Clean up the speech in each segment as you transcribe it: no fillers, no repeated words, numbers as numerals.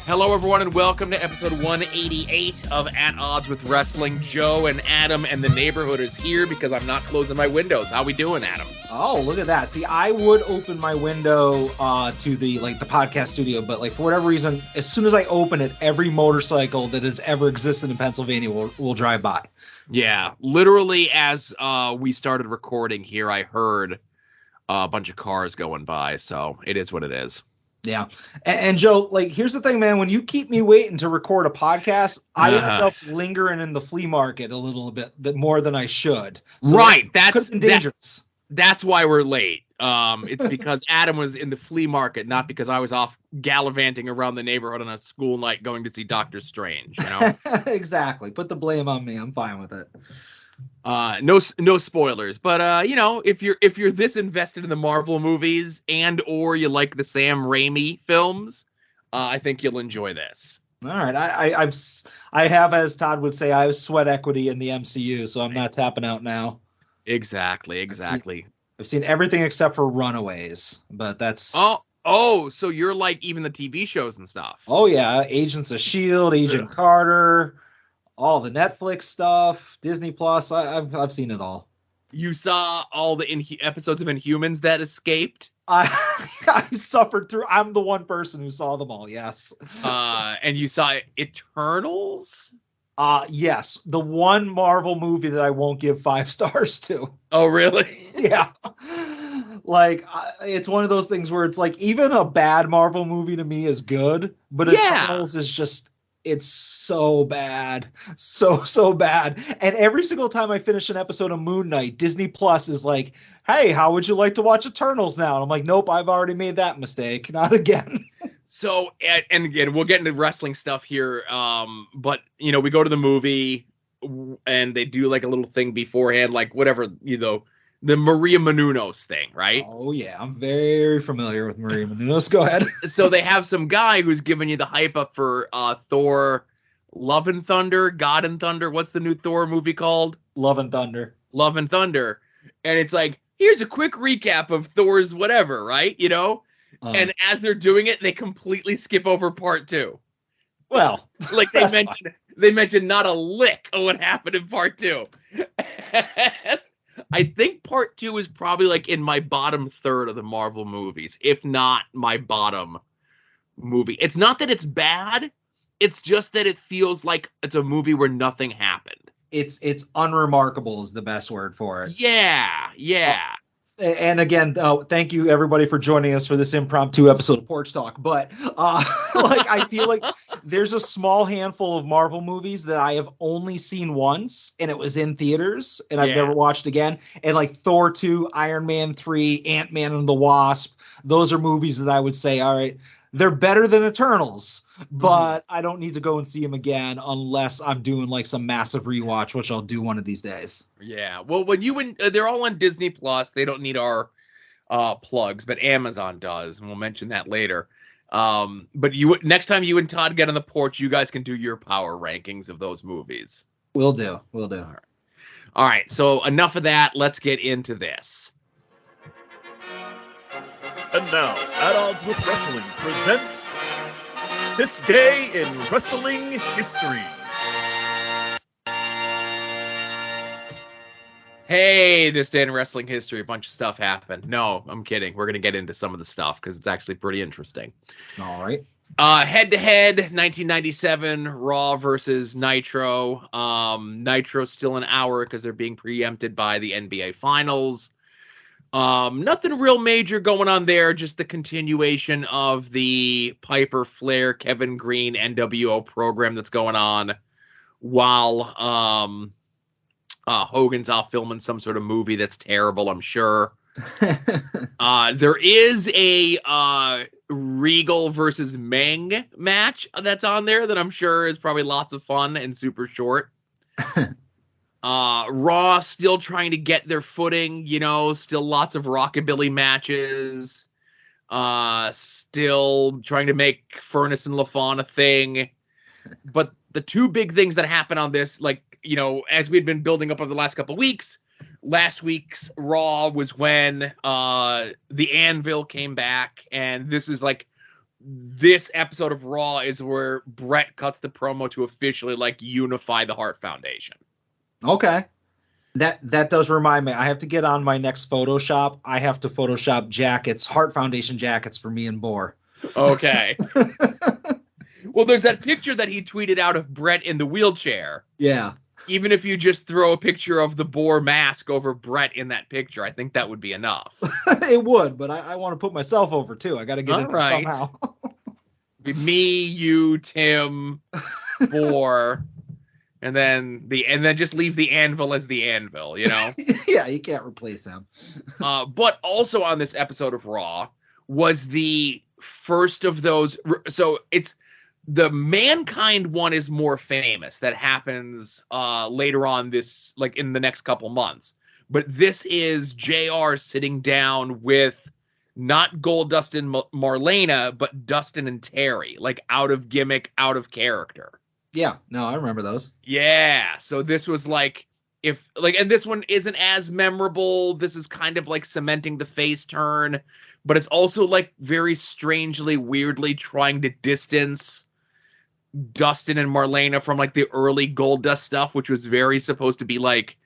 Hello, everyone, and welcome to episode 188 of At Odds with Wrestling. Joe and Adam and the neighborhood is here because I'm not closing my windows. How we doing, Adam? Oh, look at that. See, I would open my window to the podcast studio, but for whatever reason, as soon as I open it, every motorcycle that has ever existed in Pennsylvania will drive by. Yeah, literally as we started recording here, I heard a bunch of cars going by, so it is what it is. Yeah. And Joe, here's the thing, man. When you keep me waiting to record a podcast, I end up lingering in the flea market a little bit more than I should. So right. That's dangerous. That's why we're late. It's because Adam was in the flea market, not because I was off gallivanting around the neighborhood on a school night going to see Doctor Strange, you know? Exactly. Put the blame on me. I'm fine with it. No spoilers, but if you're this invested in the Marvel movies and or you like the Sam Raimi films, I think you'll enjoy this. All right, I have, as Todd would say, I have sweat equity in the MCU, so I'm not tapping out now. Exactly. I've seen everything except for Runaways, but that's so you're like even the TV shows and stuff. Oh yeah, Agents of S.H.I.E.L.D., Agent Carter. All the Netflix stuff, Disney Plus, I've seen it all. You saw all the episodes of Inhumans that escaped? I suffered through. I'm the one person who saw them all, yes. And you saw Eternals? Yes. The one Marvel movie that I won't give 5 stars to. Oh, really? Yeah. It's one of those things where it's even a bad Marvel movie to me is good, but Eternals is just... It's so bad. So bad. And every single time I finish an episode of Moon Knight, Disney Plus is like, hey, how would you like to watch Eternals now? And I'm like, nope, I've already made that mistake. Not again. So, and again, we'll get into wrestling stuff here. But, we go to the movie and they do a little thing beforehand, whatever, the Maria Menounos thing, right? Oh, yeah. I'm very familiar with Maria Menounos. Go ahead. So they have some guy who's giving you the hype up for Thor, Love and Thunder, God and Thunder. What's the new Thor movie called? Love and Thunder. Love and Thunder. And it's here's a quick recap of Thor's whatever, right? And as they're doing it, they completely skip over part 2. Well, they mentioned not a lick of what happened in part 2. I think part 2 is probably in my bottom third of the Marvel movies, if not my bottom movie. It's not that it's bad. It's just that it feels like it's a movie where nothing happened. It's unremarkable is the best word for it. Yeah. And again, thank you everybody for joining us for this impromptu episode of Porch Talk. But I feel like there's a small handful of Marvel movies that I have only seen once, and it was in theaters, and I've never watched again. And Thor 2, Iron Man 3, Ant-Man and the Wasp, those are movies that I would say, all right, they're better than Eternals, but I don't need to go and see them again unless I'm doing some massive rewatch, which I'll do one of these days. Yeah. Well, when they're all on Disney Plus, they don't need our plugs, but Amazon does, and we'll mention that later. But next time you and Todd get on the porch, you guys can do your power rankings of those movies. Will do. All right. So enough of that. Let's get into this. And now, At Odds with Wrestling presents This Day in Wrestling History. Hey, this day in wrestling history, a bunch of stuff happened. No, I'm kidding. We're going to get into some of the stuff because it's actually pretty interesting. All right. Head-to-head, 1997, Raw versus Nitro. Nitro's still an hour because they're being preempted by the NBA Finals. Nothing real major going on there, just the continuation of the Piper, Flair, Kevin Green, NWO program that's going on while Hogan's off filming some sort of movie that's terrible, I'm sure. There is a Regal versus Meng match that's on there that I'm sure is probably lots of fun and super short. Raw still trying to get their footing, still lots of rockabilly matches. Still trying to make Furnace and LaFawn a thing. But the two big things that happen on this, as we'd been building up over the last couple of weeks, last week's Raw was when the Anvil came back, and this is this episode of Raw is where Brett cuts the promo to officially like unify the Hart Foundation. Okay. That does remind me. I have to get on my next Photoshop. I have to Photoshop jackets, Hart Foundation jackets for me and Boar. Okay. Well, there's that picture that he tweeted out of Brett in the wheelchair. Yeah. Even if you just throw a picture of the Boar mask over Brett in that picture, I think that would be enough. It would, but I want to put myself over too. I got to get in there somehow. Be me, you, Tim, Boar, and then just leave the anvil as the anvil, you know? Yeah, you can't replace him. But also on this episode of Raw was the first of those. So it's the Mankind one is more famous. That happens later on this, like in the next couple months. But this is JR sitting down with not Goldust and Marlena, but Dustin and Terry, like out of gimmick, out of character. Yeah, no, I remember those. Yeah, so this was like, and this one isn't as memorable. This is kind of like cementing the face turn, but it's also like very strangely, weirdly trying to distance Dustin and Marlena from like the early Goldust stuff, which was very supposed to be like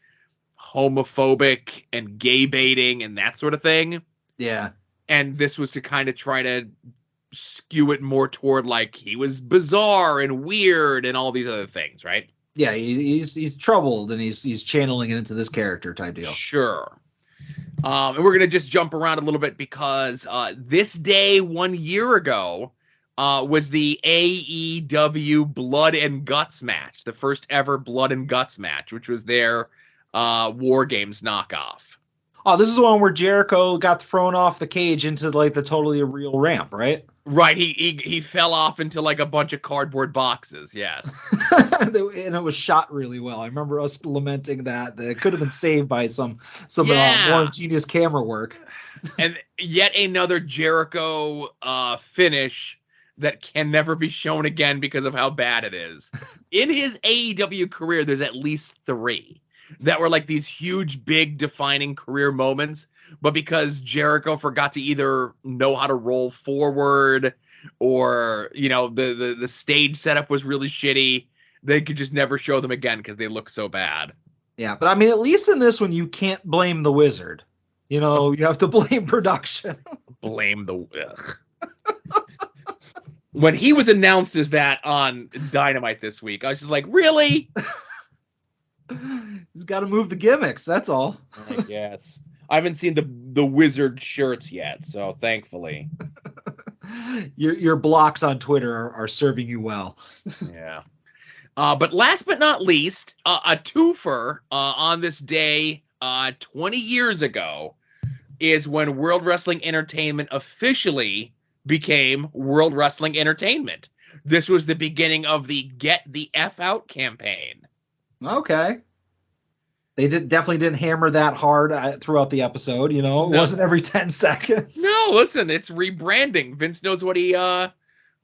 homophobic and gay baiting and that sort of thing. Yeah. And this was to kind of try to skew it more toward like he was bizarre and weird and all these other things, right? Yeah, he's troubled and he's channeling it into this character type deal. Sure. And we're gonna just jump around a little bit because this day 1 year ago was the AEW Blood and Guts match, the first ever Blood and Guts match, which was their War Games knockoff. Oh, this is the one where Jericho got thrown off the cage into like the totally real ramp, right? Right, he fell off into like a bunch of cardboard boxes, yes. And it was shot really well. I remember us lamenting that it could have been saved by some more ingenious camera work. And yet another Jericho finish that can never be shown again because of how bad it is. In his AEW career, there's at least 3 that were like these huge, big, defining career moments. But because Jericho forgot to either know how to roll forward or, you know, the stage setup was really shitty, they could just never show them again because they look so bad. Yeah, but I mean, at least in this one, you can't blame the wizard. You know, you have to blame production. Blame the... When he was announced as that on Dynamite this week, I was just like, really? He's got to move the gimmicks, that's all. I guess. I haven't seen the wizard shirts yet, so thankfully. Your blocks on Twitter are serving you well. Yeah. But last but not least, a twofer on this day 20 years ago is when World Wrestling Entertainment officially became World Wrestling Entertainment. This was the beginning of the Get the F Out campaign. Okay. They definitely didn't hammer that hard throughout the episode, you know? It wasn't every 10 seconds. No, listen, it's rebranding. Vince knows what he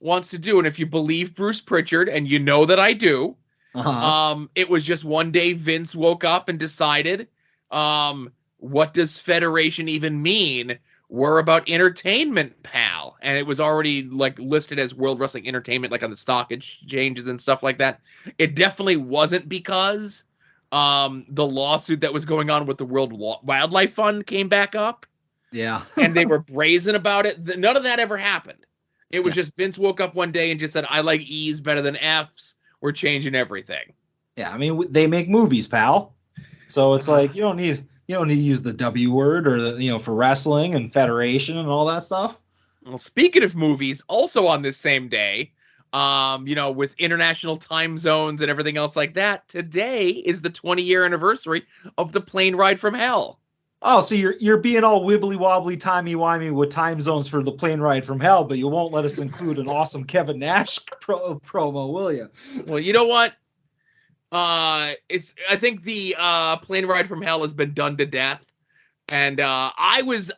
wants to do, and if you believe Bruce Pritchard, and you know that I do, it was just one day Vince woke up and decided, what does Federation even mean? We're about entertainment, pal. And it was already like listed as World Wrestling Entertainment, like on the stock exchanges and stuff like that. It definitely wasn't because the lawsuit that was going on with the World Wildlife Fund came back up. Yeah. And they were brazen about it. None of that ever happened. It was just Vince woke up one day and just said, I like E's better than F's. We're changing everything. Yeah, I mean, they make movies, pal. So it's like, you don't need to use the W word or for wrestling and federation and all that stuff. Well, speaking of movies, also on this same day, with international time zones and everything else like that, today is the 20-year anniversary of The Plane Ride from Hell. Oh, so you're being all wibbly wobbly, timey wimey with time zones for The Plane Ride from Hell, but you won't let us include an awesome Kevin Nash promo, will you? Well, you know what? I think the Plane Ride from Hell has been done to death, and I was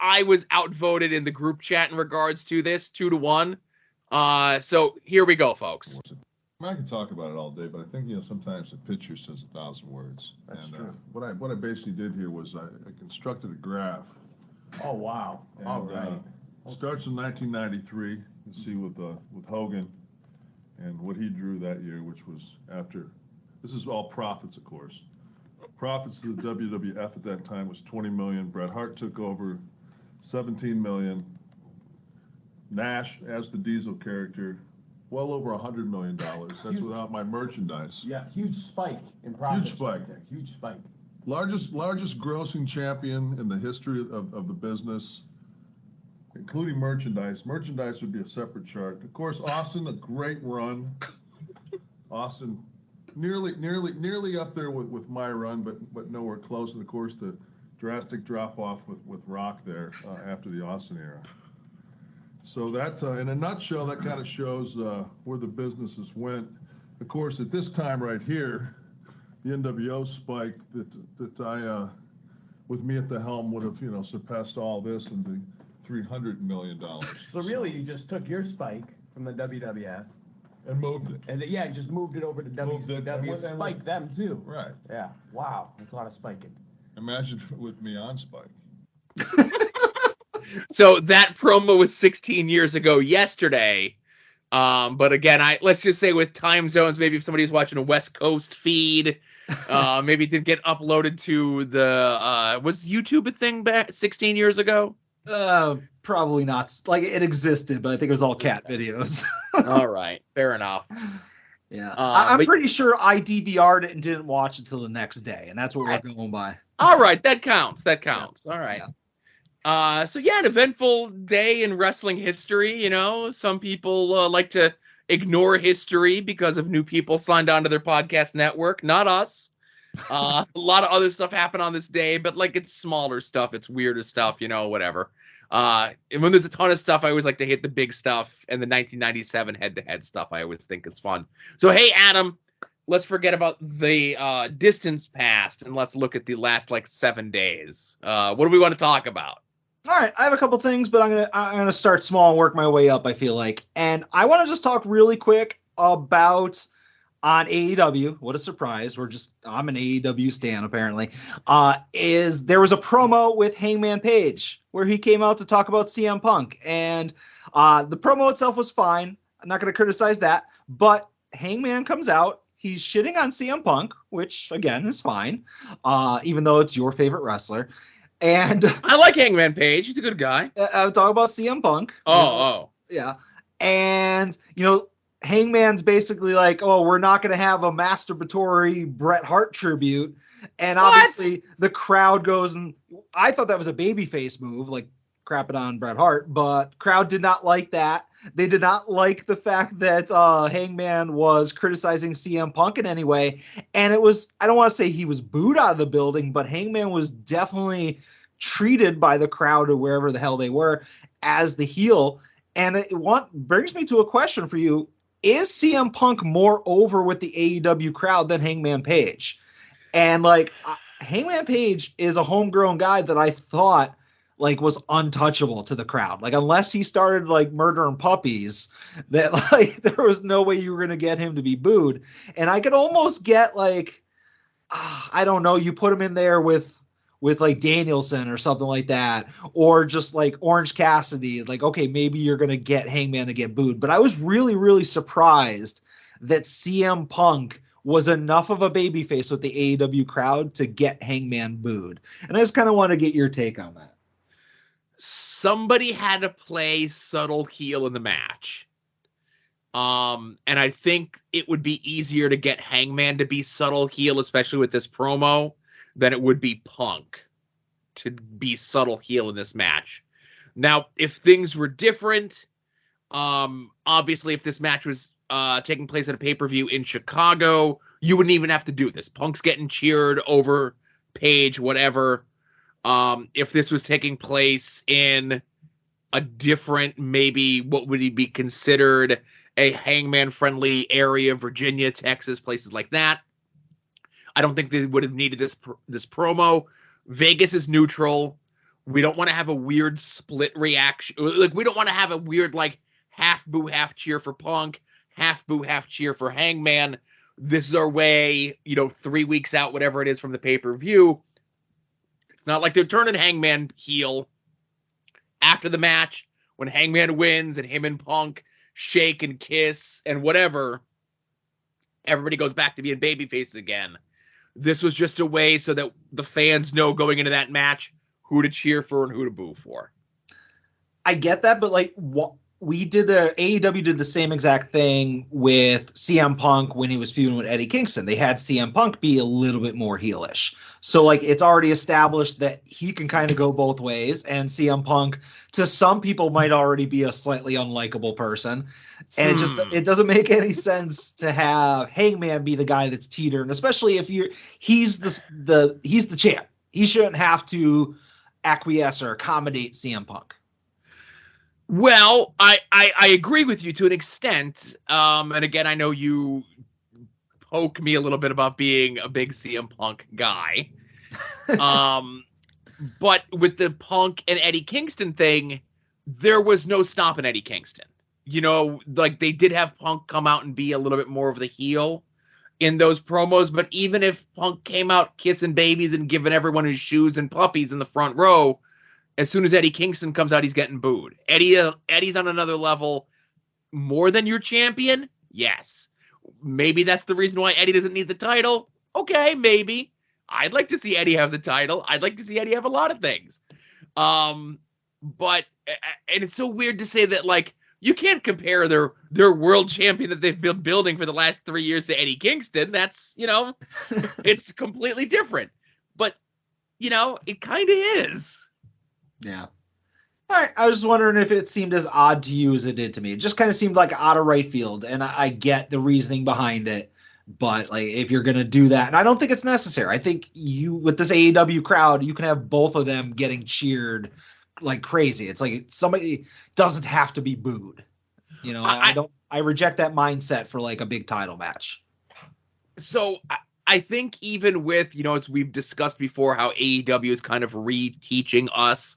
outvoted in the group chat in regards to this 2-1. So here we go, folks. I can talk about it all day, but I think sometimes a picture says 1,000 words. That's true. What I basically did here was I constructed a graph. Oh wow! And, All right. It starts in 1993. can see with Hogan and what he drew that year, which was after. This is all profits, of course. Profits to the WWF at that time was $20 million. Bret Hart took over $17 million. Nash, as the Diesel character, well over $100 million. That's without my merchandise. Yeah, huge spike in profits. Huge spike. Right there. Huge spike. Largest grossing champion in the history of the business, including merchandise. Merchandise would be a separate chart. Of course, Austin, a great run. Austin, nearly up there with my run, but nowhere close. And of course, the drastic drop off with Rock there after the Austin era. So that, in a nutshell, that kind of shows where the businesses went. Of course, at this time right here, the NWO spike that I, with me at the helm, would have surpassed all this and the $300 million. So really, you just took your spike from the WWF and moved it. and you just moved it over to WCW. Spiked them too. Right. Yeah. Wow. That's a lot of spiking. Imagine with me on Spike. So that promo was 16 years ago yesterday. But again, let's just say with time zones, maybe if somebody's watching a West Coast feed, maybe it didn't get uploaded to the was YouTube a thing back 16 years ago? Probably not. Like, it existed, but I think it was all cat videos. All right, fair enough. Yeah, I'm pretty sure I DVR'd it and didn't watch it until the next day, and that's what we're going by. All right, that counts. All right. Yeah. So yeah, an eventful day in wrestling history. Some people like to ignore history because of new people signed onto their podcast network. Not us. A lot of other stuff happened on this day, but it's smaller stuff. It's weirder stuff, whatever. And when there's a ton of stuff, I always like to hit the big stuff, and the 1997 head-to-head stuff I always think is fun. So hey, Adam, let's forget about the distance past, and let's look at the last 7 days. What do we want to talk about? All right, I have a couple things, but I'm gonna start small and work my way up, I feel like. And I want to just talk really quick about on AEW. What a surprise. I'm an AEW stan, apparently. Is there was a promo with Hangman Page where he came out to talk about CM Punk. And the promo itself was fine. I'm not going to criticize that. But Hangman comes out. He's shitting on CM Punk, which, again, is fine, even though it's your favorite wrestler. And I like Hangman Page. He's a good guy. I'm talking about CM Punk. Oh. Yeah. And, Hangman's basically like, oh, we're not going to have a masturbatory Bret Hart tribute. And obviously the crowd goes, and I thought that was a babyface move, crap it on Bret Hart, but crowd did not like that. They did not like the fact that Hangman was criticizing CM Punk in any way. And it was, I don't want to say he was booed out of the building, but Hangman was definitely treated by the crowd or wherever the hell they were as the heel. And it brings me to a question for you. Is CM Punk more over with the AEW crowd than Hangman Page? And Hangman Page is a homegrown guy that I thought was untouchable to the crowd. Unless he started murdering puppies, that there was no way you were going to get him to be booed. And I could almost get I don't know, you put him in there with Danielson or something like that, or just Orange Cassidy, okay, maybe you're going to get Hangman to get booed. But I was really, really surprised that CM Punk was enough of a babyface with the AEW crowd to get Hangman booed. And I just kind of want to get your take on that. Somebody had to play subtle heel in the match. And I think it would be easier to get Hangman to be subtle heel, especially with this promo, than it would be Punk to be subtle heel in this match. Now, if things were different, obviously if this match was taking place at a pay-per-view in Chicago, you wouldn't even have to do this. Punk's getting cheered over Page, whatever. If this was taking place in a different, maybe what would be considered a Hangman-friendly area, Virginia, Texas, places like that, I don't think they would have needed this promo. Vegas is neutral. We don't want to have a weird split reaction. We don't want to have a weird half boo, half cheer for Punk, half boo, half cheer for Hangman. This is our way, 3 weeks out, whatever it is from the pay-per-view. It's not like they're turning Hangman heel after the match. when Hangman wins and him and Punk shake and kiss and whatever, everybody goes back to being babyfaces again. This was just a way so that the fans know going into that match who to cheer for and who to boo for. I get that, but like AEW did the same exact thing with CM Punk when he was feuding with Eddie Kingston. They had CM Punk be a little bit more heelish. So like it's already established that he can kind of go both ways, and CM Punk to some people might already be a slightly unlikable person. And it doesn't make any sense to have Hangman be the guy that's teetering, especially if he's the champ. He shouldn't have to acquiesce or accommodate CM Punk. Well, I agree with you to an extent. And again, I know you poke me a little bit about being a big CM Punk guy. But with the Punk and Eddie Kingston thing, there was no stopping Eddie Kingston. You know, like they did have Punk come out and be a little bit more of the heel in those promos. But even if Punk came out kissing babies and giving everyone his shoes and puppies in the front row, as soon as Eddie Kingston comes out, he's getting booed. Eddie's on another level. More than your champion? Yes. Maybe that's the reason why Eddie doesn't need the title. Okay, maybe. I'd like to see Eddie have the title. I'd like to see Eddie have a lot of things. But and it's so weird to say that, like, you can't compare their world champion that they've been building for the last 3 years to Eddie Kingston. That's, it's completely different. But, it kind of is. Yeah. All right. I was wondering if it seemed as odd to you as it did to me. It just kind of seemed like out of right field, and I get the reasoning behind it. But like, if you're going to do that, and I don't think it's necessary. I think with this AEW crowd, you can have both of them getting cheered like crazy. It's like somebody doesn't have to be booed. I reject that mindset for like a big title match. So I think even with, we've discussed before how AEW is kind of reteaching us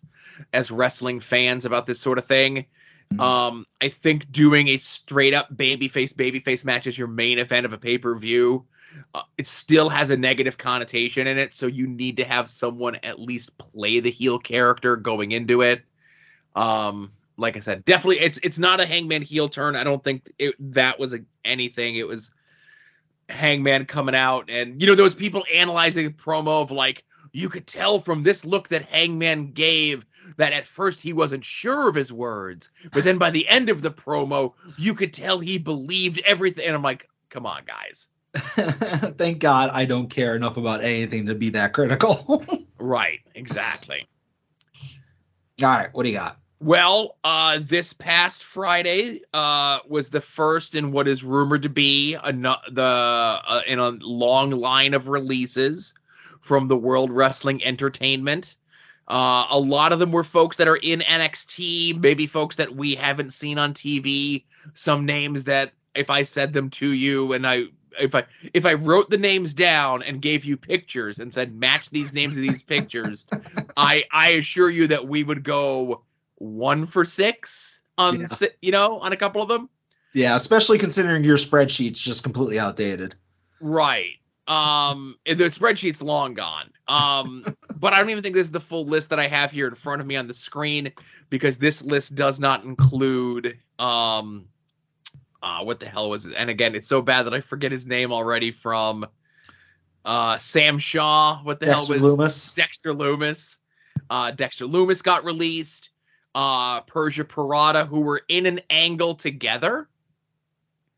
as wrestling fans about this sort of thing. Mm-hmm. I think doing a straight up babyface match as your main event of a pay-per-view, it still has a negative connotation in it. So you need to have someone at least play the heel character going into it. Like I said, definitely it's not a Hangman heel turn. I don't think that was anything. It was Hangman coming out, and there was people analyzing the promo of like, you could tell from this look that Hangman gave that at first he wasn't sure of his words, but then by the end of the promo you could tell he believed everything. And I'm like, come on, guys. Thank God I don't care enough about anything to be that critical. Right, exactly. All right, what do you got? Well, this past Friday was the first in what is rumored to be in a long line of releases from the World Wrestling Entertainment. A lot of them were folks that are in NXT, maybe folks that we haven't seen on TV. Some names that if I said them to you and if I wrote the names down and gave you pictures and said match these names to these pictures, I assure you that we would go 1 for 6 on on a couple of them. Yeah, especially considering your spreadsheet's just completely outdated. Right. The spreadsheet's long gone. But I don't even think this is the full list that I have here in front of me on the screen, because this list does not include what the hell was it? And again, it's so bad that I forget his name already from Sam Shaw. What the hell was Loomis? Dexter Loomis. Dexter Loomis got released. Persia Parada, who were in an angle together.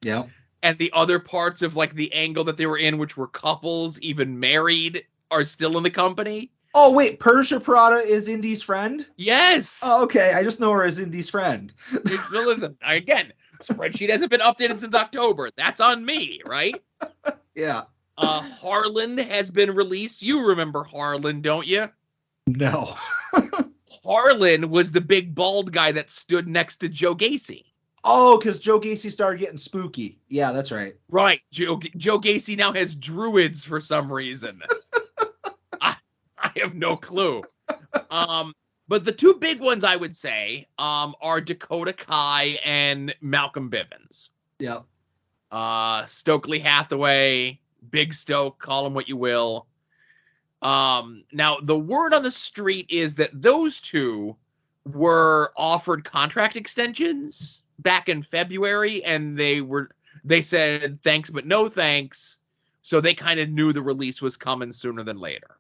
Yeah. And the other parts of like the angle that they were in, which were couples, even married, are still in the company. Oh, wait, Persia Parada is Indy's friend? Yes. Oh, okay. I just know her as Indy's friend. Well, listen, again, spreadsheet hasn't been updated since October. That's on me, right? Yeah. Harlan has been released. You remember Harlan, don't you? No. Harlan was the big bald guy that stood next to Joe Gacy. Oh, because Joe Gacy started getting spooky. Yeah, that's right. Right. Joe Gacy now has druids for some reason. I have no clue. But the two big ones I would say are Dakota Kai and Malcolm Bivens. Yeah. Stokely Hathaway, Big Stoke, call him what you will. Now, the word on the street is that those two were offered contract extensions back in February, and they said thanks but no thanks. So they kind of knew the release was coming sooner than later.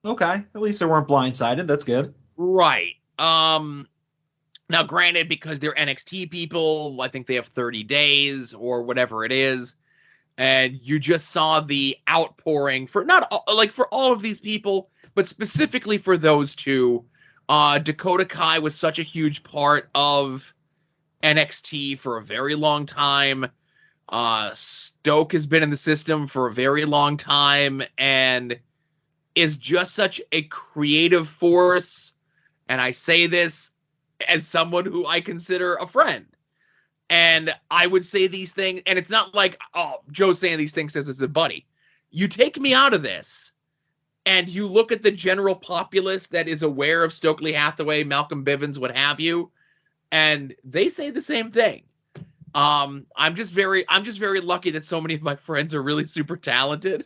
Okay, at least they weren't blindsided. That's good. Right. Now, granted, because they're NXT people, I think they have 30 days or whatever it is. And you just saw the outpouring for for all of these people, but specifically for those two. Dakota Kai was such a huge part of NXT for a very long time. Stoke has been in the system for a very long time and is just such a creative force. And I say this as someone who I consider a friend. And I would say these things, and it's not like, oh, Joe's saying these things as a buddy. You take me out of this, and you look at the general populace that is aware of Stokely Hathaway, Malcolm Bivens, what have you, and they say the same thing. I'm just very lucky that so many of my friends are really super talented.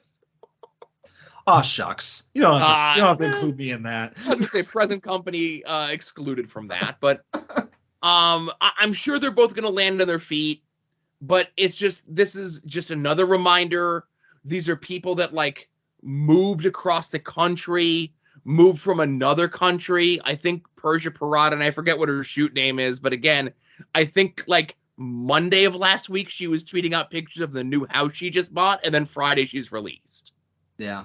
Oh, shucks. You don't have to include me in that. I was going to say present company excluded from that, but I'm sure they're both going to land on their feet, but this is just another reminder. These are people that moved across the country, moved from another country. I think Persia Parada, and I forget what her shoot name is, but again, I think Monday of last week, she was tweeting out pictures of the new house she just bought, and then Friday she's released. Yeah.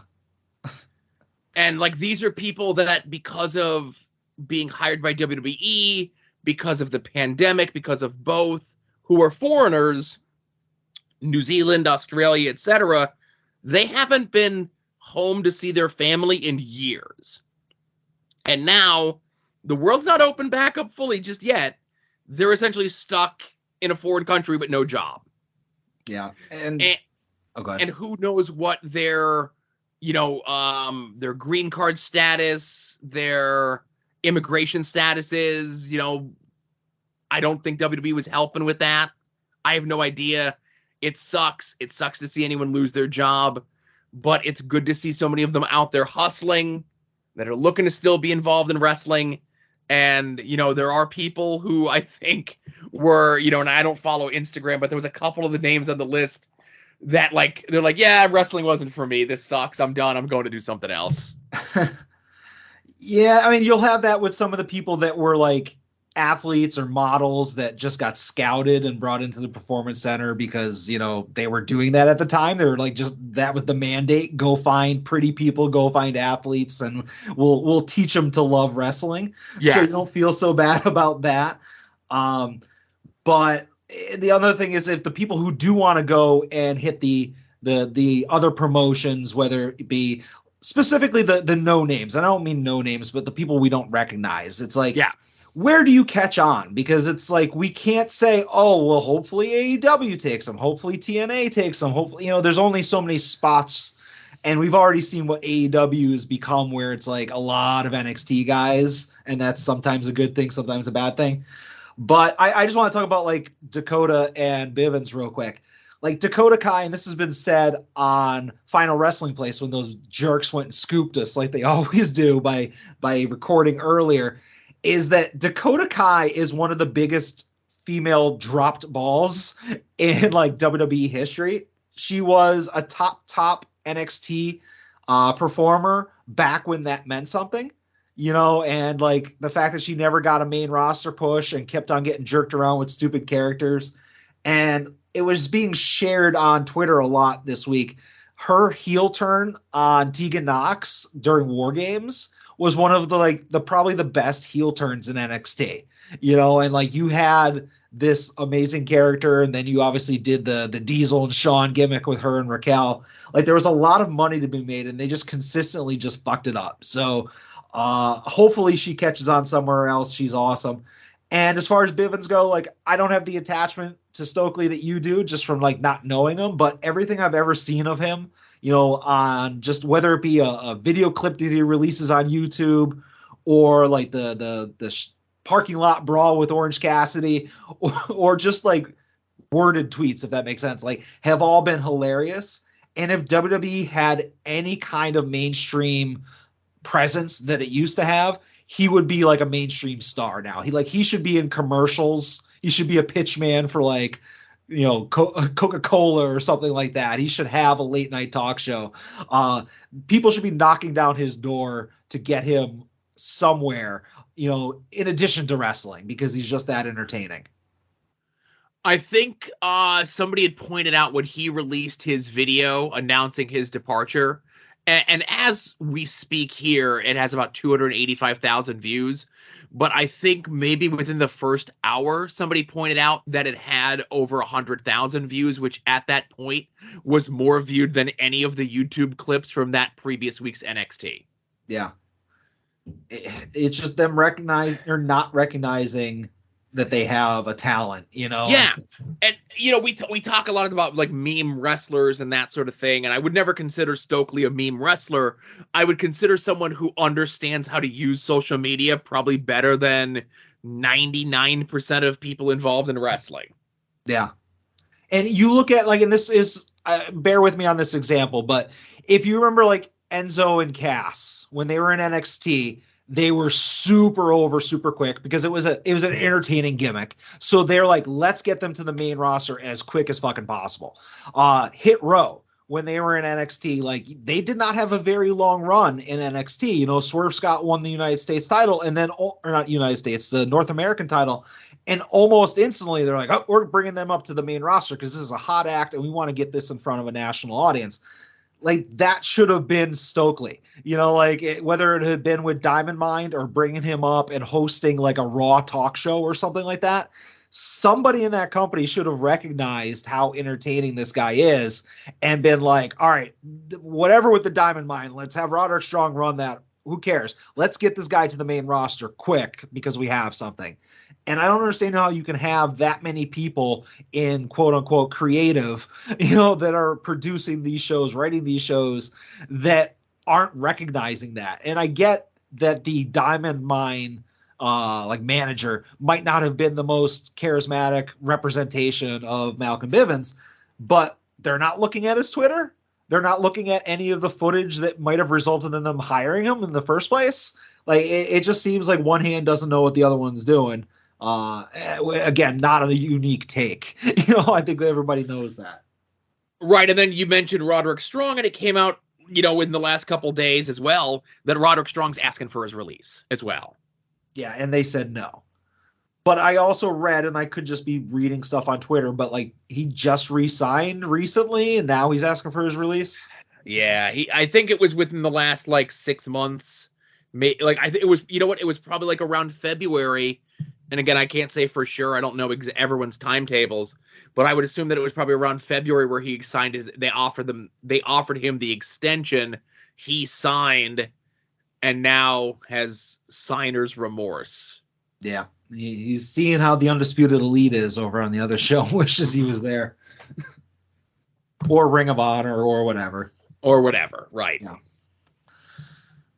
And these are people that, because of being hired by WWE, because of the pandemic, because of both, who are foreigners, New Zealand, Australia, etc., they haven't been home to see their family in years. And now the world's not open back up fully just yet. They're essentially stuck in a foreign country with no job. Yeah. And who knows what their green card status, their immigration status is. I don't think WWE was helping with that. I have no idea. It sucks. It sucks to see anyone lose their job, but it's good to see so many of them out there hustling, that are looking to still be involved in wrestling. And, there are people who I think were, and I don't follow Instagram, but there was a couple of the names on the list that they're like, yeah, wrestling wasn't for me. This sucks. I'm done. I'm going to do something else. Yeah. I mean, you'll have that with some of the people that were athletes or models that just got scouted and brought into the performance center because, they were doing that at the time. They were that was the mandate. Go find pretty people, go find athletes, and we'll teach them to love wrestling. Yes. So you don't feel so bad about that. But the other thing is, if the people who do want to go and hit the other promotions, whether it be specifically the no names, I don't mean no names, but the people we don't recognize, it's where do you catch on? Because it's we can't say, oh, well, hopefully AEW takes them. Hopefully TNA takes them. Hopefully, there's only so many spots. And we've already seen what AEW has become, where it's a lot of NXT guys. And that's sometimes a good thing, sometimes a bad thing. But I just want to talk about Dakota and Bivens real quick. Dakota Kai, and this has been said on Final Wrestling Place when those jerks went and scooped us like they always do by recording earlier, is that Dakota Kai is one of the biggest female dropped balls in WWE history. She was a top NXT performer back when that meant something, and the fact that she never got a main roster push and kept on getting jerked around with stupid characters. And it was being shared on Twitter a lot this week. Her heel turn on Tegan Nox during War Games was one of the probably the best heel turns in NXT, and you had this amazing character, and then you obviously did the Diesel and Shawn gimmick with her and Raquel. There was a lot of money to be made, and they just consistently just fucked it up. So hopefully she catches on somewhere else. She's awesome. And as far as Bivens go, I don't have the attachment to Stokely that you do, just from not knowing him, but everything I've ever seen of him, on just whether it be a video clip that he releases on YouTube or the parking lot brawl with Orange Cassidy or just worded tweets, if that makes sense, have all been hilarious. And if WWE had any kind of mainstream presence that it used to have, he would be like a mainstream star now. He should be in commercials. He should be a pitch man for like, Coca-Cola or something like that. He should have a late night talk show. People should be knocking down his door to get him somewhere, in addition to wrestling, because he's just that entertaining. I think somebody had pointed out when he released his video announcing his departure, and as we speak here, it has about 285,000 views. But I think maybe within the first hour, somebody pointed out that it had over 100,000 views, which at that point was more viewed than any of the YouTube clips from that previous week's NXT. Yeah. It's just them not recognizing that they have a talent, Yeah. And, we talk a lot about like meme wrestlers and that sort of thing. And I would never consider Stokely a meme wrestler. I would consider someone who understands how to use social media probably better than 99% of people involved in wrestling. Yeah. And you look at and this is, bear with me on this example, but if you remember like Enzo and Cass, when they were in NXT, they were super over super quick because it was an entertaining gimmick. So they're like, let's get them to the main roster as quick as fucking possible. Hit Row, when they were in NXT, they did not have a very long run in NXT. Swerve Scott won the United States title and then, or not United States, the North American title. And almost instantly they're like, oh, we're bringing them up to the main roster because this is a hot act and we want to get this in front of a national audience. That should have been Stokely, whether it had been with Diamond Mine or bringing him up and hosting like a Raw talk show or something like that. Somebody in that company should have recognized how entertaining this guy is and been like, all right, whatever with the Diamond Mine, let's have Roderick Strong run that. Who cares? Let's get this guy to the main roster quick because we have something. And I don't understand how you can have that many people in quote unquote creative, that are producing these shows, writing these shows that aren't recognizing that. And I get that the Diamond Mine manager might not have been the most charismatic representation of Malcolm Bivens, but they're not looking at his Twitter. They're not looking at any of the footage that might have resulted in them hiring him in the first place. It just seems like one hand doesn't know what the other one's doing. Again, not a unique take. I think everybody knows that. Right. And then you mentioned Roderick Strong, and it came out, in the last couple days as well, that Roderick Strong's asking for his release as well. Yeah. And they said no. But I also read, and I could just be reading stuff on Twitter, but he just re-signed recently and now he's asking for his release. Yeah. I think it was within the last 6 months. I think it was, it was probably around February. And again, I can't say for sure. I don't know everyone's timetables, but I would assume that it was probably around February where he signed they offered him the extension. He signed and now has signer's remorse. Yeah. He's seeing how the Undisputed Elite is over on the other show. Wishes he was there. Or Ring of Honor or whatever. Right. Yeah.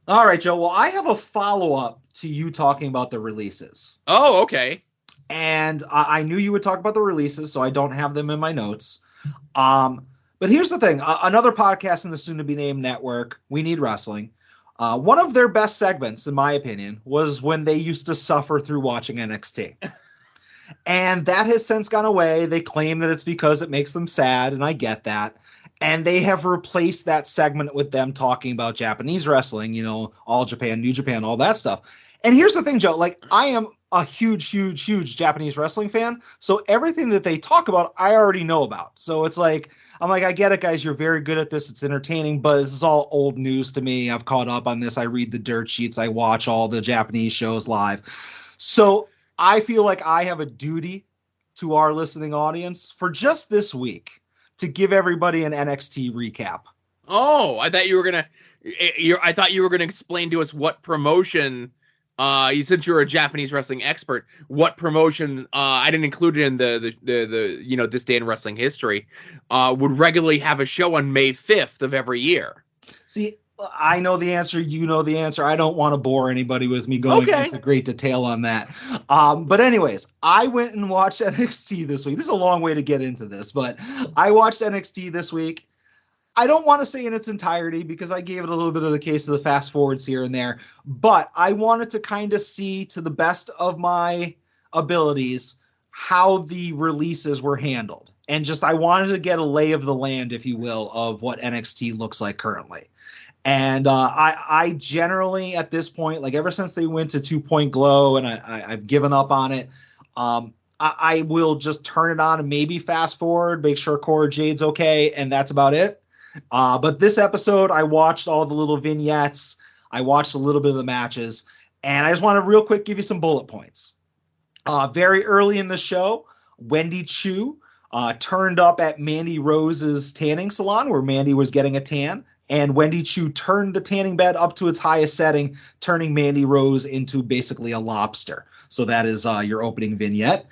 All right, Joe. Well, I have a follow-up to you talking about the releases. Oh, okay. And I knew you would talk about the releases, so I don't have them in my notes. But here's the thing. Another podcast in the soon-to-be-named network, We Need Wrestling, one of their best segments, in my opinion, was when they used to suffer through watching NXT. And that has since gone away. They claim that it's because it makes them sad, and I get that. And they have replaced that segment with them talking about Japanese wrestling, All Japan, New Japan, all that stuff. And here's the thing, Joe, I am a huge, huge, huge Japanese wrestling fan. So everything that they talk about, I already know about. So it's I'm I get it, guys. You're very good at this. It's entertaining, but this is all old news to me. I've caught up on this. I read the dirt sheets. I watch all the Japanese shows live. So I feel like I have a duty to our listening audience for just this week to give everybody an NXT recap. Oh, I thought you were gonna explain to us what promotion. Since you're a Japanese wrestling expert, what promotion? I didn't include it in the this day in wrestling history. Would regularly have a show on May 5th of every year. See, I know the answer. You know the answer. I don't want to bore anybody with me going into great detail on that. But anyways, I went and watched NXT this week. This is a long way to get into this, but I watched NXT this week. I don't want to say in its entirety because I gave it a little bit of the case of the fast forwards here and there, but I wanted to kind of see to the best of my abilities how the releases were handled. And just I wanted to get a lay of the land, if you will, of what NXT looks like currently. And I generally, at this point, like ever since they went to 2-Point Glow and I've given up on it, I will just turn it on and maybe fast forward, make sure Cora Jade's okay, and that's about it. But this episode, I watched all the little vignettes. I watched a little bit of the matches. And I just want to real quick give you some bullet points. Very early in the show, Wendy Chu turned up at Mandy Rose's tanning salon where Mandy was getting a tan. And Wendy Chu turned the tanning bed up to its highest setting, turning Mandy Rose into basically a lobster. So that is your opening vignette.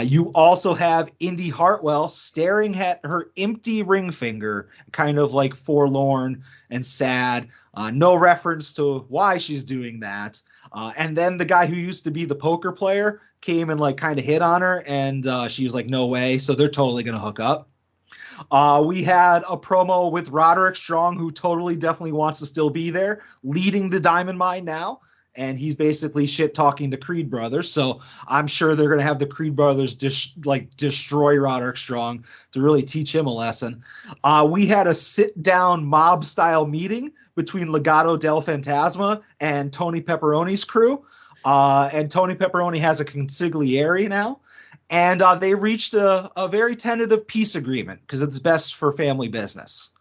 You also have Indy Hartwell staring at her empty ring finger, kind of like forlorn and sad. No reference to why she's doing that. And then the guy who used to be the poker player came and like kind of hit on her, and she was like, no way. So they're totally going to hook up. We had a promo with Roderick Strong, who totally definitely wants to still be there, leading the Diamond Mine now. And he's basically shit talking the Creed brothers. So I'm sure they're going to have the Creed brothers destroy Roderick Strong to really teach him a lesson. We had a sit down mob style meeting between Legado del Fantasma and Tony Pepperoni's crew. And Tony Pepperoni has a consigliere now. And they reached a very tentative peace agreement because it's best for family business.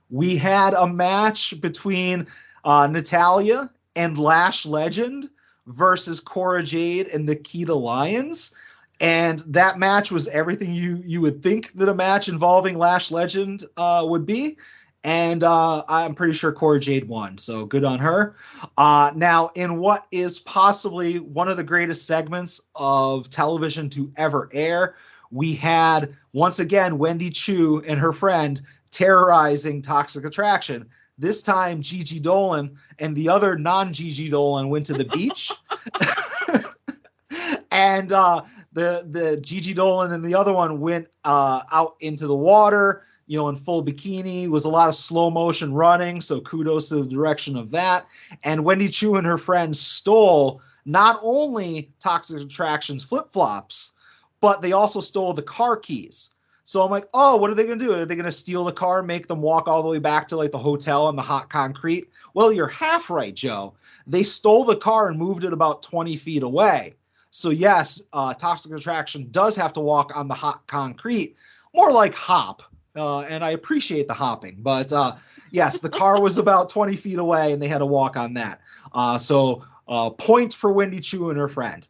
We had a match between Natalya and Lash Legend versus Cora Jade and Nikita Lyons. And that match was everything you would think that a match involving Lash Legend would be. And I'm pretty sure Cora Jade won, so good on her. Now, in what is possibly one of the greatest segments of television to ever air, we had, once again, Wendy Chu and her friend terrorizing Toxic Attraction. This time, Gigi Dolan and the other non-Gigi Dolan went to the beach. And the Gigi Dolan and the other one went out into the water, you know, in full bikini. It was a lot of slow motion running, so kudos to the direction of that. And Wendy Chu and her friends stole not only Toxic Attraction's flip-flops, but they also stole the car keys. So I'm like, oh, what are they going to do? Are they going to steal the car and make them walk all the way back to like the hotel on the hot concrete? Well, you're half right, Joe. They stole the car and moved it about 20 feet away. So yes, Toxic Attraction does have to walk on the hot concrete, more like hop. And I appreciate the hopping, but yes, the car was about 20 feet away and they had to walk on that. So point for Wendy Chu and her friend.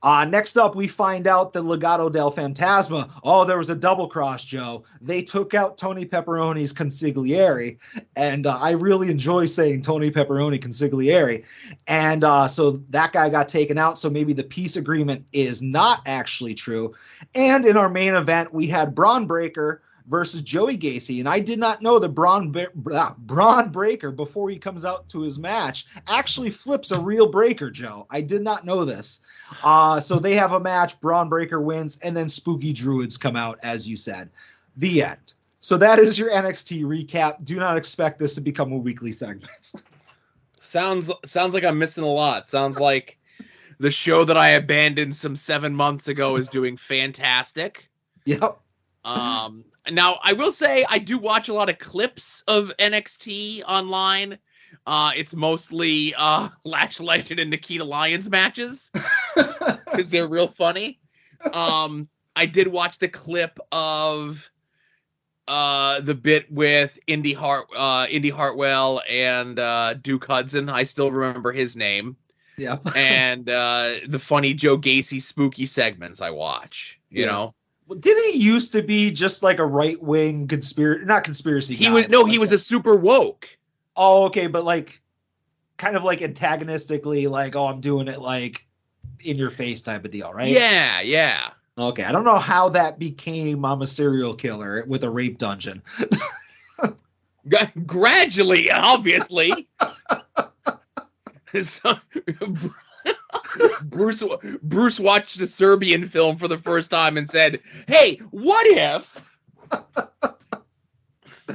Next up, we find out that Legado del Fantasma, oh, there was a double cross, Joe. They took out Tony Pepperoni's consigliere, and I really enjoy saying Tony Pepperoni consigliere. And so that guy got taken out, so maybe the peace agreement is not actually true. And in our main event, we had Braun Breaker versus Joey Gacy, and I did not know that Braun Breaker, before he comes out to his match, actually flips a real breaker, Joe. I did not know this. So they have a match, Braun Breaker wins, and then Spooky Druids come out, as you said. The end. So that is your NXT recap. Do not expect this to become a weekly segment. Sounds like I'm missing a lot. Sounds like the show that I abandoned some 7 months ago is doing fantastic. Yep. Now, I will say I do watch a lot of clips of NXT online. It's mostly Lash Legend and Nikita Lyons matches because they're real funny. I did watch the clip of the bit with Indy Hartwell and Duke Hudson. I still remember his name. Yeah. And the funny Joe Gacy spooky segments I watch, you know. Didn't he used to be just like a right-wing not conspiracy guy? He was a super woke. Oh, okay, but like kind of like antagonistically, like, oh, I'm doing it like in your face type of deal, right? Yeah. Okay, I don't know how that became I'm a serial killer with a rape dungeon. Gradually, obviously. So, Bruce watched a Serbian film for the first time and said, "Hey, what if?"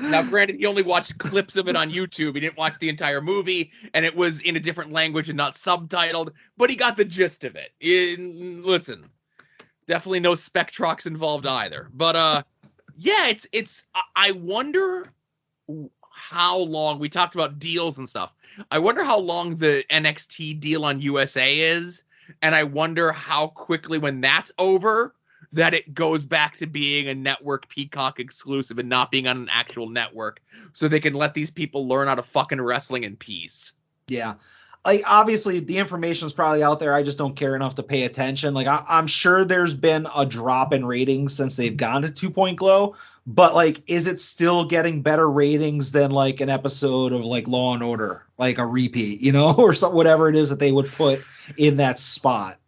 Now, granted, he only watched clips of it on YouTube. He didn't watch the entire movie, and it was in a different language and not subtitled, but he got the gist of it. Listen, definitely no Spectrox involved either. But, yeah, I wonder how long, we talked about deals and stuff. I wonder how long the NXT deal on USA is, and I wonder how quickly, when that's over, that it goes back to being a network Peacock exclusive and not being on an actual network, so they can let these people learn how to fucking wrestling in peace. Yeah. Like, obviously the information is probably out there. I just don't care enough to pay attention. Like, I'm sure there's been a drop in ratings since they've gone to 2 Point Glow, but like, is it still getting better ratings than like an episode of like Law and Order, like a repeat, or whatever it is that they would put in that spot?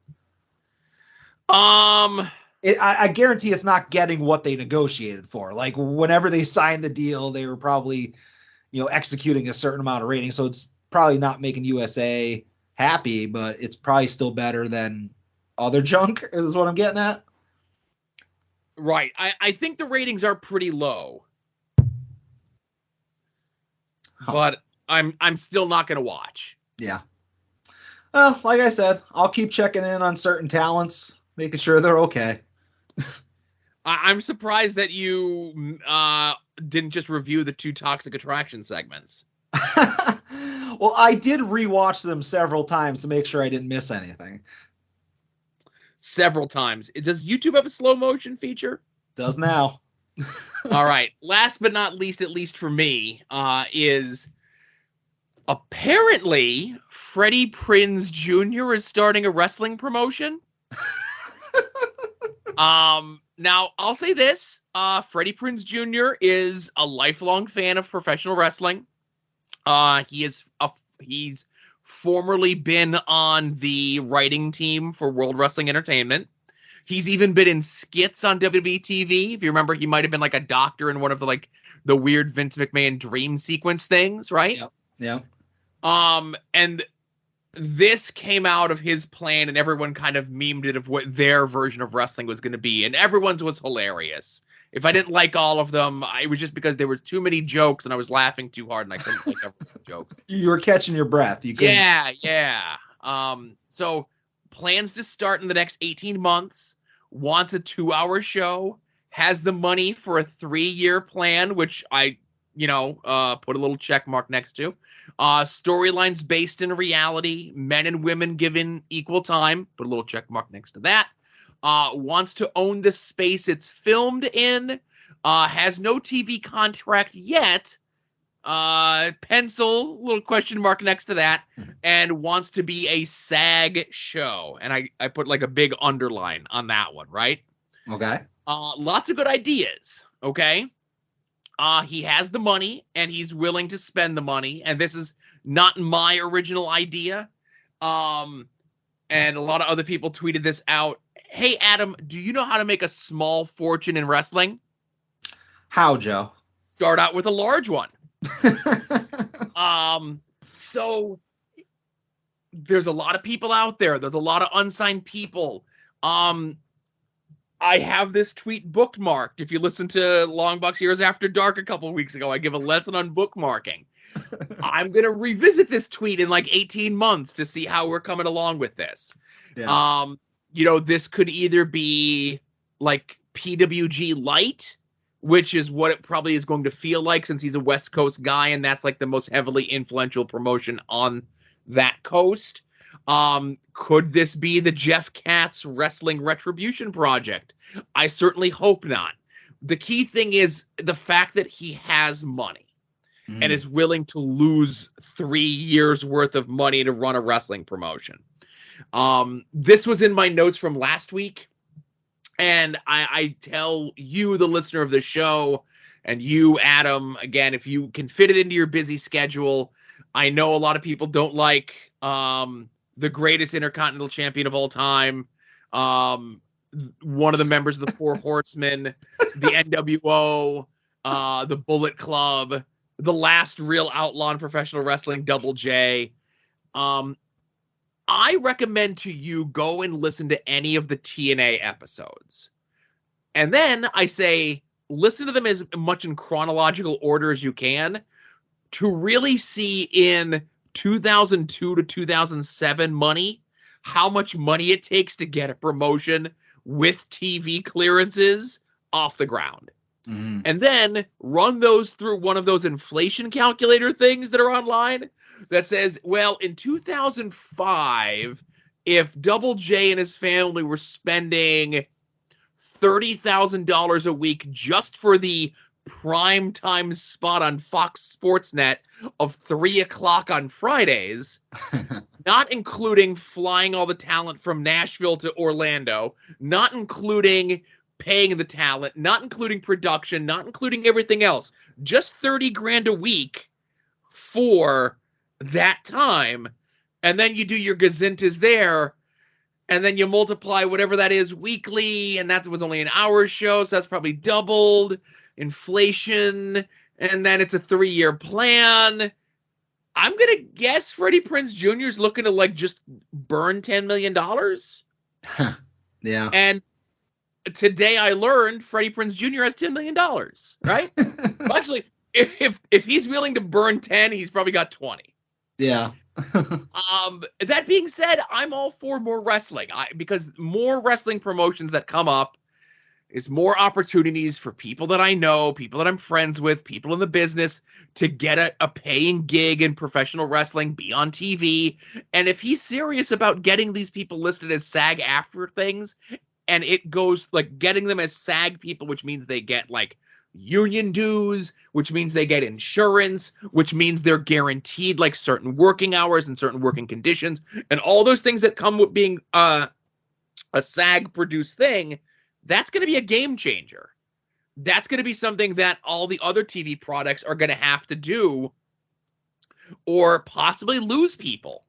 I guarantee it's not getting what they negotiated for. Like, whenever they signed the deal, they were probably, executing a certain amount of rating. So it's probably not making USA happy, but it's probably still better than other junk, is what I'm getting at. Right. I think the ratings are pretty low. But I'm still not going to watch. Yeah. Well, like I said, I'll keep checking in on certain talents, making sure they're okay. I'm surprised that you didn't just review the 2 Toxic Attraction segments. Well, I did rewatch them several times to make sure I didn't miss anything. Several times. Does YouTube have a slow motion feature? Does now. All right. Last but not least, at least for me, is apparently Freddie Prinze Jr. is starting a wrestling promotion. Now I'll say this, Freddie Prinze Jr. is a lifelong fan of professional wrestling. He's formerly been on the writing team for World Wrestling Entertainment. He's even been in skits on WWE TV. If you remember, he might have been like a doctor in one of the weird Vince McMahon dream sequence things, right? Yeah. And this came out of his plan, and everyone kind of memed it of what their version of wrestling was going to be, and everyone's was hilarious. If I didn't like all of them, it was just because there were too many jokes, and I was laughing too hard, and I couldn't like everyone's jokes. You were catching your breath. You couldn't... Yeah. So plans to start in the next 18 months, wants a 2-hour show, has the money for a 3-year plan, which I, put a little check mark next to. Storylines based in reality, men and women given equal time, put a little check mark next to that. Wants to own the space it's filmed in, has no TV contract yet, pencil, little question mark next to that, and wants to be a SAG show. And I put like a big underline on that one, right? Okay. Lots of good ideas, okay? He has the money, and he's willing to spend the money, and this is not my original idea. And a lot of other people tweeted this out. Hey, Adam, do you know how to make a small fortune in wrestling? How, Joe? Start out with a large one. So there's a lot of people out there. There's a lot of unsigned people. I have this tweet bookmarked. If you listen to Long Box Heroes After Dark a couple of weeks ago, I give a lesson on bookmarking. I'm going to revisit this tweet in like 18 months to see how we're coming along with this. Yeah. This could either be like PWG Light, which is what it probably is going to feel like since he's a West Coast guy, and that's like the most heavily influential promotion on that coast. Could this be the Jeff Katz Wrestling Retribution Project? I certainly hope not. The key thing is the fact that he has money and is willing to lose 3 years worth of money to run a wrestling promotion. This was in my notes from last week. And I tell you, the listener of the show, and you, Adam, again, if you can fit it into your busy schedule, I know a lot of people don't like the greatest Intercontinental Champion of all time, one of the members of the Four Horsemen, the NWO, the Bullet Club, the last real outlaw in professional wrestling, Double J. I recommend to you go and listen to any of the TNA episodes. And then I say, listen to them as much in chronological order as you can to really see in 2002 to 2007 money, how much money it takes to get a promotion with TV clearances off the ground. Mm-hmm. And then run those through one of those inflation calculator things that are online that says, well, in 2005, if Double J and his family were spending $30,000 a week just for the prime time spot on Fox Sports Net of 3 o'clock on Fridays, not including flying all the talent from Nashville to Orlando, not including paying the talent, not including production, not including everything else, just 30 grand a week for that time. And then you do your gazintas there, and then you multiply whatever that is weekly, and that was only an hour show, so that's probably doubled inflation, and then it's a 3-year plan. I'm going to guess Freddie Prinze Jr. is looking to just burn $10 million. Yeah. And today I learned Freddie Prinze Jr. has $10 million, right? Well, actually, if he's willing to burn 10, he's probably got 20. Yeah. That being said, I'm all for more wrestling because more wrestling promotions that come up is more opportunities for people that I know, people that I'm friends with, people in the business to get a paying gig in professional wrestling, be on TV. And if he's serious about getting these people listed as SAG-AFTRA things, and it goes getting them as SAG people, which means they get union dues, which means they get insurance, which means they're guaranteed certain working hours and certain working conditions, and all those things that come with being a SAG produced thing. That's going to be a game changer. That's going to be something that all the other TV products are going to have to do or possibly lose people.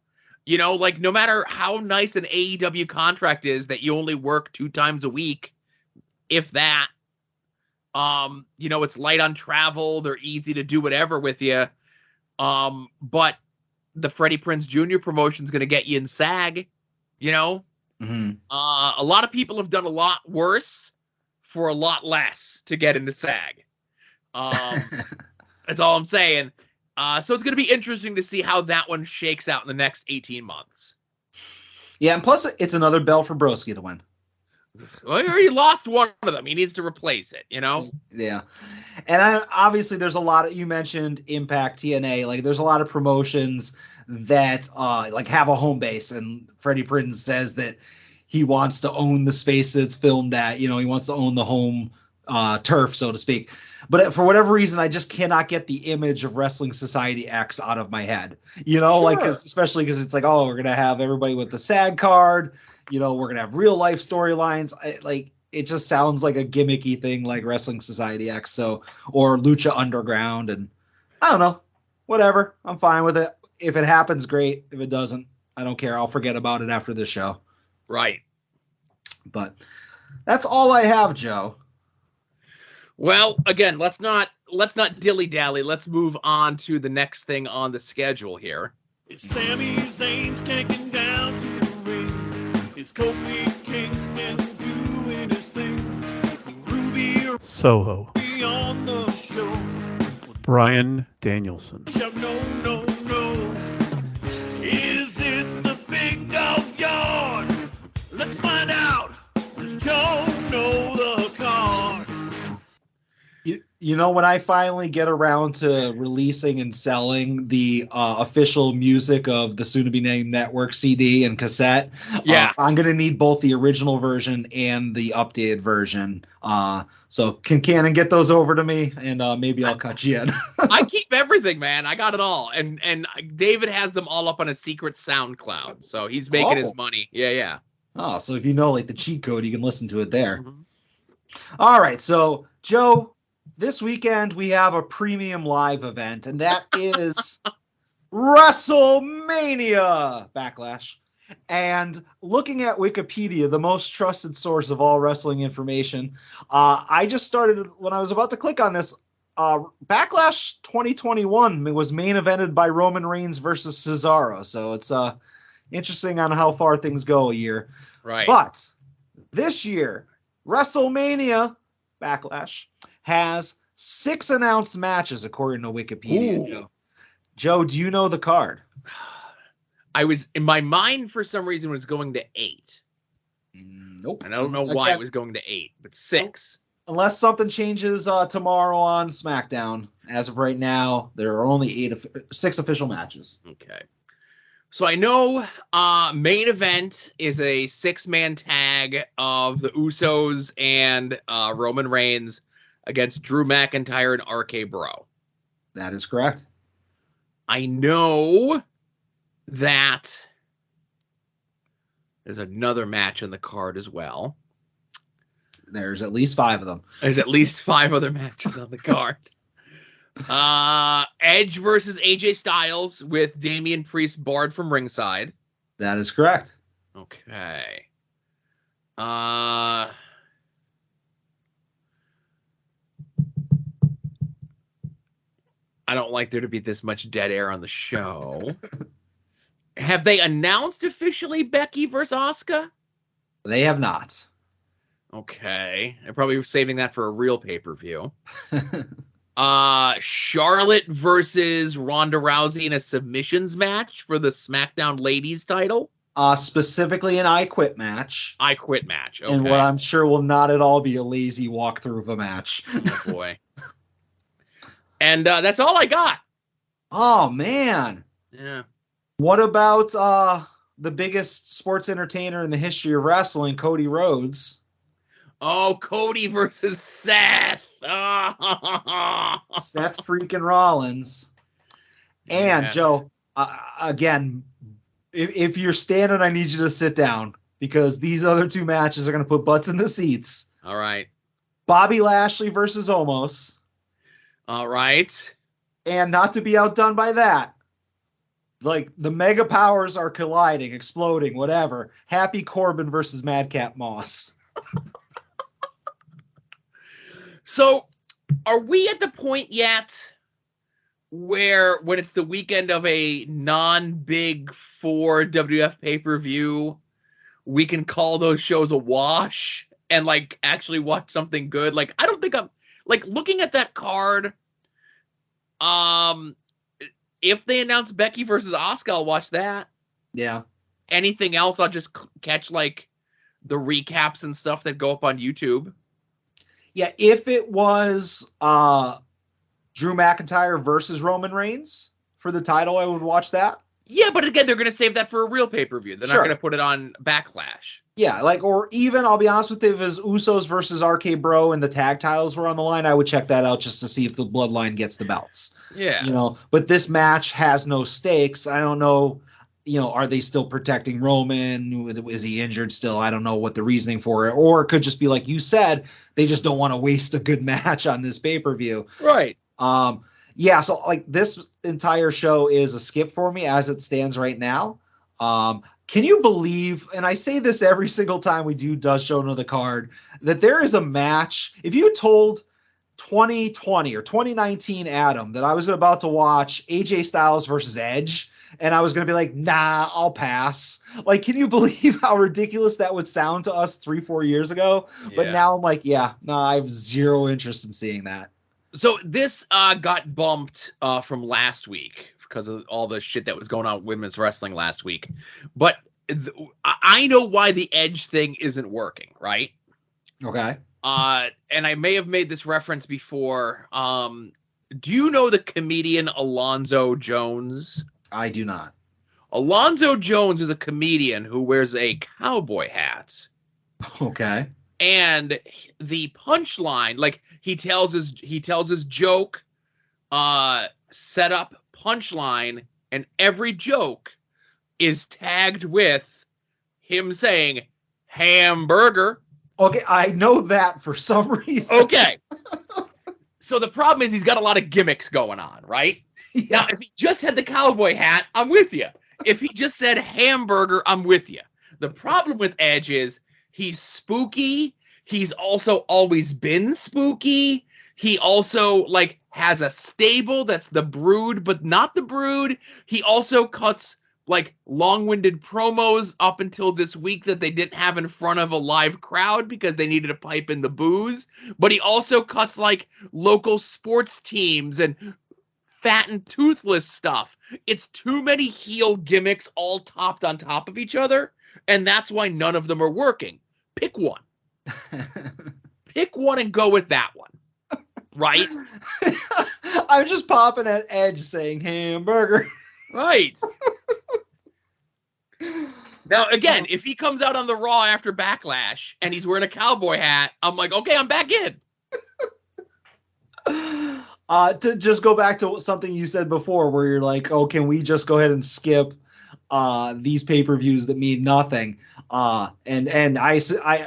No matter how nice an AEW contract is that you only work 2 times a week, if that, it's light on travel. They're easy to do whatever with you. But the Freddie Prinze Jr. promotion is going to get you in SAG, Mm-hmm. A lot of people have done a lot worse for a lot less to get into SAG. That's all I'm saying. So it's going to be interesting to see how that one shakes out in the next 18 months. Yeah, and plus it's another belt for Broski to win. Well, he already lost one of them. He needs to replace it, Yeah. And obviously there's a lot of, you mentioned Impact, TNA, there's a lot of promotions that have a home base, and Freddie Prinze says that he wants to own the space that it's filmed at. He wants to own the home turf, so to speak. But for whatever reason, I just cannot get the image of Wrestling Society X out of my head. Sure. Especially because it's we're going to have everybody with the SAG card. We're going to have real life storylines. It just sounds like a gimmicky thing like Wrestling Society X, or Lucha Underground. And I don't know, whatever. I'm fine with it. If it happens, great. If it doesn't, I don't care. I'll forget about it after this show. Right. But that's all I have, Joe. Well, again, let's not dilly-dally. Let's move on to the next thing on the schedule here. It's Sami Zayn's kicking down to the ring. It's Kofi Kingston doing his thing. Ruby Soho. on the show. Bryan Danielson. No. Is it the big dog's yard? Let's find out. Does Joe know the card? When I finally get around to releasing and selling the official music of the soon-to-be-named network CD and cassette, I'm going to need both the original version and the updated version. So can Cannon get those over to me, and maybe I'll cut you in. I keep everything, man. I got it all. And David has them all up on a secret SoundCloud. So he's making his money. Yeah. Oh, so if you know the cheat code, you can listen to it there. Mm-hmm. All right. So, Joe, this weekend we have a premium live event, and that is WrestleMania Backlash. And looking at Wikipedia, the most trusted source of all wrestling information, I just started, when I was about to click on this, Backlash 2021 was main evented by Roman Reigns versus Cesaro. So it's interesting on how far things go a year. Right. But this year, WrestleMania Backlash has 6 announced matches, according to Wikipedia. Ooh. Joe, do you know the card? I was in my mind for some reason was going to 8. Nope. And I don't know why it was going to 8, but 6. Unless something changes tomorrow on SmackDown. As of right now, there are only 6 official matches. Okay. So I know main event is a 6-man tag of the Usos and Roman Reigns against Drew McIntyre and RK Bro. That is correct. I know that there's another match on the card as well. There's at least 5 of them. There's at least 5 other matches on the card. Edge versus AJ Styles with Damian Priest barred from ringside. That is correct. Okay. I don't like there to be this much dead air on the show. Have they announced officially Becky versus Asuka? They have not. Okay. They're probably saving that for a real pay-per-view. Charlotte versus Ronda Rousey in a submissions match for the SmackDown Ladies title. Specifically an I Quit match. I Quit match. Okay. And what I'm sure will not at all be a lazy walkthrough of a match. Oh, boy. And that's all I got. Oh, man. Yeah. What about the biggest sports entertainer in the history of wrestling, Cody Rhodes? Oh, Cody versus Seth. Seth freaking Rollins. And, Yeah. Joe, again, if you're standing, I need you to sit down because these other 2 matches are going to put butts in the seats. All right. Bobby Lashley versus Omos. All right. And not to be outdone by that, like the mega powers are colliding, exploding, whatever. Happy Corbin versus Madcap Moss. So, are we at the point yet where when it's the weekend of a non-Big 4 WF pay-per-view, we can call those shows a wash and like actually watch something good? Like, I don't think I'm like looking at that card. If they announce Becky versus Asuka, I'll watch that. Yeah. Anything else, I'll just catch like the recaps and stuff that go up on YouTube. Yeah, if it was Drew McIntyre versus Roman Reigns for the title, I would watch that. Yeah, but again, they're going to save that for a real pay-per-view. They're not Sure. going to put it on Backlash. Yeah, like, or even, I'll be honest with you, if it was Usos versus RK Bro and the tag titles were on the line, I would check that out just to see if the Bloodline gets the belts. Yeah. You know, but this match has no stakes. I don't know, you know, are they still protecting Roman? Is he injured still? I don't know what the reasoning for it. Or it could just be like you said, they just don't want to waste a good match on this pay-per-view. Right. Yeah, so like this entire show is a skip for me as it stands right now. Can you believe, and I say this every single time we do Does Show Know the Card, that there is a match, if you told 2020 or 2019 Adam that I was about to watch AJ Styles versus Edge, and I was going to be like, nah, I'll pass. Like, can you believe how ridiculous that would sound to us 3-4 years ago? But Yeah. now I'm like, yeah, no, I have zero interest in seeing that. So this got bumped from last week because of all the shit that was going on with women's wrestling last week. But I know why the Edge thing isn't working, right? Okay. And I may have made this reference before. Do you know the comedian Alonzo Jones? I do not. Alonzo Jones is a comedian who wears a cowboy hat. Okay. And the punchline, like he tells his joke, set up punchline, and every joke is tagged with him saying hamburger. Okay, I know that for some reason. Okay. So the problem is he's got a lot of gimmicks going on, right? Yeah. Now, if he just had the cowboy hat, I'm with you. If he just said hamburger, I'm with you. The problem with Edge is he's spooky. He's also always been spooky. He also has a stable that's the Brood, but not the Brood. He also cuts like long-winded promos up until this week that they didn't have in front of a live crowd because they needed to pipe in the booze. But he also cuts like local sports teams and fat and toothless stuff. It's too many heel gimmicks all topped on top of each other, and that's why none of them are working. Pick one. Pick one and go with that one. Right? I'm just popping at Edge saying hamburger. Right. Now, again, if he comes out on the Raw after Backlash and he's wearing a cowboy hat, I'm like, okay, I'm back in. To just go back to something you said before where you're like, oh, can we just go ahead and skip these pay-per-views that mean nothing? And I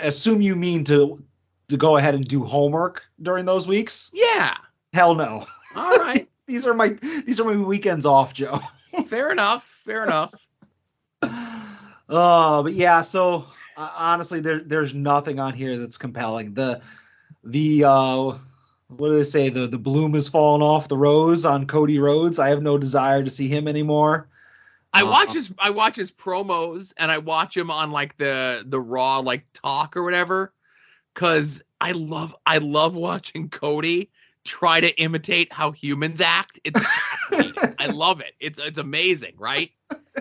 assume you mean to go ahead and do homework during those weeks? Yeah. Hell no. All right. These are my weekends off, Joe. Fair enough. But yeah, so honestly, there's nothing on here that's compelling. The what do they say? The bloom has fallen off the rose on Cody Rhodes. I have no desire to see him anymore. I watch his promos, and I watch him on like the Raw like talk or whatever, because I love watching Cody try to imitate how humans act. It's I love it. It's amazing, right?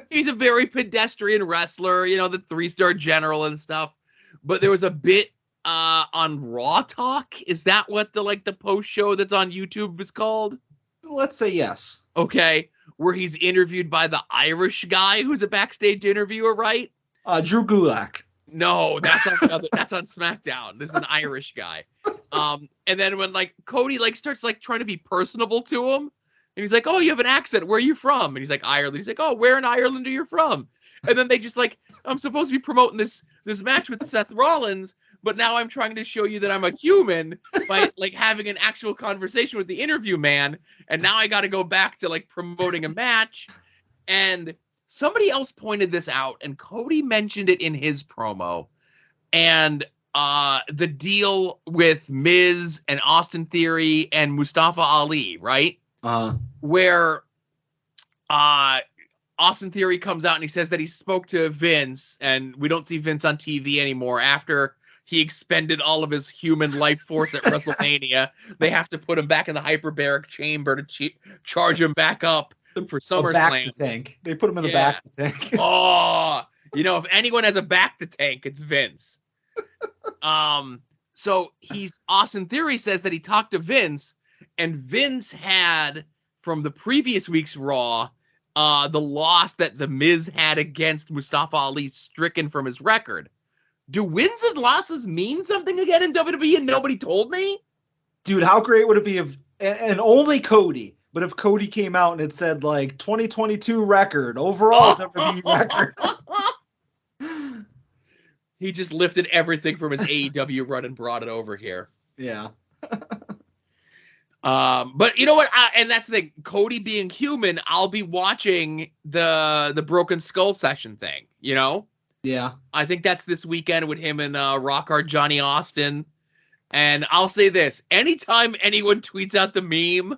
He's a very pedestrian wrestler, you know, the 3-star general and stuff. But there was a bit on Raw Talk. Is that what the post show that's on YouTube is called? Let's say yes. Okay, where he's interviewed by the Irish guy who's a backstage interviewer, right? Drew Gulak. No, that's on that's on SmackDown. This is an Irish guy. And then when Cody starts trying to be personable to him, and he's like, "Oh, you have an accent. Where are you from?" And he's like, "Ireland." He's like, "Oh, where in Ireland are you from?" And then they just I'm supposed to be promoting this match with Seth Rollins, but now I'm trying to show you that I'm a human by having an actual conversation with the interview man, and now I got to go back to promoting a match. And somebody else pointed this out, and Cody mentioned it in his promo, and the deal with Miz and Austin Theory and Mustafa Ali, right? Where Austin Theory comes out and he says that he spoke to Vince, and we don't see Vince on TV anymore after he expended all of his human life force at WrestleMania. They have to put him back in the hyperbaric chamber to charge him back up for SummerSlam. Back to tank. They put him in the back to tank. Oh, if anyone has a back to tank, it's Vince. So Austin Theory says that he talked to Vince, and Vince had from the previous week's Raw the loss that the Miz had against Mustafa Ali stricken from his record. Do wins and losses mean something again in WWE and nobody told me? Dude, how great would it be if, and only Cody, but if Cody came out and it said 2022 record, overall WWE record. He just lifted everything from his AEW run and brought it over here. Yeah. But you know what? And that's the thing. Cody being human, I'll be watching the Broken Skull session thing, Yeah. I think that's this weekend with him and Rock Hard Johnny Austin. And I'll say this. Anytime anyone tweets out the meme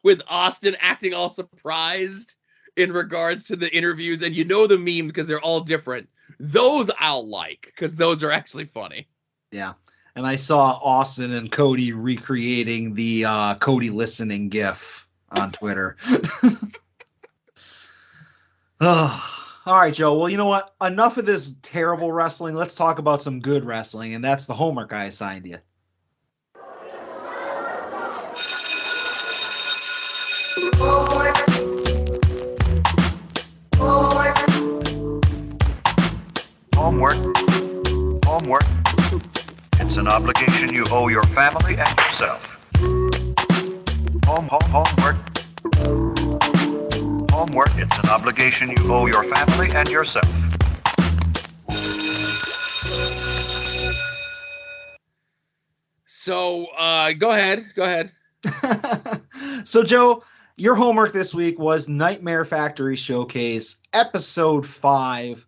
with Austin acting all surprised in regards to the interviews, and the meme because they're all different, those I'll like because those are actually funny. Yeah. And I saw Austin and Cody recreating the Cody listening gif on Twitter. All right, Joe. Well, you know what? Enough of this terrible wrestling. Let's talk about some good wrestling, and that's the homework I assigned you. Homework. It's an obligation you owe your family and yourself. Homework. Homework. It's an obligation you owe your family and yourself. So, go ahead. So, Joe, your homework this week was Nightmare Factory Showcase, Episode 5.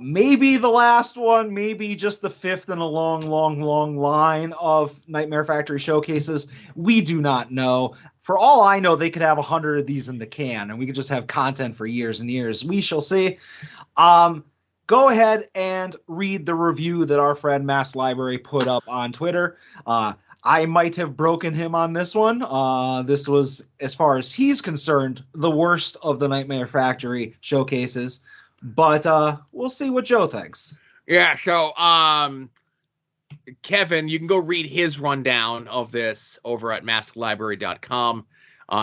Maybe the last one, maybe just the fifth in a long, long, long line of Nightmare Factory showcases. We do not know. For all I know, they could have 100 of these in the can, and we could just have content for years and years. We shall see. Go ahead and read the review that our friend Mass Library put up on Twitter. I might have broken him on this one. This was, as far as he's concerned, the worst of the Nightmare Factory showcases. But we'll see what Joe thinks. Yeah, so Kevin, you can go read his rundown of this over at masklibrary.com.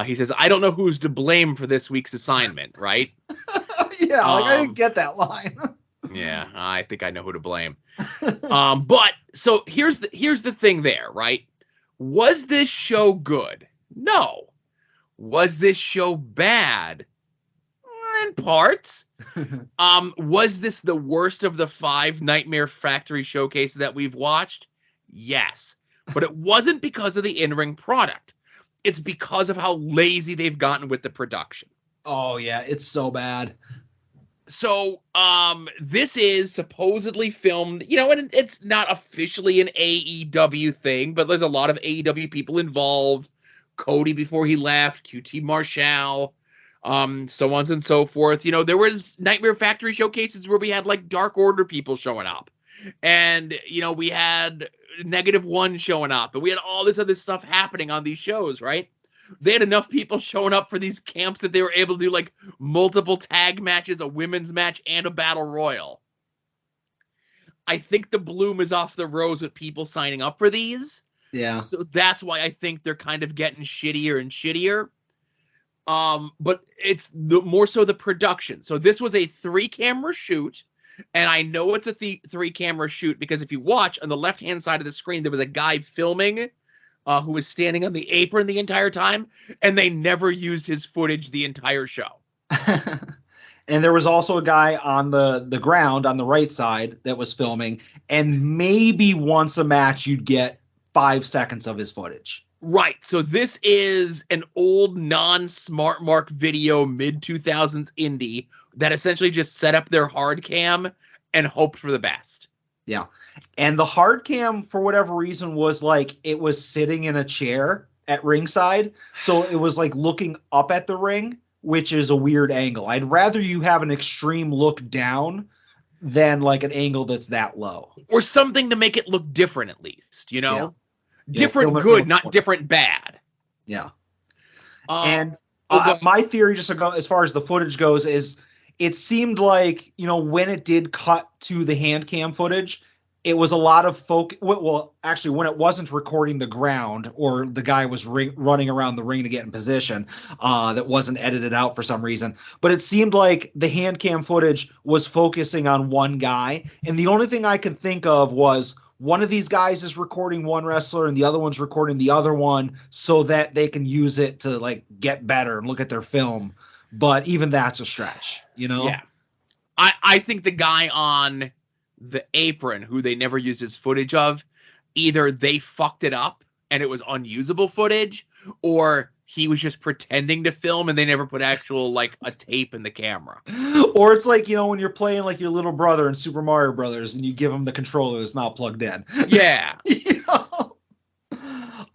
He says, I don't know who's to blame for this week's assignment, right? Yeah, I didn't get that line. Yeah, I think I know who to blame. But so here's the thing there, right? Was this show good? No. Was this show bad? In parts. Was this the worst of the 5 Nightmare Factory showcases that we've watched? Yes. But it wasn't because of the in-ring product. It's because of how lazy they've gotten with the production. Oh, yeah, it's so bad. So, this is supposedly filmed, and it's not officially an AEW thing, but there's a lot of AEW people involved. Cody before he left, QT Marshall, so on and so forth. There was Nightmare Factory showcases where we had like Dark Order people showing up, and we had -1 showing up, and we had all this other stuff happening on these shows, right? They had enough people showing up for these camps that they were able to do like multiple tag matches, a women's match, and a battle royal. I think the bloom is off the rose with people signing up for these. Yeah. So that's why I think they're kind of getting shittier and shittier. But it's more so the production. So this was a 3-camera shoot, and I know it's a 3-camera shoot because if you watch on the left-hand side of the screen, there was a guy filming who was standing on the apron the entire time, and they never used his footage the entire show. And there was also a guy on the ground on the right side that was filming, and maybe once a match you'd get 5 seconds of his footage. Right. So this is an old non-Smart Mark video mid-2000s indie that essentially just set up their hard cam and hoped for the best. Yeah. And the hard cam, for whatever reason, was like it was sitting in a chair at ringside. So it was like looking up at the ring, which is a weird angle. I'd rather you have an extreme look down than like an angle that's that low. Or something to make it look different, at least, Yeah. Different good, not different bad. Yeah. And my theory, just as far as the footage goes, is it seemed like, when it did cut to the hand cam footage, it was a lot of focus. Well, actually, when it wasn't recording the ground or the guy was running around the ring to get in position, that wasn't edited out for some reason. But it seemed like the hand cam footage was focusing on one guy. And the only thing I could think of was one of these guys is recording one wrestler and the other one's recording the other one so that they can use it to like get better and look at their film. But even that's a stretch, Yeah. I think the guy on the apron who they never used his footage of, either they fucked it up and it was unusable footage, or he was just pretending to film and they never put actual like a tape in the camera. Or it's like, when you're playing like your little brother in Super Mario Brothers and you give him the controller that's not plugged in. Yeah.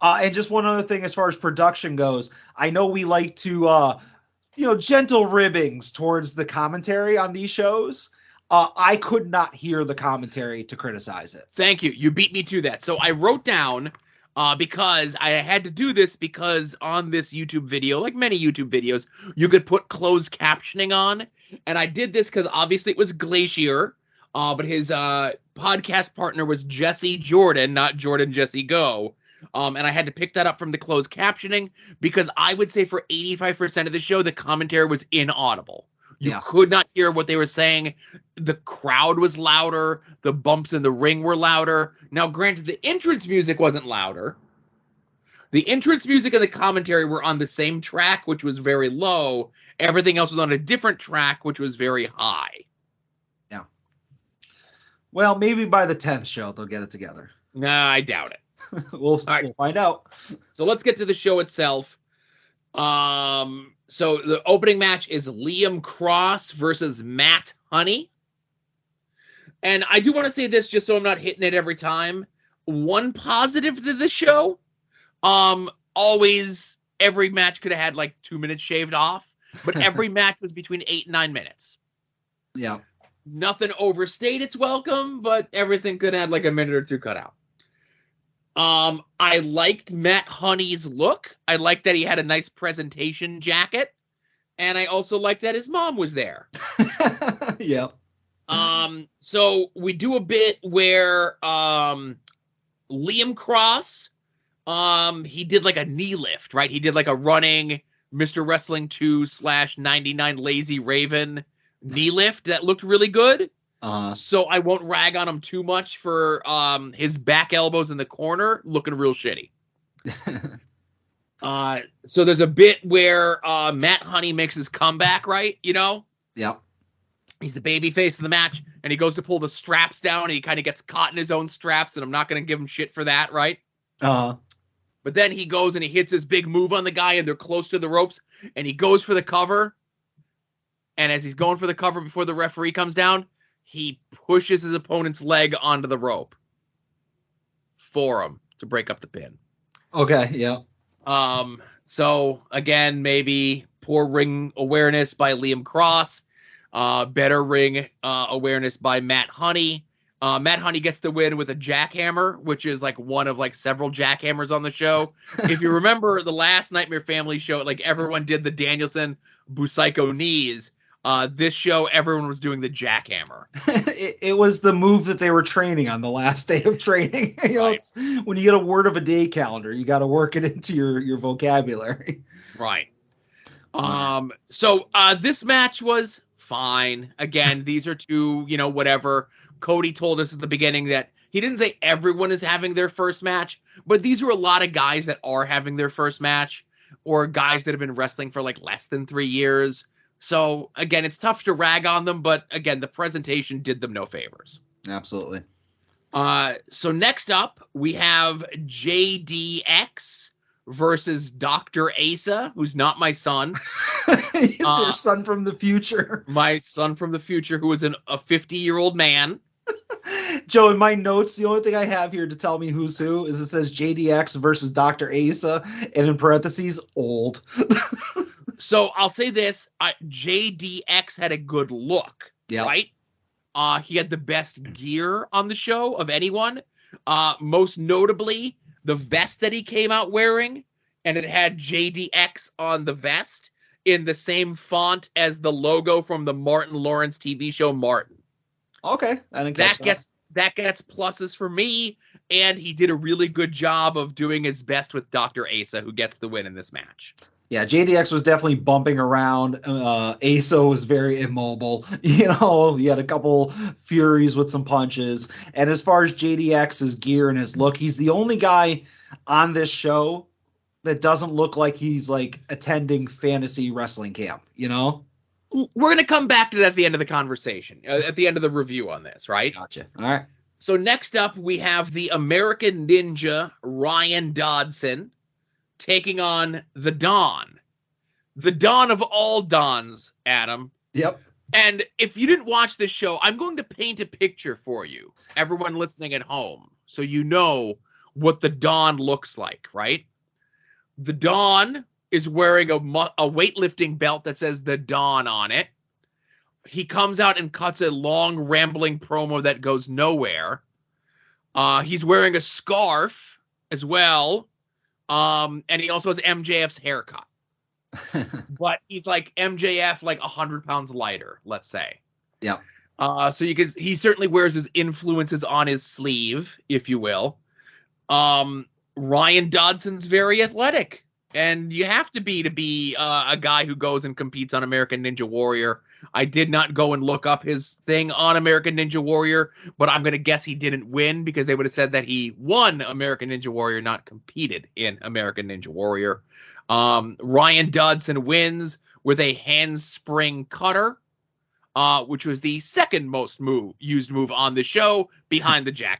And just one other thing as far as production goes, I know we like to gentle ribbings towards the commentary on these shows. I could not hear the commentary to criticize it. Thank you. You beat me to that. So I wrote down, because I had to do this because on this YouTube video, like many YouTube videos, you could put closed captioning on. And I did this because obviously it was Glacier, but his podcast partner was Jesse Jordan, not Jordan Jesse Go. And I had to pick that up from the closed captioning because I would say for 85% of the show, the commentary was inaudible. You could not hear what they were saying. The crowd was louder. The bumps in the ring were louder. Now, granted, the entrance music wasn't louder. The entrance music and the commentary were on the same track, which was very low. Everything else was on a different track, which was very high. Yeah. Well, maybe by the 10th show, they'll get it together. Nah, I doubt it. We'll find out. So let's get to the show itself. So the opening match is Liam Cross versus Matt Honey. And I do want to say this just so I'm not hitting it every time. One positive to the show, always every match could have had like 2 minutes shaved off, but every match was between 8 and 9 minutes. Yeah. Nothing overstayed its welcome, but everything could have had like a minute or two cut out. I liked Matt Honey's look. I liked that he had a nice presentation jacket. And I also liked that his mom was there. Yeah. So we do a bit where Liam Cross, he did like a knee lift, right? He did like a running Mr. Wrestling 2/99 Lazy Raven knee lift that looked really good. So I won't rag on him too much for his back elbows in the corner looking real shitty. So there's a bit where Matt Honey makes his comeback, right? You know? Yeah. He's the baby face of the match, and he goes to pull the straps down, and he kind of gets caught in his own straps, and I'm not going to give him shit for that, right? But then he goes and he hits his big move on the guy, and they're close to the ropes, and he goes for the cover. And as he's going for the cover before the referee comes down, he pushes his opponent's leg onto the rope for him to break up the pin. Okay, yeah. So again, maybe poor ring awareness by Liam Cross, better ring awareness by Matt Honey. Matt Honey gets the win with a jackhammer, which is like one of like several jackhammers on the show. If you remember the last Nightmare Family show, like everyone did the Danielson Busaiku knees. This show, everyone was doing the jackhammer. It was the move that they were training on the last day of training. You know, Right. when you get a word of a day calendar, you got to work it into your vocabulary. Right. So this match was fine. Again, these are two, you know, whatever. Cody told us at the beginning that he didn't say everyone is having their first match, but these are a lot of guys that are having their first match, or guys that have been wrestling for like less than 3 years. So again, it's tough to rag on them, but again, the presentation did them no favors. Absolutely. So next up, we have JDX versus Dr. Asa, who's not my son. It's your son from the future. My son from the future, who is a 50-year-old man. Joe, in my notes, the only thing I have here to tell me who's who is it says JDX versus Dr. Asa, and in parentheses, old. So I'll say this, JDX had a good look, right? He had the best gear on the show of anyone. Most notably, the vest that he came out wearing, and it had JDX on the vest in the same font as the logo from the Martin Lawrence TV show Martin. Okay, I didn't catch that gets pluses for me, and he did a really good job of doing his best with Dr. Asa, who gets the win in this match. Yeah, JDX was definitely bumping around. Asa was very immobile. You know, he had a couple furies with some punches. And as far as JDX's gear and his look, he's the only guy on this show that doesn't look like he's like attending fantasy wrestling camp, you know? We're going to come back to that at the end of the conversation, at the end of the review on this, right? Gotcha. All right. So next up, we have the American Ninja, Ryan Dodson, taking on the Don. The Don of all Dons, Adam. Yep. And if you didn't watch this show, I'm going to paint a picture for you, everyone listening at home, so you know what the Don looks like, right? The Don is wearing a weightlifting belt that says the Don on it. He comes out and cuts a long, rambling promo that goes nowhere. He's wearing a scarf as well. And he also has MJF's haircut. But he's like MJF, like 100 pounds lighter, let's say. Yeah. So he certainly wears his influences on his sleeve, if you will. Ryan Dodson's very athletic. And you have to be a guy who goes and competes on American Ninja Warrior. I did not go and look up his thing on American Ninja Warrior, but I'm going to guess he didn't win because they would have said that he won American Ninja Warrior, not competed in American Ninja Warrior. Ryan Dodson wins with a handspring cutter, which was the second most used move on the show behind the jackhammer.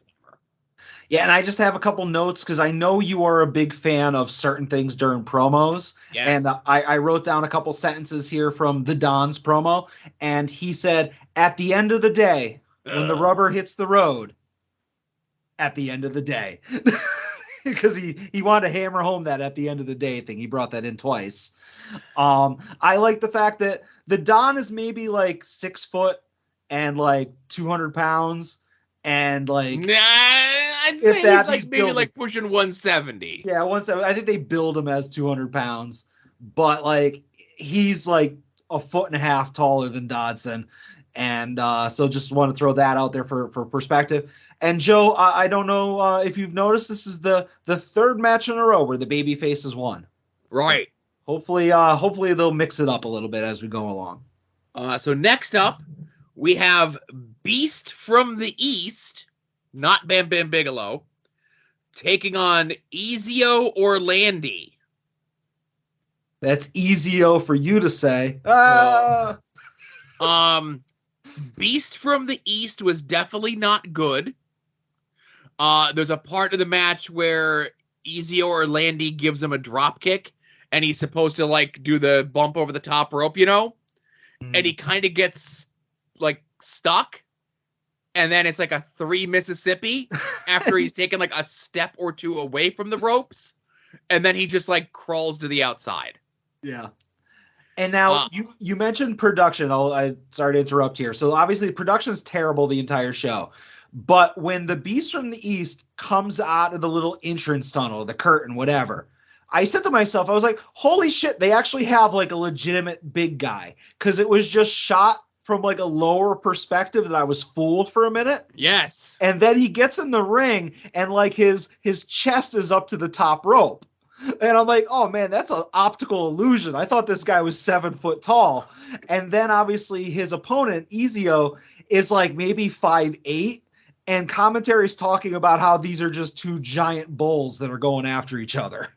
Yeah, and I just have a couple notes because I know you are a big fan of certain things during promos. Yes. And I wrote down a couple sentences here from the Don's promo, and he said, "At the end of the day, when the rubber hits the road at the end of the day. Because he wanted to hammer home that at the end of the day thing. He brought that in twice. I like the fact that the Don is maybe like 6 foot and like 200 pounds. And like, nah, I'd say he's like maybe like pushing 170. Yeah, 170. I think they build him as 200 pounds, but like he's like a foot and a half taller than Dodson. And so just want to throw that out there for perspective. And Joe, I don't know if you've noticed, this is the third match in a row where the baby faces won. Right. Hopefully they'll mix it up a little bit as we go along. So next up, we have Beast from the East, not Bam Bam Bigelow, taking on Ezio Orlandi. That's Ezio for you to say. Beast from the East was definitely not good. There's a part of the match where Ezio Orlandi gives him a drop kick, and he's supposed to like do the bump over the top rope, and he kind of gets like stuck, and then it's like a 3 Mississippi after he's taken like a step or two away from the ropes, and then he just like crawls to the outside. Yeah. And now you mentioned production. I sorry to interrupt here. So obviously production is terrible the entire show. But when the Beast from the East comes out of the little entrance tunnel, the curtain, whatever, I said to myself, I was like, holy shit, they actually have like a legitimate big guy. Because it was just shot from like a lower perspective that I was fooled for a minute. Yes. And then he gets in the ring and like his chest is up to the top rope. And I'm like, oh man, that's an optical illusion. I thought this guy was 7 foot tall. And then obviously his opponent, Ezio, is like maybe 5'8". And commentary's talking about how these are just two giant bulls that are going after each other.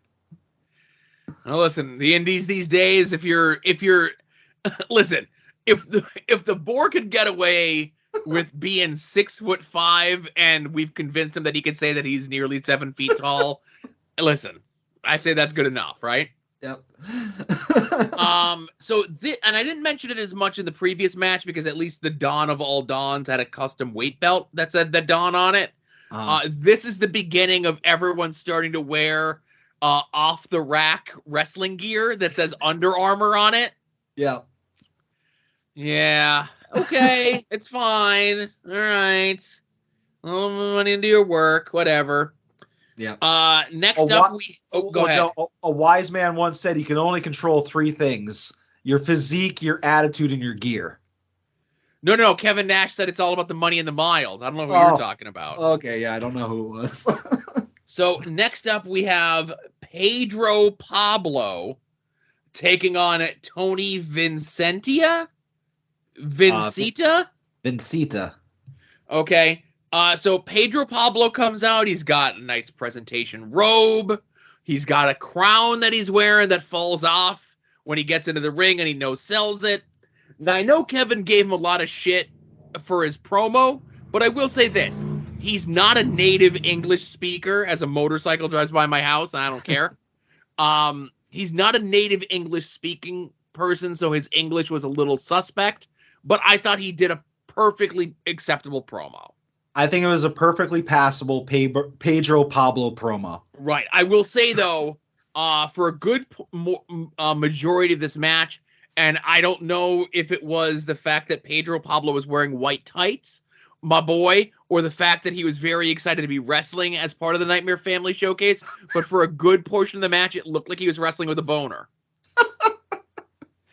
Now listen, the indies these days, if you're listen, if the boar could get away with being 6'5", and we've convinced him that he could say that he's nearly 7 feet tall, listen, I say that's good enough, right? Yep. And I didn't mention it as much in the previous match because at least the Dawn of all Dawns had a custom weight belt that said the Dawn on it. This is the beginning of everyone starting to wear off the rack wrestling gear that says Under Armour on it. Yeah. Yeah. Okay. It's fine. All right. Well, money into your work. Whatever. Yeah. Next up, go ahead. Joe, a wise man once said he can only control 3 things: your physique, your attitude, and your gear. No. Kevin Nash said it's all about the money and the miles. I don't know who you're talking about. Okay, yeah, I don't know who it was. So next up, we have Pedro Pablo taking on Tony Vincita. Okay. So Pedro Pablo comes out. He's got a nice presentation robe. He's got a crown that he's wearing that falls off when he gets into the ring, and he no-sells it. Now, I know Kevin gave him a lot of shit for his promo, but I will say this. He's not a native English speaker as a motorcycle drives by my house, and I don't care. He's not a native English-speaking person, so his English was a little suspect, but I thought he did a perfectly acceptable promo. I think it was a perfectly passable Pedro Pablo promo. Right. I will say, though, for a good majority of this match, and I don't know if it was the fact that Pedro Pablo was wearing white tights, my boy, or the fact that he was very excited to be wrestling as part of the Nightmare Family Showcase, but for a good portion of the match, it looked like he was wrestling with a boner.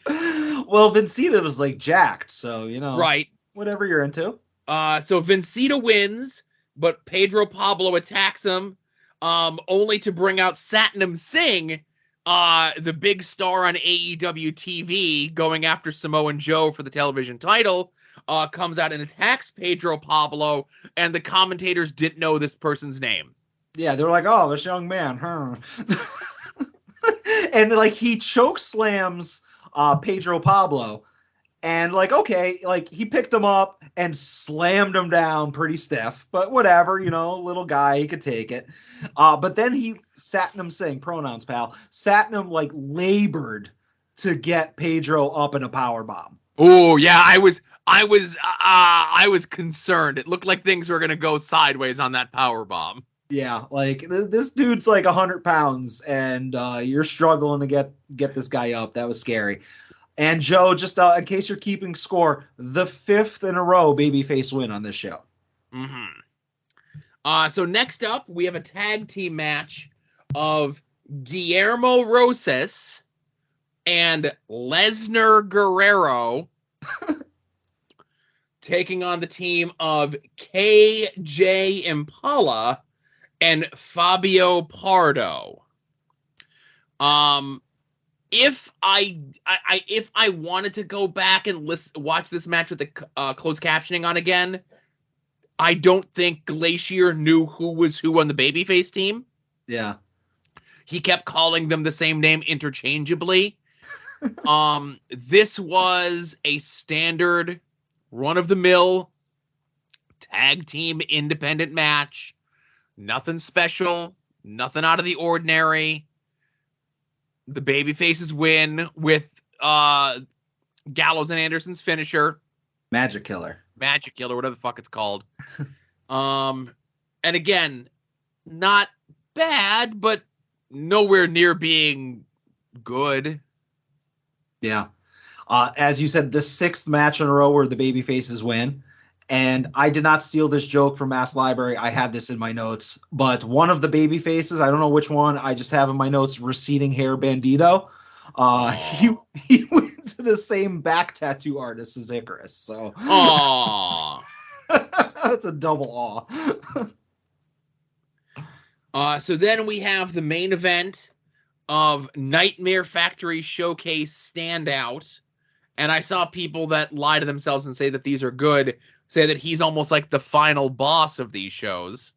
Well, Vincita was like jacked, so, right. Whatever you're into. So Vincita wins, but Pedro Pablo attacks him, only to bring out Satnam Singh, the big star on AEW TV, going after Samoan Joe for the television title, comes out and attacks Pedro Pablo, and the commentators didn't know this person's name. Yeah, they're like, oh, this young man, huh? And like he choke slams Pedro Pablo. And like, okay, like he picked him up and slammed him down pretty stiff, but whatever, little guy, he could take it. But then Satnam Singh, pronouns, pal, Satnam like labored to get Pedro up in a power bomb. Oh yeah, I was concerned. It looked like things were gonna go sideways on that power bomb. Yeah, like this dude's like 100 pounds, and you're struggling to get this guy up. That was scary. And Joe, just in case you're keeping score, the 5th in a row babyface win on this show. So next up, we have a tag team match of Guillermo Rosas and Lesnar Guerrero taking on the team of KJ Impala and Fabio Pardo. If I wanted to go back and watch this match with the closed captioning on again, I don't think Glacier knew who was who on the babyface team. Yeah. He kept calling them the same name interchangeably. This was a standard run-of-the-mill tag team independent match. Nothing special, nothing out of the ordinary. The babyfaces win with Gallows and Anderson's finisher. Magic Killer, whatever the fuck it's called. And again, not bad, but nowhere near being good. Yeah. As you said, the 6th match in a row where the babyfaces win. And I did not steal this joke from Mass Library. I had this in my notes. But one of the baby faces, I don't know which one, I just have in my notes, receding hair Bandito. He went to the same back tattoo artist as Icarus. So that's a double awe. So then we have the main event of Nightmare Factory Showcase Standout. And I saw people that lie to themselves and say that these are good, say that he's almost like the final boss of these shows.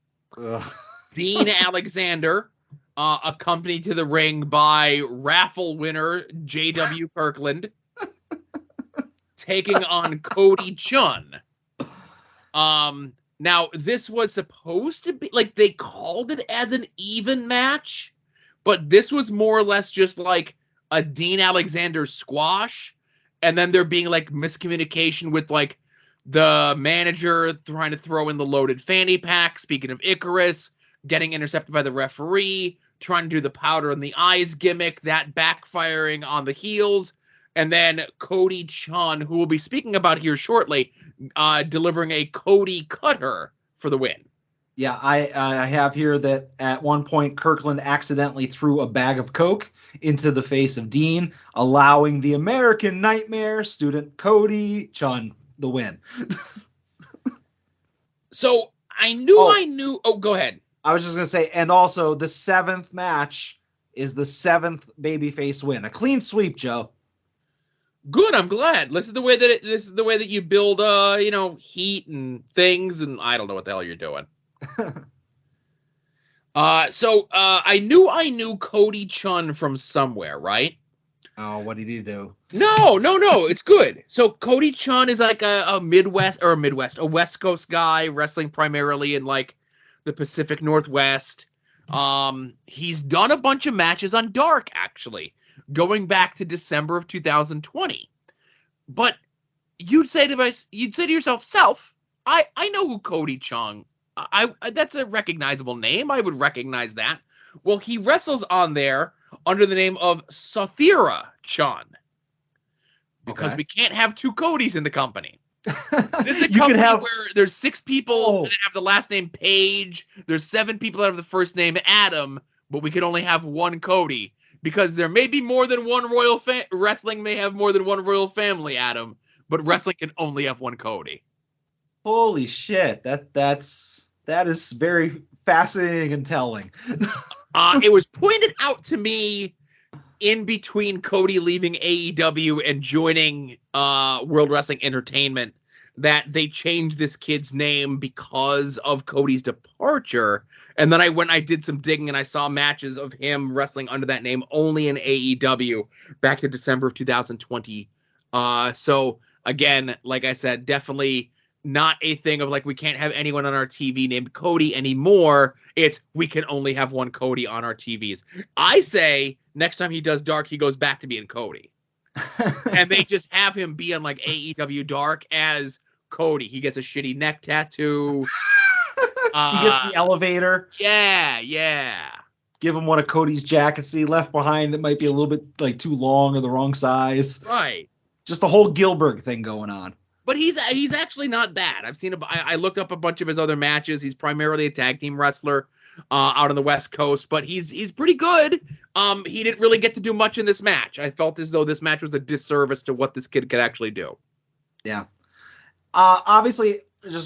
Dean Alexander, accompanied to the ring by raffle winner J.W. Kirkland, taking on Cody Chun. Now, this was supposed to be, like, they called it as an even match, but this was more or less just like a Dean Alexander squash. And then there being like miscommunication with like the manager trying to throw in the loaded fanny pack. Speaking of Icarus, getting intercepted by the referee, trying to do the powder in the eyes gimmick, that backfiring on the heels. And then Cody Chun, who we'll be speaking about here shortly, delivering a Cody cutter for the win. Yeah, I have here that at one point Kirkland accidentally threw a bag of Coke into the face of Dean, allowing the American Nightmare student Cody Chun the win. So I knew. Oh, go ahead. I was just going to say, and also the 7th match is the 7th babyface win. A clean sweep, Joe. Good, I'm glad. This is the way that you build heat and things, and I don't know what the hell you're doing. So I knew Cody Chun from somewhere, right? Oh, what did he do? No, it's good. So Cody Chun is like a West Coast guy wrestling primarily in like the Pacific Northwest. He's done a bunch of matches on Dark, actually, going back to December of 2020. But you'd say to yourself, I know who Cody Chun. That's a recognizable name. I would recognize that. Well, he wrestles on there under the name of Sathira Chun. Because we can't have two Codys in the company. This is a company where there's 6 people that have the last name Page. There's 7 people that have the first name Adam, but we can only have one Cody. Because there may be more than one wrestling may have more than one royal family, Adam, but wrestling can only have one Cody. Holy shit! That is very fascinating and telling. It was pointed out to me in between Cody leaving AEW and joining World Wrestling Entertainment that they changed this kid's name because of Cody's departure. And then I did some digging and I saw matches of him wrestling under that name only in AEW back to December of 2020. So again, like I said, definitely not a thing of like we can't have anyone on our TV named Cody anymore. It's we can only have one Cody on our TVs. I say next time he does Dark, he goes back to being Cody. And they just have him be on like AEW Dark as Cody. He gets a shitty neck tattoo. He gets the elevator. Yeah. Give him one of Cody's jackets he left behind that might be a little bit like too long or the wrong size. Right. Just the whole Gilbert thing going on. But he's actually not bad. I looked up a bunch of his other matches. He's primarily a tag team wrestler out on the West Coast, but he's pretty good. He didn't really get to do much in this match. I felt as though this match was a disservice to what this kid could actually do. Yeah. Obviously,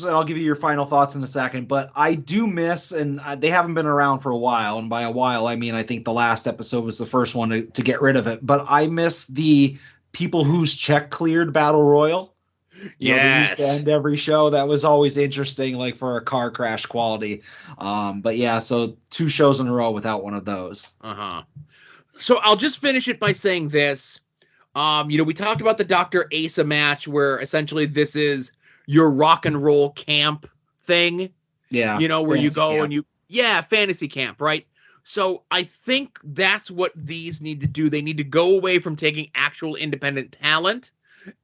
I'll give you your final thoughts in a second, but I do miss, and they haven't been around for a while, and by a while, I mean, I think the last episode was the first one to get rid of it, but I miss the people whose check cleared Battle Royal. They used to end every show. That was always interesting, like for a car crash quality. But yeah, so 2 shows in a row without one of those. So I'll just finish it by saying this. We talked about the Dr. Asa match where essentially this is your rock and roll camp thing. Yeah. Where you go camp. and fantasy camp, right? So I think that's what these need to do. They need to go away from taking actual independent talent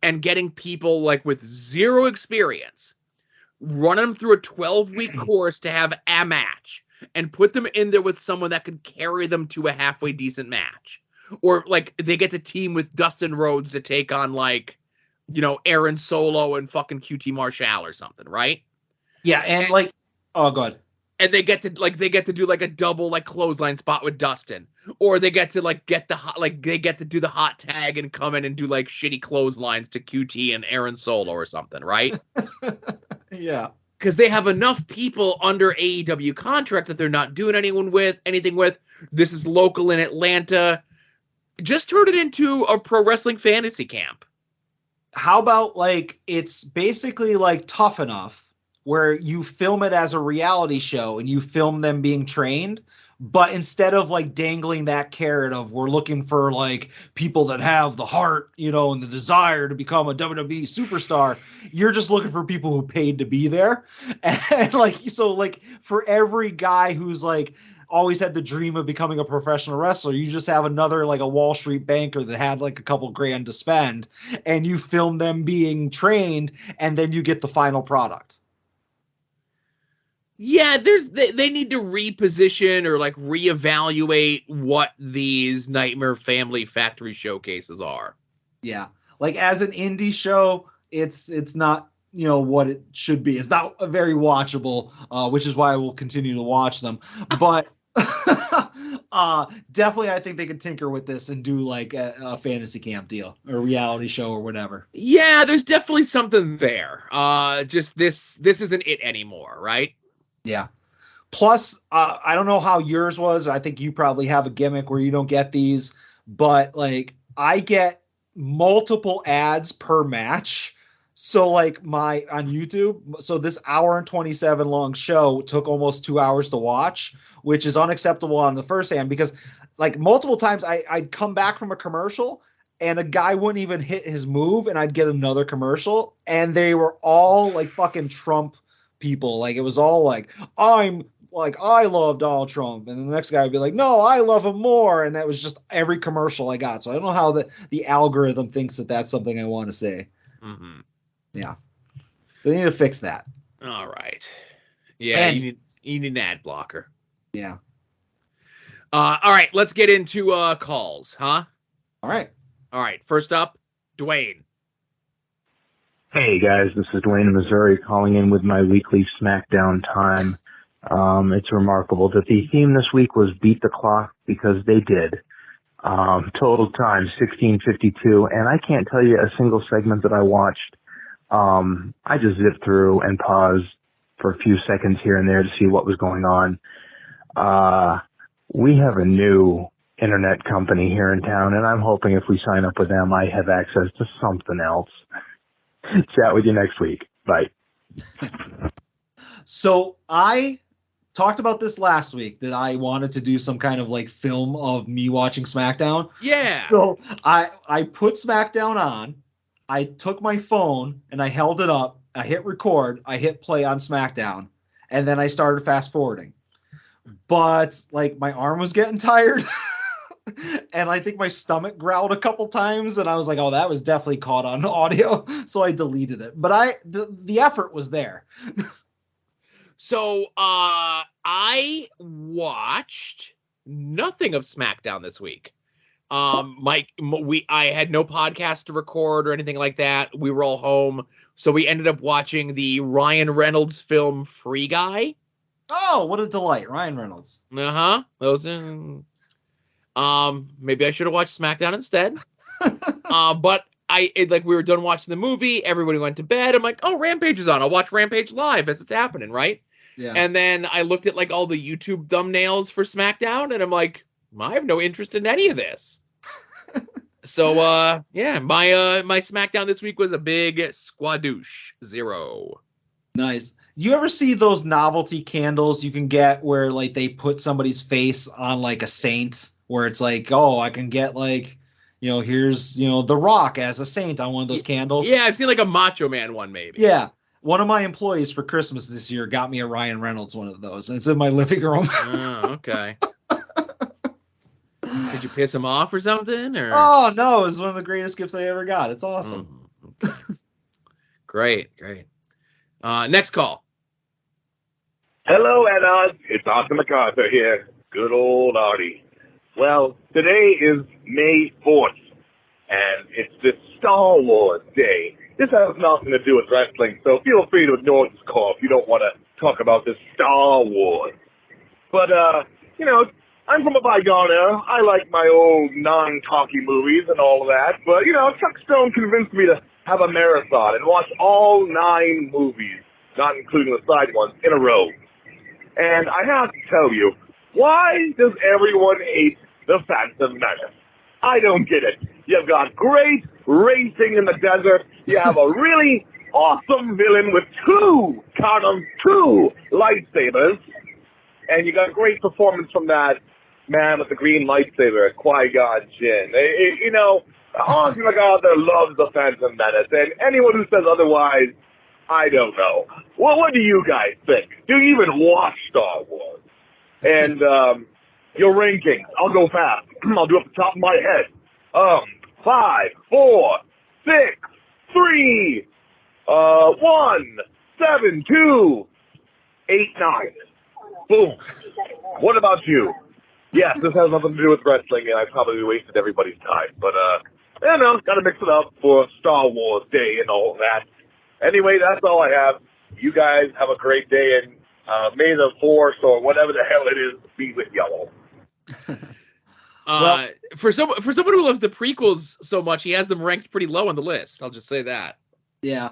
and getting people like with zero experience, run them through a 12-week course to have a match and put them in there with someone that could carry them to a halfway decent match. Or like they get to team with Dustin Rhodes to take on Aaron Solo and fucking QT Marshall or something, right? Yeah, and oh god. And they get to do like a double like clothesline spot with Dustin, or they get to they get to do the hot tag and come in and do like shitty clotheslines to QT and Aaron Solo or something, right? Yeah, because they have enough people under AEW contract that they're not doing anything with. This is local in Atlanta. Just turn it into a pro wrestling fantasy camp. How about it's basically like Tough Enough, where you film it as a reality show and you film them being trained, but instead of dangling that carrot of we're looking for people that have the heart, and the desire to become a WWE superstar, you're just looking for people who paid to be there. And for every guy who's always had the dream of becoming a professional wrestler, you just have another a Wall Street banker that had a couple grand to spend, and you film them being trained, and then you get the final product. Yeah, they need to reposition or reevaluate what these Nightmare Family Factory showcases are. Yeah, as an indie show, it's not what it should be. It's not very watchable, which is why I will continue to watch them. But definitely, I think they could tinker with this and do a fantasy camp deal or reality show or whatever. Yeah, there's definitely something there. Just this isn't it anymore, right? Yeah. Plus, I don't know how yours was. I think you probably have a gimmick where you don't get these, but I get multiple ads per match. So on YouTube, so this hour and 27 long show took almost 2 hours to watch, which is unacceptable on the first hand because multiple times I'd come back from a commercial and a guy wouldn't even hit his move and I'd get another commercial and they were all fucking Trump people. It was all I love Donald Trump, and the next guy would be no, I love him more, and that was just every commercial I got. So I don't know how the algorithm thinks that that's something I want to say. Mm-hmm. Yeah, they need to fix that. All right. Yeah, and, you need an ad blocker. Yeah. All right, let's get into calls, huh? All right. First up, Dwayne. Hey guys, this is Dwayne in Missouri calling in with my weekly SmackDown time. It's remarkable that the theme this week was Beat the Clock because they did. Total time 16:52, and I can't tell you a single segment that I watched. I just zipped through and paused for a few seconds here and there to see what was going on. We have a new internet company here in town, and I'm hoping if we sign up with them, I have access to something else. Chat with you next week. Bye. So I talked about this last week that I wanted to do some kind of film of me watching SmackDown. Yeah. So I put SmackDown on. I took my phone and I held it up. I hit record. I hit play on SmackDown, and then I started fast forwarding. But my arm was getting tired. and I think my stomach growled a couple times, and I was like, oh, that was definitely caught on audio, so I deleted it. But the effort was there. So I watched nothing of SmackDown this week. I had no podcast to record or anything like that. We were all home, so we ended up watching the Ryan Reynolds film Free Guy. Oh, what a delight, Ryan Reynolds. Those maybe I should have watched SmackDown instead. But we were done watching the movie, everybody went to bed. I'm like, oh, Rampage is on. I'll watch Rampage live as it's happening, right? Yeah. And then I looked at like all the YouTube thumbnails for SmackDown, and I'm like, I have no interest in any of this. So my SmackDown this week was a big squadoosh 0. Nice. You ever see those novelty candles you can get where like they put somebody's face on like a saint, where it's like, oh, I can get like, here's, The Rock as a saint on one of those candles? Yeah, I've seen like a Macho Man one maybe. Yeah. One of my employees for Christmas this year got me a Ryan Reynolds one of those, and it's in my living room. Oh, okay. Did you piss him off or something? Or? Oh, no, it was one of the greatest gifts I ever got. It's awesome. Okay. Great. Next call. Hello, Anna. It's Arthur MacArthur here. Good old Artie. Well, today is May 4th, and it's the Star Wars Day. This has nothing to do with wrestling, so feel free to ignore this call if you don't want to talk about the Star Wars. But, I'm from a bygone era. I like my old non-talky movies and all of that. But, Chuck Stone convinced me to have a marathon and watch all 9 movies, not including the side ones, in a row. And I have to tell you, why does everyone hate the Phantom Menace? I don't get it. You've got great racing in the desert. You have a really awesome villain with 2 lightsabers. And you got a great performance from that man with the green lightsaber, Qui-Gon Jinn. Arthur MacArthur loves the Phantom Menace, and anyone who says otherwise, I don't know. Well, what do you guys think? Do you even watch Star Wars? And your rankings, I'll go fast. I'll do it off the top of my head. 5, 4, 6, 3, 1, 7, 2, 8, 9. Boom. What about you? Yes, this has nothing to do with wrestling, and I probably wasted everybody's time. But, gotta mix it up for Star Wars Day and all that. Anyway, that's all I have. You guys have a great day, and may the Force, or whatever the hell it is, be with y'all. For someone who loves the prequels so much, he has them ranked pretty low on the list. I'll just say that. Yeah.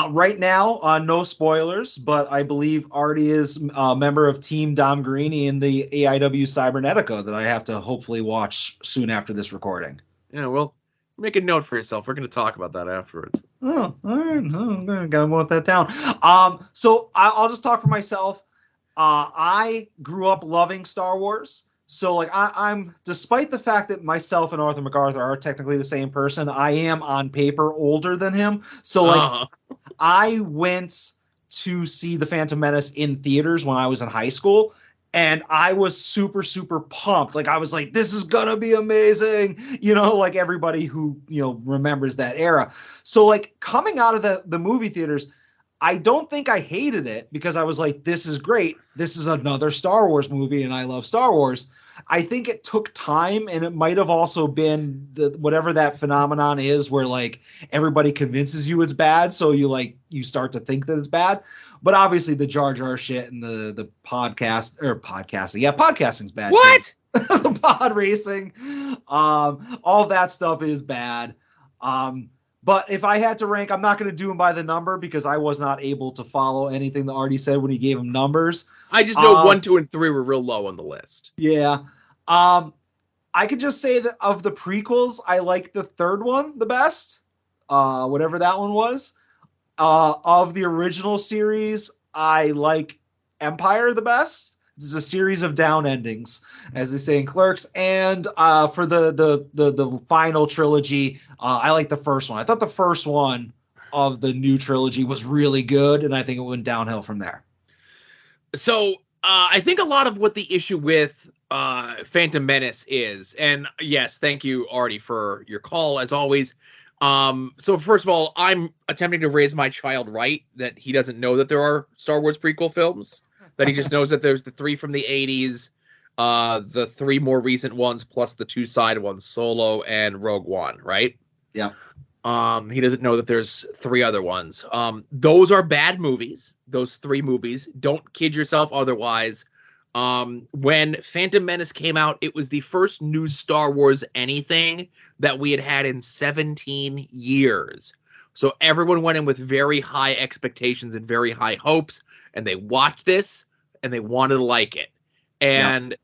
Right now, no spoilers, but I believe Artie is a member of Team Dom Guarini in the AIW Cybernetica that I have to hopefully watch soon after this recording. Yeah, well, make a note for yourself. We're going to talk about that afterwards. Oh, all right. I'm going to note that down. So I'll just talk for myself. I grew up loving Star Wars. So, like, I'm, despite the fact that myself and Arthur MacArthur are technically the same person, I am on paper older than him. So, like, I went to see The Phantom Menace in theaters when I was in high school, and I was super, super pumped. Like, I was like, this is gonna be amazing. Like everybody who, remembers that era. So, like, coming out of the movie theaters, I don't think I hated it because I was like, this is great. This is another Star Wars movie, and I love Star Wars. I think it took time, and it might have also been whatever that phenomenon is where, like, everybody convinces you it's bad, so you start to think that it's bad. But obviously the Jar Jar shit and the podcasting. Yeah, podcasting's bad. What? The pod racing. All that stuff is bad. But if I had to rank, I'm not going to do them by the number because I was not able to follow anything that Artie said when he gave him numbers. I just know 1, 2, and 3 were real low on the list. Yeah. I could just say that of the prequels, I like the third one the best, whatever that one was. Of the original series, I like Empire the best. This is a series of down endings, as they say in Clerks. And for the final trilogy, I like the first one. I thought the first one of the new trilogy was really good, and I think it went downhill from there. So I think a lot of what the issue with Phantom Menace is, and yes, thank you, Artie, for your call as always. So first of all, I'm attempting to raise my child right that he doesn't know that there are Star Wars prequel films, that he just knows that there's the 3 from the 80s, the 3 more recent ones, plus the 2 side ones, Solo and Rogue One, right? Yeah. He doesn't know that there's 3 other ones. Those are bad movies. Those 3 movies. Don't kid yourself otherwise. When Phantom Menace came out, it was the first new Star Wars anything that we had in 17 years. So everyone went in with very high expectations and very high hopes, and they watched this and they wanted to like it. And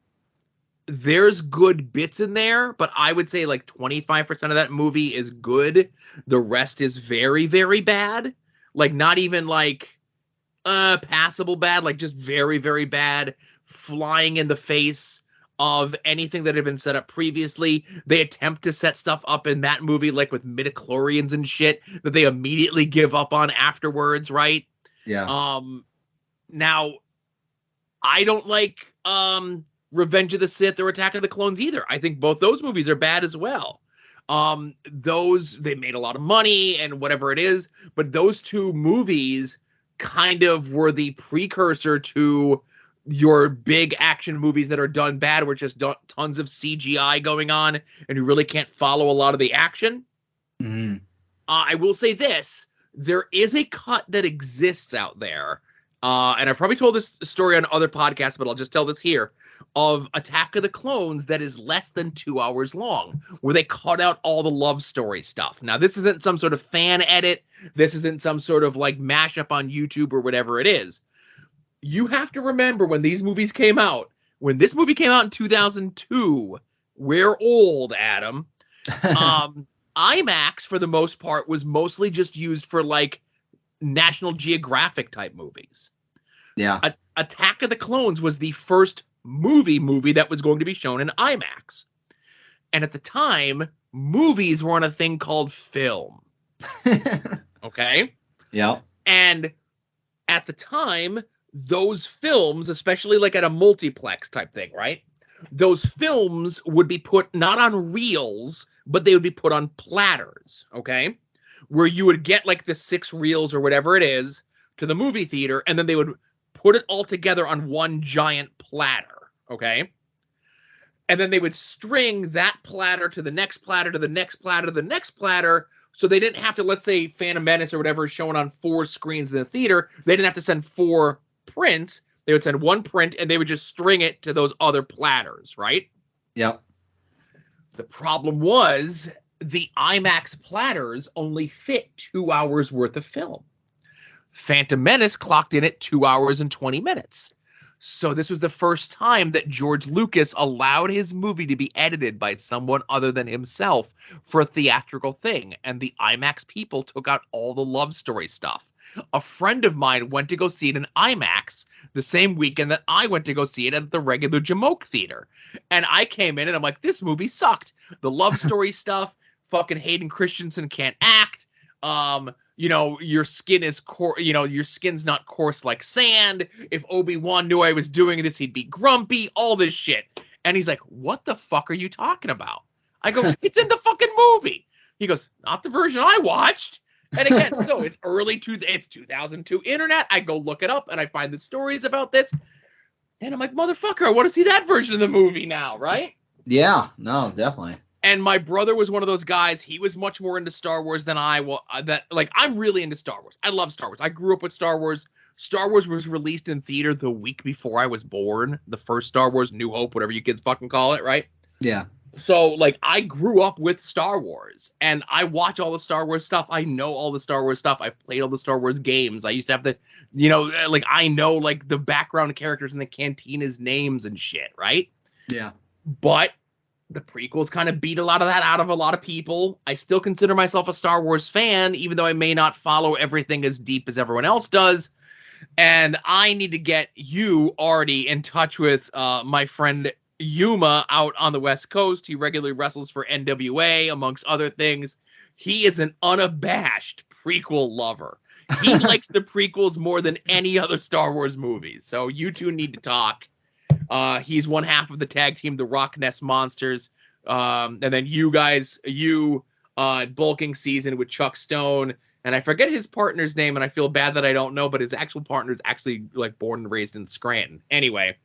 there's good bits in there, but I would say like 25% of that movie is good. The rest is very, very bad. Like not even like passable bad, like just very, very bad, flying in the face of anything that had been set up previously. They attempt to set stuff up in that movie, like with midichlorians and shit, that they immediately give up on afterwards, right? Yeah. Now, I don't like Revenge of the Sith or Attack of the Clones either. I think both those movies are bad as well. Those, they made a lot of money and whatever it is, but those 2 movies kind of were the precursor to your big action movies that are done bad, where just tons of CGI going on and you really can't follow a lot of the action. Mm-hmm. I will say this, there is a cut that exists out there, and I've probably told this story on other podcasts, but I'll just tell this here, of Attack of the Clones that is less than 2 hours long, where they cut out all the love story stuff. Now, this isn't some sort of fan edit. This isn't some sort of like mashup on YouTube or whatever it is. You have to remember when these movies came out. When this movie came out in 2002, we're old, Adam. IMAX, for the most part, was mostly just used for like National Geographic type movies. Yeah. Attack of the Clones was the first movie that was going to be shown in IMAX. And at the time, movies were on a thing called film. Okay? Yeah. And at the time, those films, especially like at a multiplex type thing, right? Those films would be put not on reels, but they would be put on platters, okay? Where you would get like the 6 reels or whatever it is to the movie theater, and then they would put it all together on one giant platter, okay? And then they would string that platter to the next platter, to the next platter, to the next platter, so they didn't have to, let's say Phantom Menace or whatever is shown on 4 screens in the theater, they didn't have to send 4 prints. They would send 1 print and they would just string it to those other platters, right? Yep. The problem was the IMAX platters only fit 2 hours worth of film. Phantom Menace clocked in at 2 hours and 20 minutes. So this was the first time that George Lucas allowed his movie to be edited by someone other than himself for a theatrical thing. And the IMAX people took out all the love story stuff. A friend of mine went to go see it in IMAX the same weekend that I went to go see it at the regular Jamoke Theater. And I came in and I'm like, this movie sucked. The love story stuff, fucking Hayden Christensen can't act. Your skin is your skin's not coarse like sand. If Obi-Wan knew I was doing this, he'd be grumpy, all this shit. And he's like, what the fuck are you talking about? I go, it's in the fucking movie. He goes, not the version I watched. And again, so it's it's 2002 internet. I go look it up and I find the stories about this. And I'm like, motherfucker, I want to see that version of the movie now, right? Yeah, no, definitely. And my brother was one of those guys. He was much more into Star Wars than I was. I'm really into Star Wars. I love Star Wars. I grew up with Star Wars. Star Wars was released in theater the week before I was born. The first Star Wars, New Hope, whatever you kids fucking call it, right? Yeah. So, I grew up with Star Wars, and I watch all the Star Wars stuff. I know all the Star Wars stuff. I've played all the Star Wars games. I used to have I know, the background characters in the cantinas names and shit, right? Yeah. But the prequels kind of beat a lot of that out of a lot of people. I still consider myself a Star Wars fan, even though I may not follow everything as deep as everyone else does. And I need to get you, Artie, in touch with my friend Yuma out on the West Coast. He regularly wrestles for NWA, amongst other things. He is an unabashed prequel lover. He likes the prequels more than any other Star Wars movies. So you two need to talk. He's one half of the tag team, the Rock Nest Monsters. And then you guys, bulking season with Chuck Stone. And I forget his partner's name, and I feel bad that I don't know, but his actual partner is actually like born and raised in Scranton. Anyway,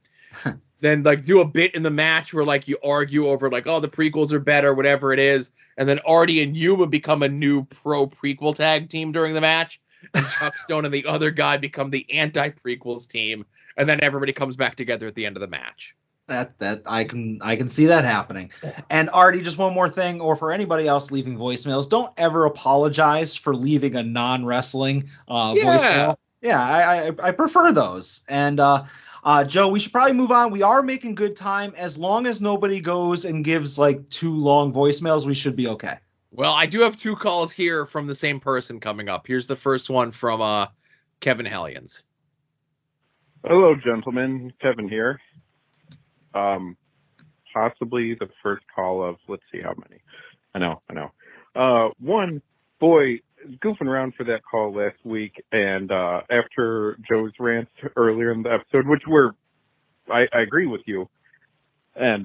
then like do a bit in the match where like you argue over like, oh, the prequels are better, whatever it is. And then Artie and Yuma become a new pro prequel tag team during the match. And Chuck Stone and the other guy become the anti-prequels team. And then everybody comes back together at the end of the match. That I can see that happening. And Artie, just one more thing, or for anybody else leaving voicemails, don't ever apologize for leaving a non-wrestling voicemail. Yeah, I prefer those. And Joe, we should probably move on. We are making good time. As long as nobody goes and gives like too long voicemails, we should be okay. Well, I do have 2 calls here from the same person coming up. Here's the first one from Kevin Hellions. Hello, gentlemen. Kevin here. Possibly the first call of, let's see how many. I know. One, boy, goofing around for that call last week, and after Joe's rants earlier in the episode, which I agree with you, and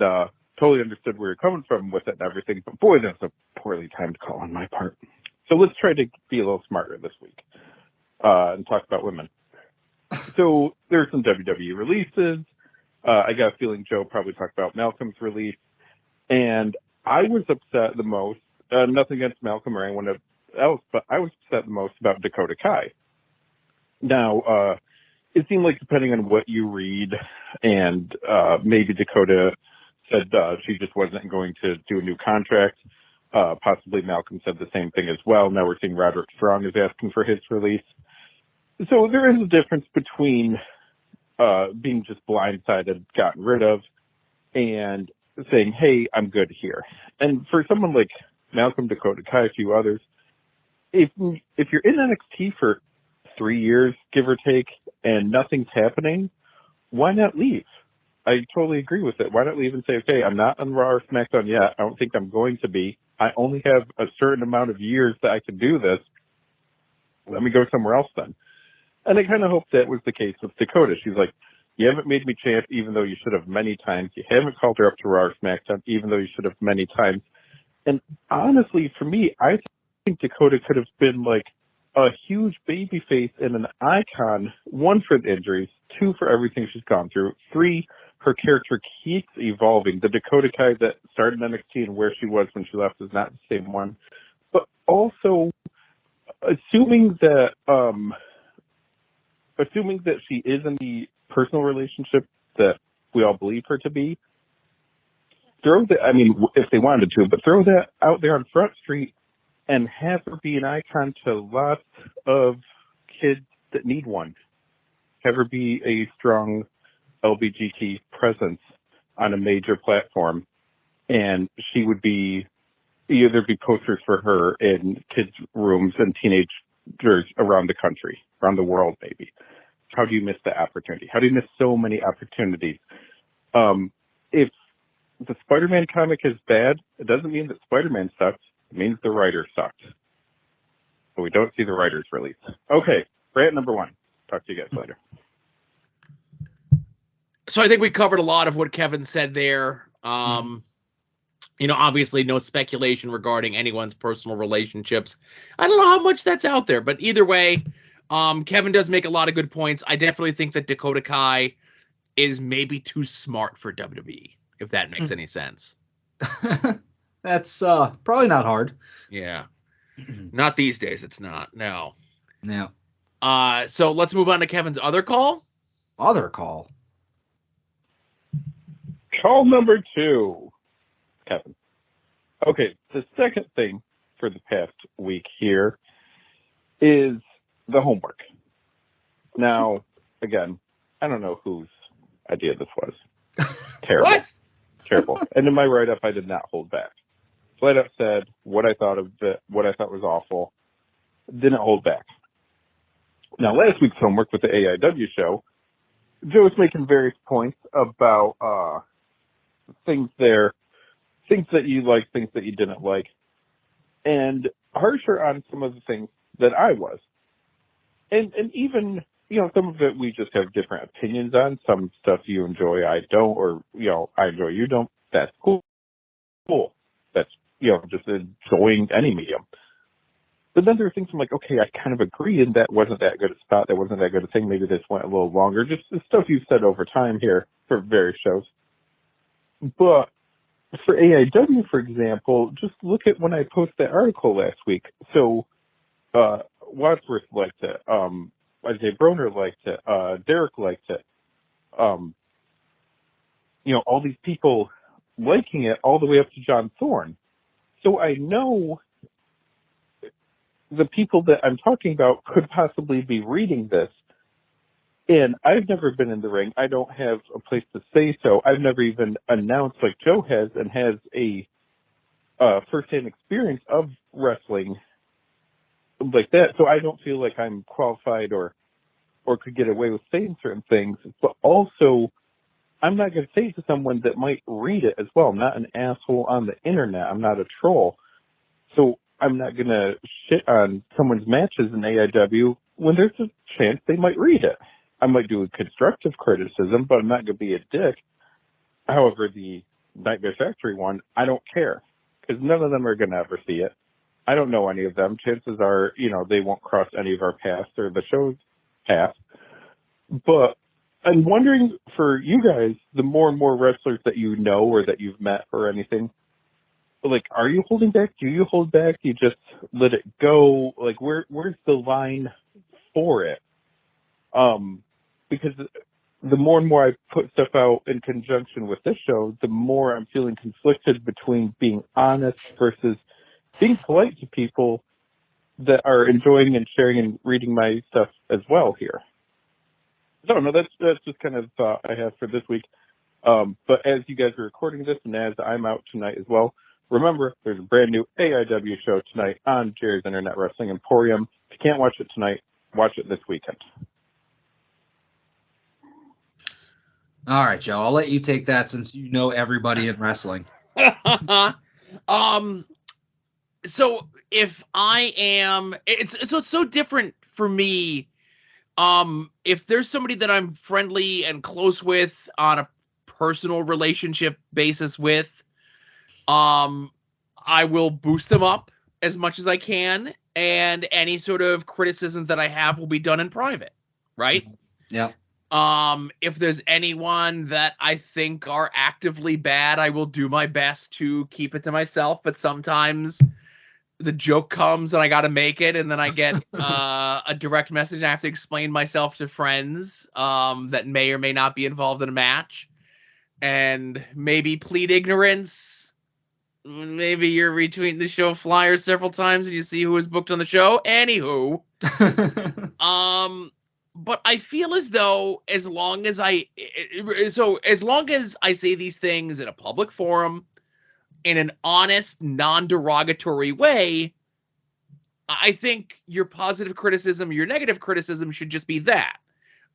totally understood where you're coming from with it and everything, but boy, that's a poorly timed call on my part. So let's try to be a little smarter this week and talk about women. So there's some WWE releases. I got a feeling Joe probably talked about Malcolm's release. And I was upset the most, nothing against Malcolm or anyone else, but I was upset the most about Dakota Kai. Now, it seemed like depending on what you read, and maybe Dakota said she just wasn't going to do a new contract. Possibly Malcolm said the same thing as well. Now we're seeing Roderick Strong is asking for his release. So there is a difference between being just blindsided, gotten rid of, and saying, hey, I'm good here. And for someone like Malcolm, Dakota Kai, a few others, if you're in NXT for 3 years, give or take, and nothing's happening, why not leave? I totally agree with it. Why not leave and say, okay, I'm not on Raw or SmackDown yet. I don't think I'm going to be. I only have a certain amount of years that I can do this. Let me go somewhere else then. And I kind of hope that was the case with Dakota. She's like, you haven't made me champ, even though you should have many times. You haven't called her up to Raw or SmackDown, even though you should have many times. And honestly, for me, I think Dakota could have been like a huge babyface and an icon. 1, for the injuries. 2, for everything she's gone through. 3, her character keeps evolving. The Dakota Kai that started NXT and where she was when she left is not the same one. But also, assuming that she is in the personal relationship that we all believe her to be, if they wanted to, but throw that out there on Front Street and have her be an icon to lots of kids that need one. Have her be a strong LBGT presence on a major platform, and she would be, there'd be posters for her in kids' rooms and teenagers around the country, around the world maybe. How do you miss that opportunity? How do you miss so many opportunities? If the Spider-Man comic is bad, it doesn't mean that Spider-Man sucks. It means the writer sucked. But we don't see the writers release. Okay, rant number 1. Talk to you guys later. So I think we covered a lot of what Kevin said there. Obviously no speculation regarding anyone's personal relationships. I don't know how much that's out there, but either way, Kevin does make a lot of good points. I definitely think that Dakota Kai is maybe too smart for WWE, if that makes any sense. That's probably not hard. Yeah. Not these days, it's not. No. Yeah. So let's move on to Kevin's other call. Call number 2, Kevin. Okay, the second thing for the past week here is the homework. Now, again, I don't know whose idea this was. Terrible. What? Terrible. And in my write-up, I did not hold back. Flat out said what I thought of it, what I thought was awful. Didn't hold back. Now, last week's homework with the AIW show, Joe was making various points about things there, things that you liked, things that you didn't like, and harsher on some of the things that I was. and even, some of it we just have different opinions on. Some stuff you enjoy, I don't, or, I enjoy, you don't. That's cool. That's, just enjoying any medium. But then there are things I'm like, okay, I kind of agree, and that wasn't that good a spot. That wasn't that good a thing. Maybe this went a little longer. Just the stuff you've said over time here for various shows. But for AIW, for example, just look at when I posted that article last week. So Wadsworth liked it. Isaiah Broner liked it. Derek liked it. All these people liking it all the way up to John Thorne. So I know the people that I'm talking about could possibly be reading this. And I've never been in the ring. I don't have a place to say so. I've never even announced like Joe has, and has a first-hand experience of wrestling like that. So I don't feel like I'm qualified or could get away with saying certain things. But also, I'm not going to say it to someone that might read it as well. I'm not an asshole on the internet. I'm not a troll. So I'm not going to shit on someone's matches in AIW when there's a chance they might read it. I might do a constructive criticism, but I'm not going to be a dick. However, the Nightmare Factory one, I don't care, because none of them are going to ever see it. I don't know any of them. Chances are, they won't cross any of our paths or the show's path. But I'm wondering for you guys, the more and more wrestlers that you know or that you've met or anything, like, are you holding back? Do you hold back? Do you just let it go? Like, where's the line for it? Because the more and more I put stuff out in conjunction with this show, the more I'm feeling conflicted between being honest versus being polite to people that are enjoying and sharing and reading my stuff as well here. I don't know. That's just kind of thought I have for this week. But as you guys are recording this and as I'm out tonight as well, remember, there's a brand new AIW show tonight on Jerry's Internet Wrestling Emporium. If you can't watch it tonight, watch it this weekend. All right, Joe, I'll let you take that since you know everybody in wrestling. So if I am, it's so different for me. If there's somebody that I'm friendly and close with on a personal relationship basis with, I will boost them up as much as I can, and any sort of criticisms that I have will be done in private, right? Yeah. If there's anyone that I think are actively bad, I will do my best to keep it to myself, but sometimes the joke comes and I got to make it, and then I get a direct message and I have to explain myself to friends that may or may not be involved in a match, and maybe plead ignorance. Maybe you're retweeting the show flyers several times and you see who was booked on the show. Anywho, but I feel as though as long as I say these things in a public forum, in an honest, non-derogatory way, I think your positive criticism, your negative criticism should just be that.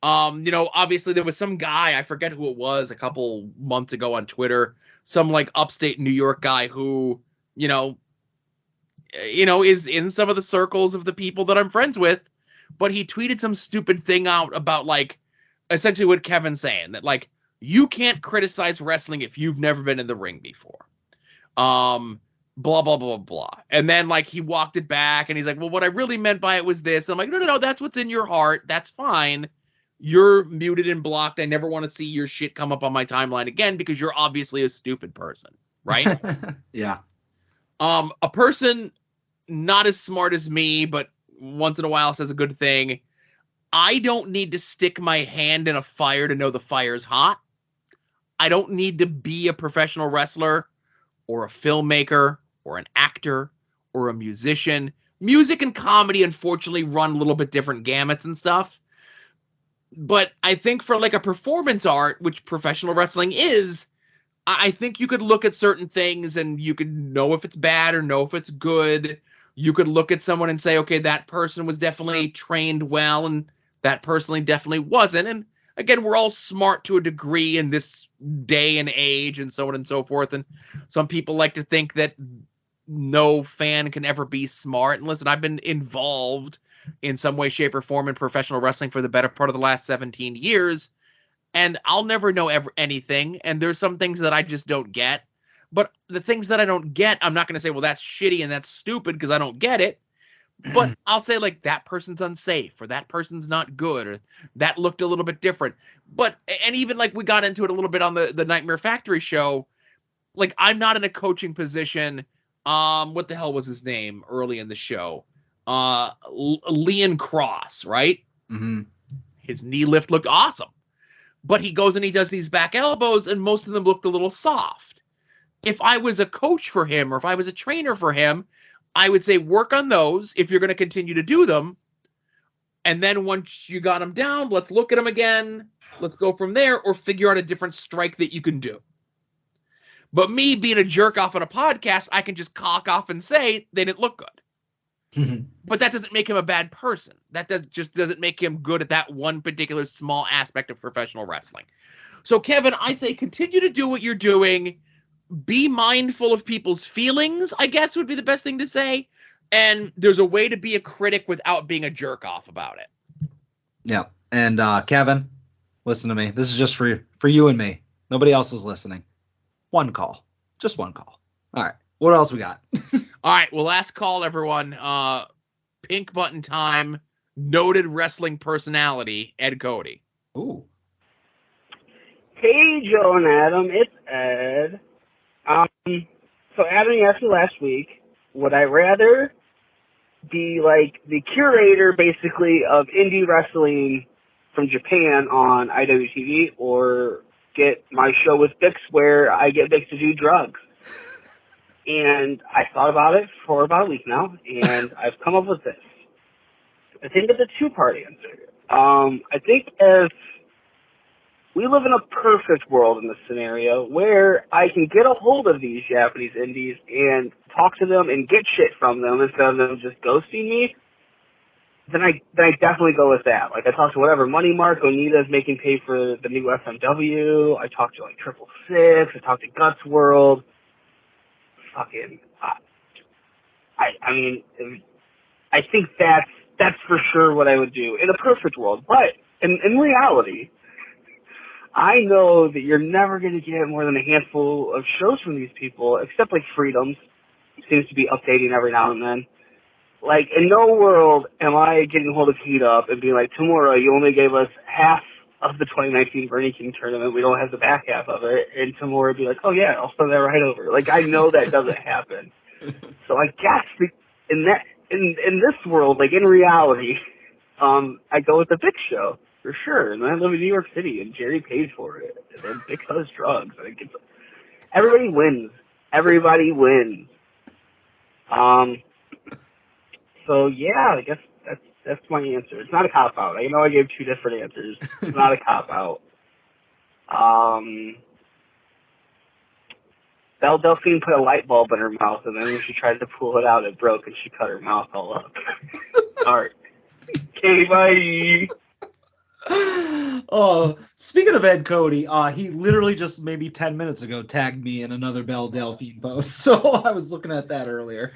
Obviously there was some guy, I forget who it was, a couple months ago on Twitter, some like upstate New York guy who, is in some of the circles of the people that I'm friends with, but he tweeted some stupid thing out about like essentially what Kevin's saying, that like you can't criticize wrestling if you've never been in the ring before. Blah, blah, blah, blah. And then like he walked it back and he's like, well, what I really meant by it was this. And I'm like, no, that's what's in your heart. That's fine. You're muted and blocked. I never want to see your shit come up on my timeline again because you're obviously a stupid person, right? Yeah. A person not as smart as me, but once in a while says a good thing. I don't need to stick my hand in a fire to know the fire's hot. I don't need to be a professional wrestler or a filmmaker or an actor or a musician. Music and comedy, unfortunately, run a little bit different gamuts and stuff. But I think for like a performance art, which professional wrestling is, I think you could look at certain things and you could know if it's bad or know if it's good. You could look at someone and say, okay, that person was definitely trained well and that personally definitely wasn't. And again, we're all smart to a degree in this day and age and so on and so forth. And some people like to think that no fan can ever be smart. And listen, I've been involved in some way, shape, or form in professional wrestling for the better part of the last 17 years. And I'll never know anything. And there's some things that I just don't get. But the things that I don't get, I'm not going to say, well, that's shitty and that's stupid because I don't get it. But I'll say, like, that person's unsafe, or that person's not good, or that looked a little bit different. But, and even like we got into it a little bit on the Nightmare Factory show, like, I'm not in a coaching position. What the hell was his name early in the show? Leon Cross, right? Mm-hmm. His knee lift looked awesome. But he goes and he does these back elbows, and most of them looked a little soft. If I was a coach for him, or if I was a trainer for him, I would say work on those if you're going to continue to do them. And then once you got them down, let's look at them again. Let's go from there, or figure out a different strike that you can do. But me being a jerk off on a podcast, I can just cock off and say they didn't look good. But that doesn't make him a bad person. That just doesn't make him good at that one particular small aspect of professional wrestling. So, Kevin, I say continue to do what you're doing. Be mindful of people's feelings, I guess would be the best thing to say. And there's a way to be a critic without being a jerk off about it. Yeah. And Kevin, listen to me. This is just for you and me. Nobody else is listening. One call. Just one call. All right. What else we got? All right. Well, last call, everyone. Pink button time. Noted wrestling personality, Ed Cody. Ooh. Hey, Joe and Adam. It's Ed. So Adam, you asked me last week, would I rather be like the curator, basically, of indie wrestling from Japan on IWTV, or get my show with Bix where I get Bix to do drugs? And I thought about it for about a week now, and I've come up with this. I think it's a two-part answer. I think if we live in a perfect world in this scenario where I can get a hold of these Japanese indies and talk to them and get shit from them instead of them just ghosting me, then I definitely go with that. Like, I talked to whatever money Mark Onita's making pay for the new FMW. I talked to, like, 666. I talked to Guts World. Fucking, I mean, I think that's for sure what I would do in a perfect world. But in reality, I know that you're never going to get more than a handful of shows from these people, except like Freedoms. It seems to be updating every now and then. Like, in no world am I getting hold of Heat Up and being like, tomorrow you only gave us half of the 2019 Burning King tournament. We don't have the back half of it. And tomorrow be like, oh yeah, I'll send that right over. Like, I know that doesn't happen. So I guess in this world, like in reality, I go with the Big Show. For sure. And I live in New York City, and Jerry pays for it. And then Big does drugs. I think everybody wins. Everybody wins. So yeah, I guess that's my answer. It's not a cop out. I know I gave two different answers. It's not a cop out. Belle Delphine put a light bulb in her mouth, and then when she tried to pull it out, it broke, and she cut her mouth all up. All right. Okay, bye. Oh, speaking of Ed Cody, he literally just maybe 10 minutes ago tagged me in another Belle Delphine post. So I was looking at that earlier.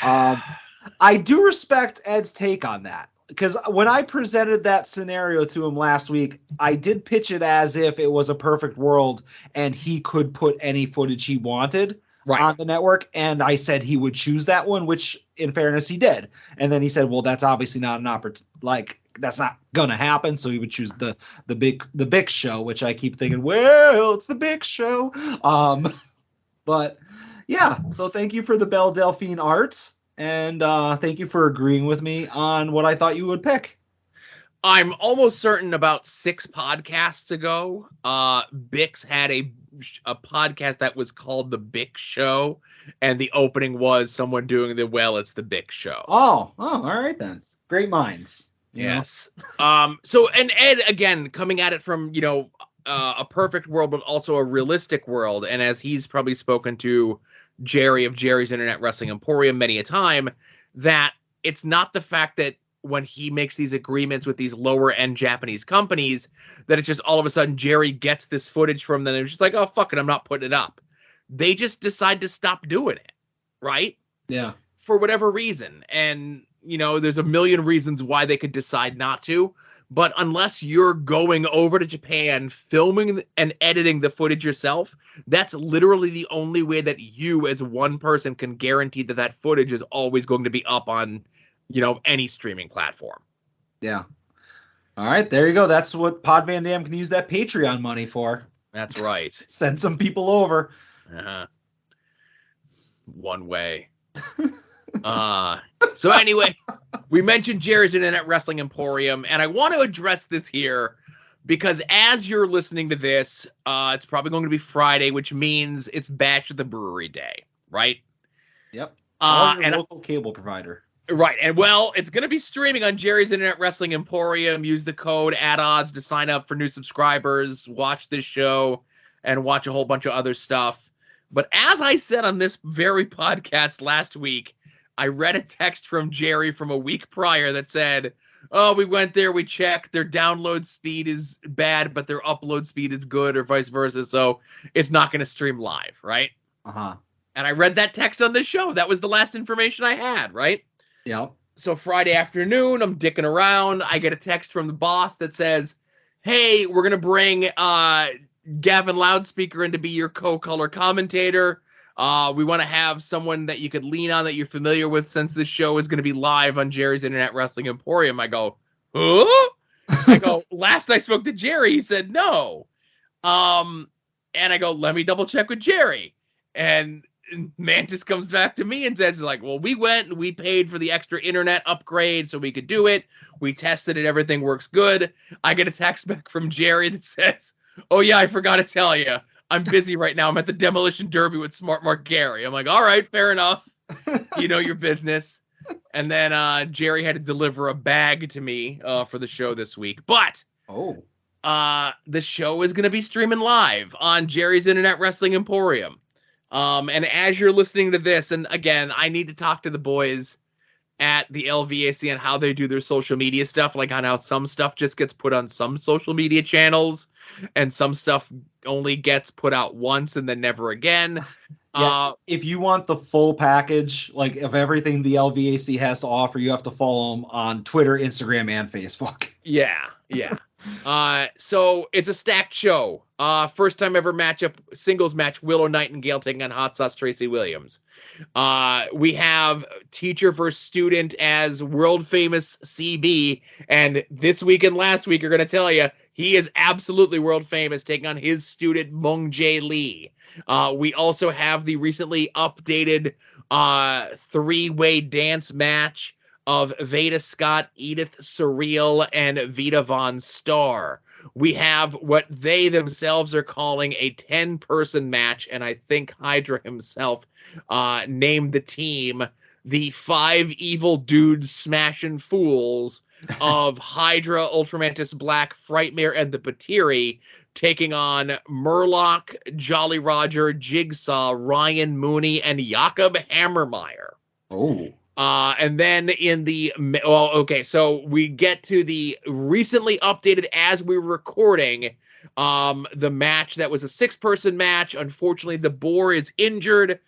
I do respect Ed's take on that, because when I presented that scenario to him last week, I did pitch it as if it was a perfect world and he could put any footage he wanted on the network. And I said he would choose that one, which in fairness, he did. And then he said, well, that's obviously not an opportunity. Like, that's not gonna happen. So he would choose the big show, which I keep thinking, well, it's the Big Show. But yeah, so thank you for the Belle Delphine arts, and thank you for agreeing with me on what I thought you would pick. I'm almost certain about 6 podcasts ago, Bix had a podcast that was called The Big Show, and the opening was someone doing it's the Big Show. Oh, all right then. Great minds. Yes. So, and Ed, again, coming at it from, a perfect world, but also a realistic world. And as he's probably spoken to Jerry of Jerry's Internet Wrestling Emporium many a time, that it's not the fact that when he makes these agreements with these lower end Japanese companies, that it's just all of a sudden Jerry gets this footage from them and it's just like, oh, fuck it, I'm not putting it up. They just decide to stop doing it. Right? Yeah. For whatever reason. And there's a million reasons why they could decide not to. But unless you're going over to Japan, filming and editing the footage yourself, that's literally the only way that you as one person can guarantee that that footage is always going to be up on, any streaming platform. Yeah. All right, there you go. That's what Pod Van Dam can use that Patreon money for. That's right. Send some people over. Uh-huh. One way. So anyway, we mentioned Jerry's Internet Wrestling Emporium, and I want to address this here because as you're listening to this, it's probably going to be Friday, which means it's Bash at the Brewery Day, right? Yep. And local cable provider. Right. And well, it's going to be streaming on Jerry's Internet Wrestling Emporium. Use the code ADODS to sign up for new subscribers, watch this show, and watch a whole bunch of other stuff. But as I said on this very podcast last week, I read a text from Jerry from a week prior that said, oh, we went there, we checked, their download speed is bad, but their upload speed is good, or vice versa, so it's not going to stream live, right? Uh-huh. And I read that text on this show. That was the last information I had, right? Yeah. So Friday afternoon, I'm dicking around. I get a text from the boss that says, hey, we're going to bring Gavin Loudspeaker in to be your co-color commentator. We want to have someone that you could lean on that you're familiar with since this show is going to be live on Jerry's Internet Wrestling Emporium. I go, huh? I go, last I spoke to Jerry, he said no. And I go, let me double check with Jerry. And Mantis comes back to me and says, like, well, we went and we paid for the extra internet upgrade so we could do it. We tested it. Everything works good. I get a text back from Jerry that says, oh, yeah, I forgot to tell you. I'm busy right now. I'm at the Demolition Derby with Smart Mark Gary. I'm like, all right, fair enough. You know your business. And then Jerry had to deliver a bag to me for the show this week. But the show is going to be streaming live on Jerry's Internet Wrestling Emporium. And as you're listening to this, and again, I need to talk to the boys at the LVAC on how they do their social media stuff, like on how some stuff just gets put on some social media channels and some stuff only gets put out once and then never again. Yeah, if you want the full package, like of everything the LVAC has to offer, you have to follow them on Twitter, Instagram, and Facebook. Yeah. So it's a stacked show. First time ever singles match, Willow Nightingale taking on Hot Sauce Tracy Williams. We have teacher versus student as world famous CB, and this week and last week are going to tell you he is absolutely world famous, taking on his student Mung Jae Lee. We also have the recently updated three-way dance match of Veda Scott, Edith Surreal, and Vita Von Starr. We have what they themselves are calling a 10-person match, and I think Hydra himself named the team the 5 Evil Dudes Smashing Fools of Hydra, Ultramantis Black, Frightmare, and the Patiri, taking on Murloc, Jolly Roger, Jigsaw, Ryan Mooney, and Jakob Hammermeyer. And then so we get to the recently updated as we were recording, the match that was a 6-person match. Unfortunately, the Boar is injured.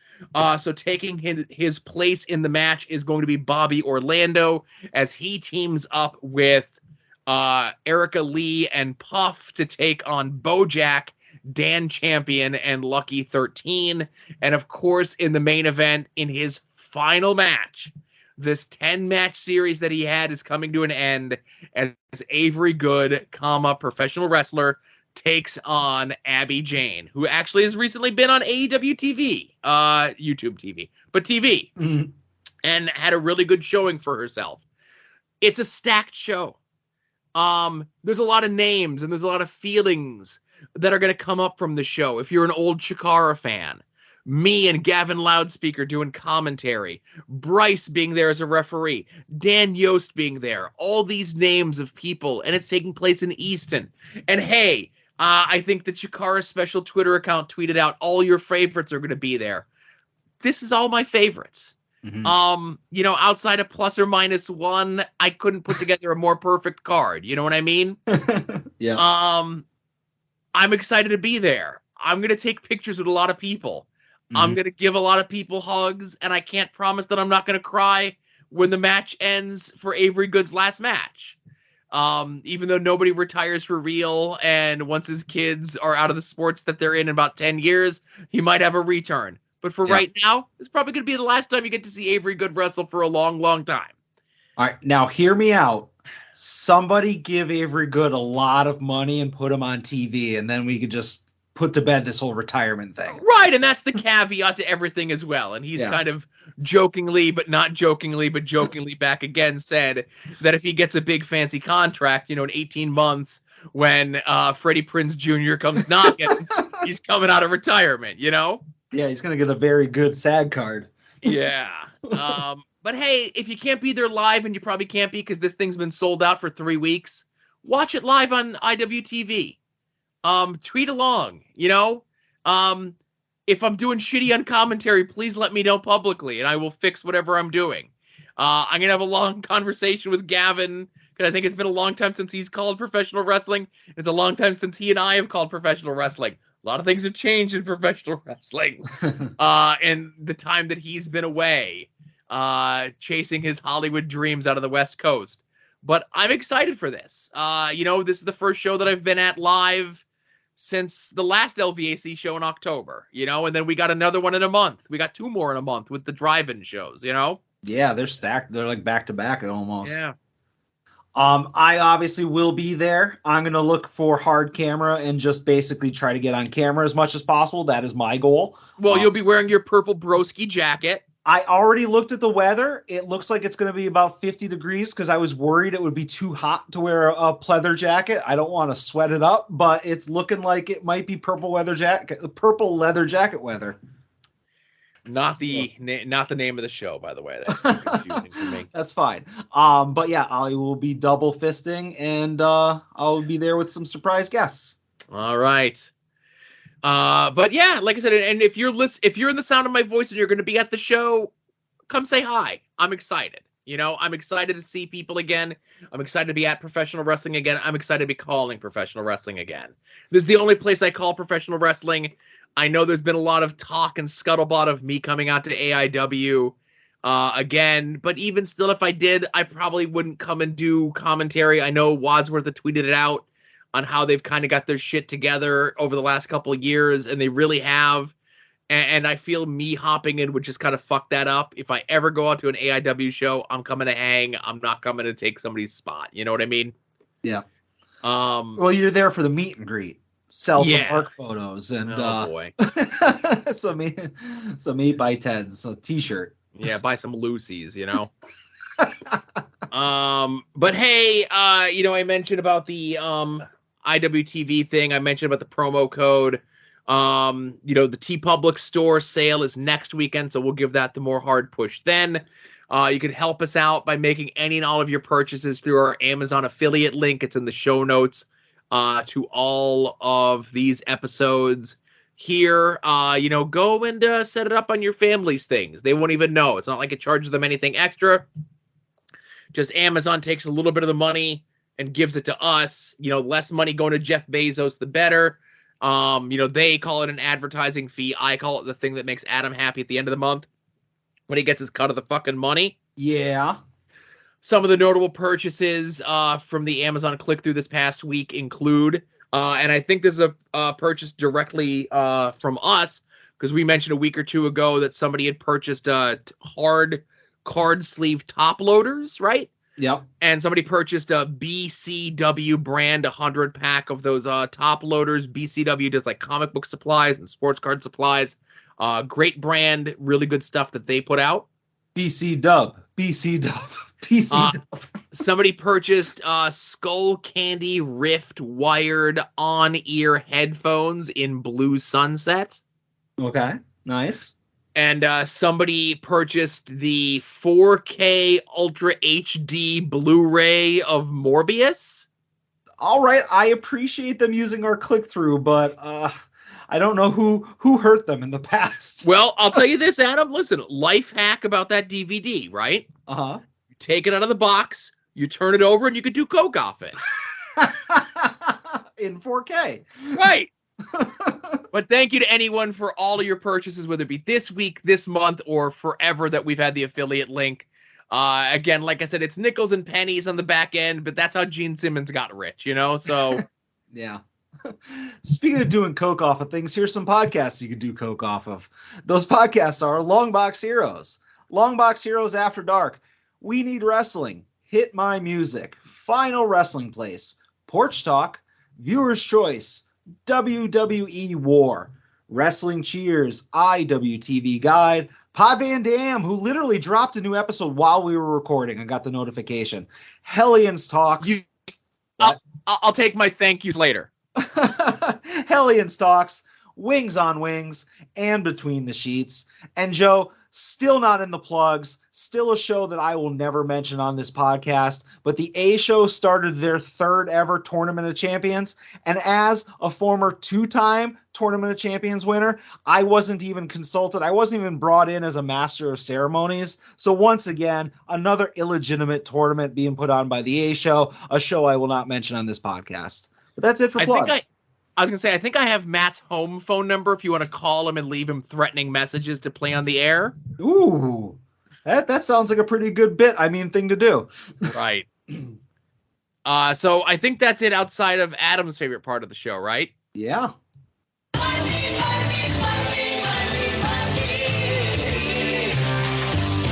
So taking his place in the match is going to be Bobby Orlando as he teams up with Erica Lee and Puff to take on Bojack, Dan Champion, and Lucky 13. And of course, in the main event, in his final match, this 10-match series that he had is coming to an end as Avery Good, professional wrestler, takes on Abby Jane, who actually has recently been on AEW TV, YouTube TV, but TV, and had a really good showing for herself. It's a stacked show. There's a lot of names and there's a lot of feelings that are going to come up from the show. If you're an old Chikara fan, me and Gavin Loudspeaker doing commentary, Bryce being there as a referee, Dan Yost being there, all these names of people, and it's taking place in Easton. And hey, I think the Chikara special Twitter account tweeted out all your favorites are going to be there. This is all my favorites. Outside of plus or minus one, I couldn't put together a more perfect card. You know what I mean? Yeah. I'm excited to be there. I'm going to take pictures with a lot of people. I'm going to give a lot of people hugs, and I can't promise that I'm not going to cry when the match ends for Avery Good's last match. Even though nobody retires for real, and once his kids are out of the sports that they're in about 10 years, he might have a return. But for right now, it's probably going to be the last time you get to see Avery Good wrestle for a long, long time. All right, now hear me out. Somebody give Avery Good a lot of money and put him on TV, and then we could just put to bed this whole retirement thing. Right, and that's the caveat to everything as well. And he's kind of jokingly, but not jokingly, but jokingly back again said that if he gets a big fancy contract, in 18 months when Freddie Prinze Jr. comes knocking, he's coming out of retirement, Yeah, he's going to get a very good SAG card. Yeah. But hey, if you can't be there live, and you probably can't be because this thing's been sold out for 3 weeks, watch it live on IWTV. Tweet along, if I'm doing shitty on commentary, please let me know publicly and I will fix whatever I'm doing. I'm going to have a long conversation with Gavin because I think it's been a long time since he's called professional wrestling. It's a long time since he and I have called professional wrestling. A lot of things have changed in professional wrestling. And the time that he's been away, chasing his Hollywood dreams out of the West Coast. But I'm excited for this. This is the first show that I've been at live since the last LVAC show in October, and then we got another one in a month. We got 2 more in a month with the drive-in shows, Yeah, they're stacked. They're like back to back almost. Yeah. I obviously will be there. I'm going to look for hard camera and just basically try to get on camera as much as possible. That is my goal. Well, you'll be wearing your purple broski jacket. I already looked at the weather. It looks like it's going to be about 50 degrees because I was worried it would be too hot to wear a pleather jacket. I don't want to sweat it up, but it's looking like it might be purple leather jacket weather. Not the name of the show, by the way. That's confusing for me. That's fine. But yeah, I will be double fisting, and I'll be there with some surprise guests. All right. But yeah, like I said, and if you're in the sound of my voice and you're going to be at the show, come say hi. I'm excited. I'm excited to see people again. I'm excited to be at professional wrestling again. I'm excited to be calling professional wrestling again. This is the only place I call professional wrestling. I know there's been a lot of talk and scuttlebutt of me coming out to AIW again, but even still, if I did, I probably wouldn't come and do commentary. I know Wadsworth had tweeted it out on how they've kind of got their shit together over the last couple of years, and they really have. And I feel me hopping in would just kind of fuck that up. If I ever go out to an AIW show, I'm coming to hang. I'm not coming to take somebody's spot. You know what I mean? Yeah. Well, you're there for the meet and greet. Sell some ARC photos and some 8x10s, a t-shirt. Yeah, buy some Lucy's, But hey, I mentioned about the IWTV thing. I mentioned about the promo code. The TeePublic store sale is next weekend, so we'll give that the more hard push then. You can help us out by making any and all of your purchases through our Amazon affiliate link. It's in the show notes to all of these episodes here. Go and set it up on your family's things. They won't even know. It's not like it charges them anything extra. Just Amazon takes a little bit of the money and gives it to us. Less money going to Jeff Bezos, the better. They call it an advertising fee. I call it the thing that makes Adam happy at the end of the month when he gets his cut of the fucking money. Yeah. Some of the notable purchases from the Amazon click-through this past week include, and I think this is a purchase directly from us, because we mentioned a week or two ago that somebody had purchased hard card sleeve top loaders, right? Yep. And somebody purchased a BCW brand 100-pack of those top loaders. BCW does like comic book supplies and sports card supplies. Great brand, really good stuff that they put out. BC Dub. Somebody purchased Skull Candy Rift wired on-ear headphones in blue sunset. Okay, nice. And somebody purchased the 4K Ultra HD Blu-ray of Morbius. All right, I appreciate them using our click-through, but I don't know who hurt them in the past. Well, I'll tell you this, Adam. Listen, life hack about that DVD, right? Uh-huh. You take it out of the box, you turn it over, and you could do coke off it. In 4K. Right. But thank you to anyone for all of your purchases, whether it be this week, this month, or forever that we've had the affiliate link. Again, like I said, it's nickels and pennies on the back end, but that's how Gene Simmons got rich, you know? So Yeah. Speaking of doing coke off of things, here's some podcasts you can do coke off of. Those podcasts are Longbox Heroes, Longbox Heroes After Dark, We Need Wrestling, Hit My Music, Final Wrestling Place, Porch Talk, Viewer's Choice, WWE War, Wrestling Cheers, IWTV Guide, Pod Van Dam, who literally dropped a new episode while we were recording. I got the notification. Hellions Talks. I'll take my thank yous later. Hellions Talks, Wings on Wings, and Between the Sheets. And Joe, still not in the plugs, still a show that I will never mention on this podcast, but the A Show started their 3rd ever Tournament of Champions. And as a former 2-time Tournament of Champions winner, I wasn't even consulted. I wasn't even brought in as a master of ceremonies. So once again, another illegitimate tournament being put on by the A Show, a show I will not mention on this podcast. But that's it for plugs. I was going to say, I think I have Matt's home phone number if you want to call him and leave him threatening messages to play on the air. Ooh, that sounds like a pretty good thing to do. Right. So I think that's it outside of Adam's favorite part of the show, right? Yeah.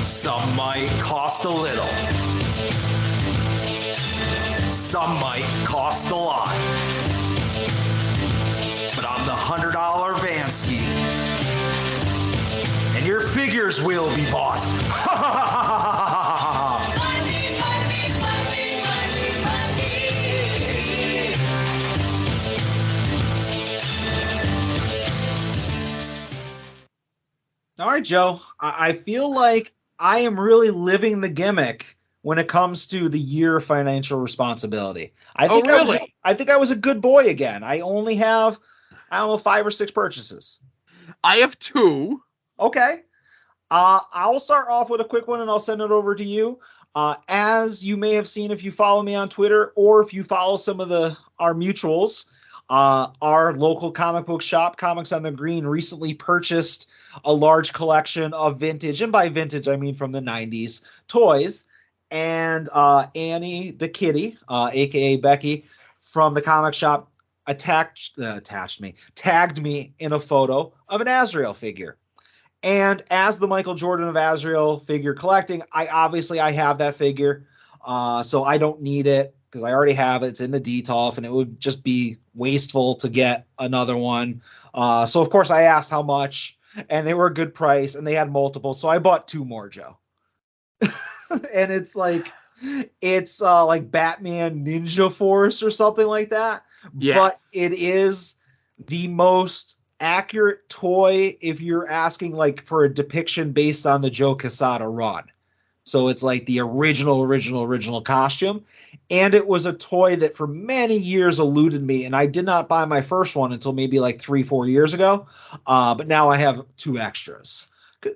Some might cost a little. Some might cost a lot. But I'm the $100 Vansky. And your figures will be bought. All right, Joe. I feel like I am really living the gimmick when it comes to the year of financial responsibility. I think I was a good boy again. I only have, 5 or 6 purchases. I have 2. Okay. I'll start off with a quick one and I'll send it over to you. As you may have seen if you follow me on Twitter or if you follow some of our mutuals, our local comic book shop, Comics on the Green, recently purchased a large collection of vintage, and by vintage I mean from the 90s, toys. And Annie the kitty, aka Becky, from the comic shop tagged me in a photo of an Azrael figure. And as the Michael Jordan of Azrael figure collecting, I have that figure, so I don't need it because I already have it. It's in the DTOF, and it would just be wasteful to get another one. So of course I asked how much, and they were a good price, and they had multiple, so I bought 2 more, Joe. And it's like Batman Ninja Force or something like that. Yeah. But it is the most accurate toy if you're asking like for a depiction based on the Joe Quesada run. So it's like the original costume. And it was a toy that for many years eluded me. And I did not buy my first one until maybe like 3-4 years ago. But now I have 2 extras.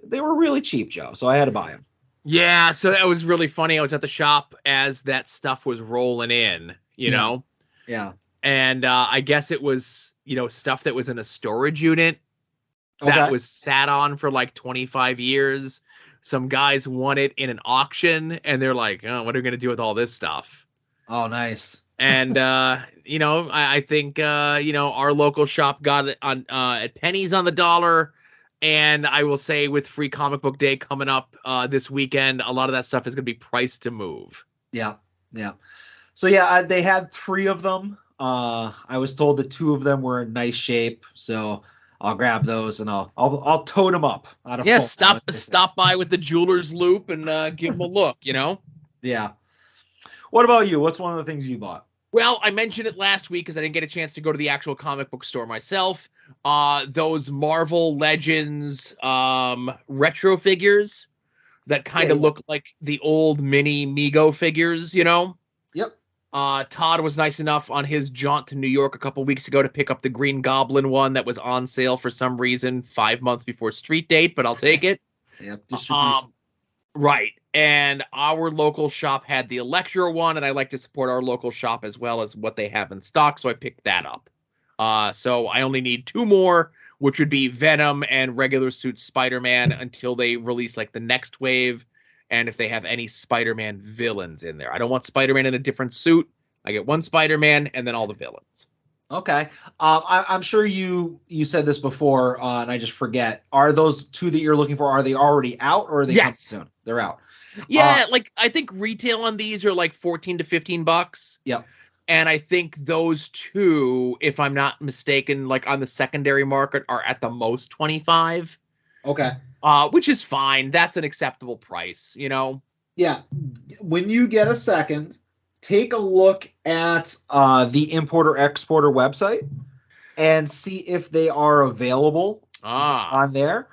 They were really cheap, Joe. So I had to buy them. Yeah, so that was really funny. I was at the shop as that stuff was rolling in, you know? Yeah. And I guess it was, stuff that was in a storage unit that was sat on for like 25 years. Some guys won it in an auction, and they're like, oh, what are we going to do with all this stuff? Oh, nice. And, I think, our local shop got it on at pennies on the dollar. And I will say with Free Comic Book Day coming up this weekend, a lot of that stuff is going to be priced to move. Yeah. Yeah. So, yeah, they had 3 of them. I was told that 2 of them were in nice shape. So I'll grab those and I'll tote them up. Stop by with the jeweler's loop and give them a look, Yeah. What about you? What's one of the things you bought? Well, I mentioned it last week because I didn't get a chance to go to the actual comic book store myself. Those Marvel Legends retro figures that kind of look like the old mini Mego figures, Yep. Todd was nice enough on his jaunt to New York a couple weeks ago to pick up the Green Goblin one that was on sale for some reason 5 months before street date, but I'll take it. Yep, distribution. Right. And our local shop had the Electro one, and I like to support our local shop as well as what they have in stock, so I picked that up. So I only need 2 more, which would be Venom and regular suit Spider-Man until they release like the next wave. and if they have any Spider-Man villains in there. I don't want Spider-Man in a different suit. I get one Spider-Man and then all the villains. Okay. I'm sure you said this before, and I just forget. Are those two that you're looking for, are they already out, or are they coming soon? They're out. Yeah, like I think retail on these are like $14 to $15. Yeah. And I think those two, if I'm not mistaken, like on the secondary market are at the most 25. Okay. Which is fine. That's an acceptable price, you know? Yeah. When you get a second, take a look at the importer-exporter website and see if they are available on there.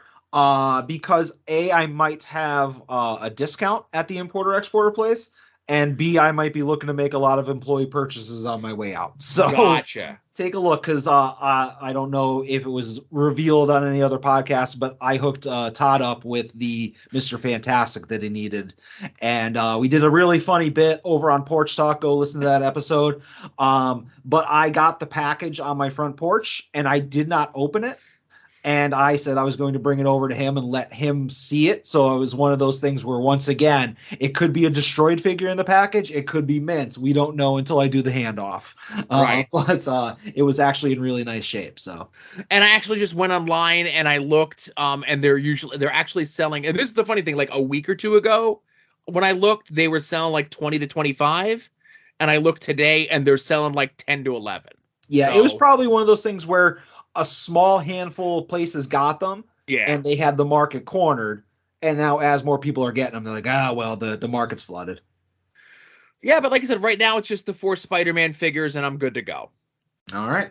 Because A, I might have a discount at the importer-exporter place, and B, I might be looking to make a lot of employee purchases on my way out. So Gotcha. Take a look, because I don't know if it was revealed on any other podcast, but I hooked Todd up with the Mr. Fantastic that he needed. And we did a really funny bit over on Porch Talk. Go listen to that episode. But I got the package on my front porch, and I did not open it. And I said I was going to bring it over to him and let him see it. So it was one of those things where, once again, it could be a destroyed figure in the package. It could be mint. We don't know until I do the handoff. Right. But it was actually in really nice shape. So, and I actually just went online and I looked, and they're actually selling. And this is the funny thing, like a week or two ago, when I looked, they were selling like 20 to 25. And I looked today and they're selling like 10 to 11. Yeah, So, it was probably one of those things where a small handful of places got them, and they had the market cornered. And now, as more people are getting them, they're like, well, the market's flooded. Yeah, but like I said, right now it's just the 4 Spider-Man figures, and I'm good to go. All right.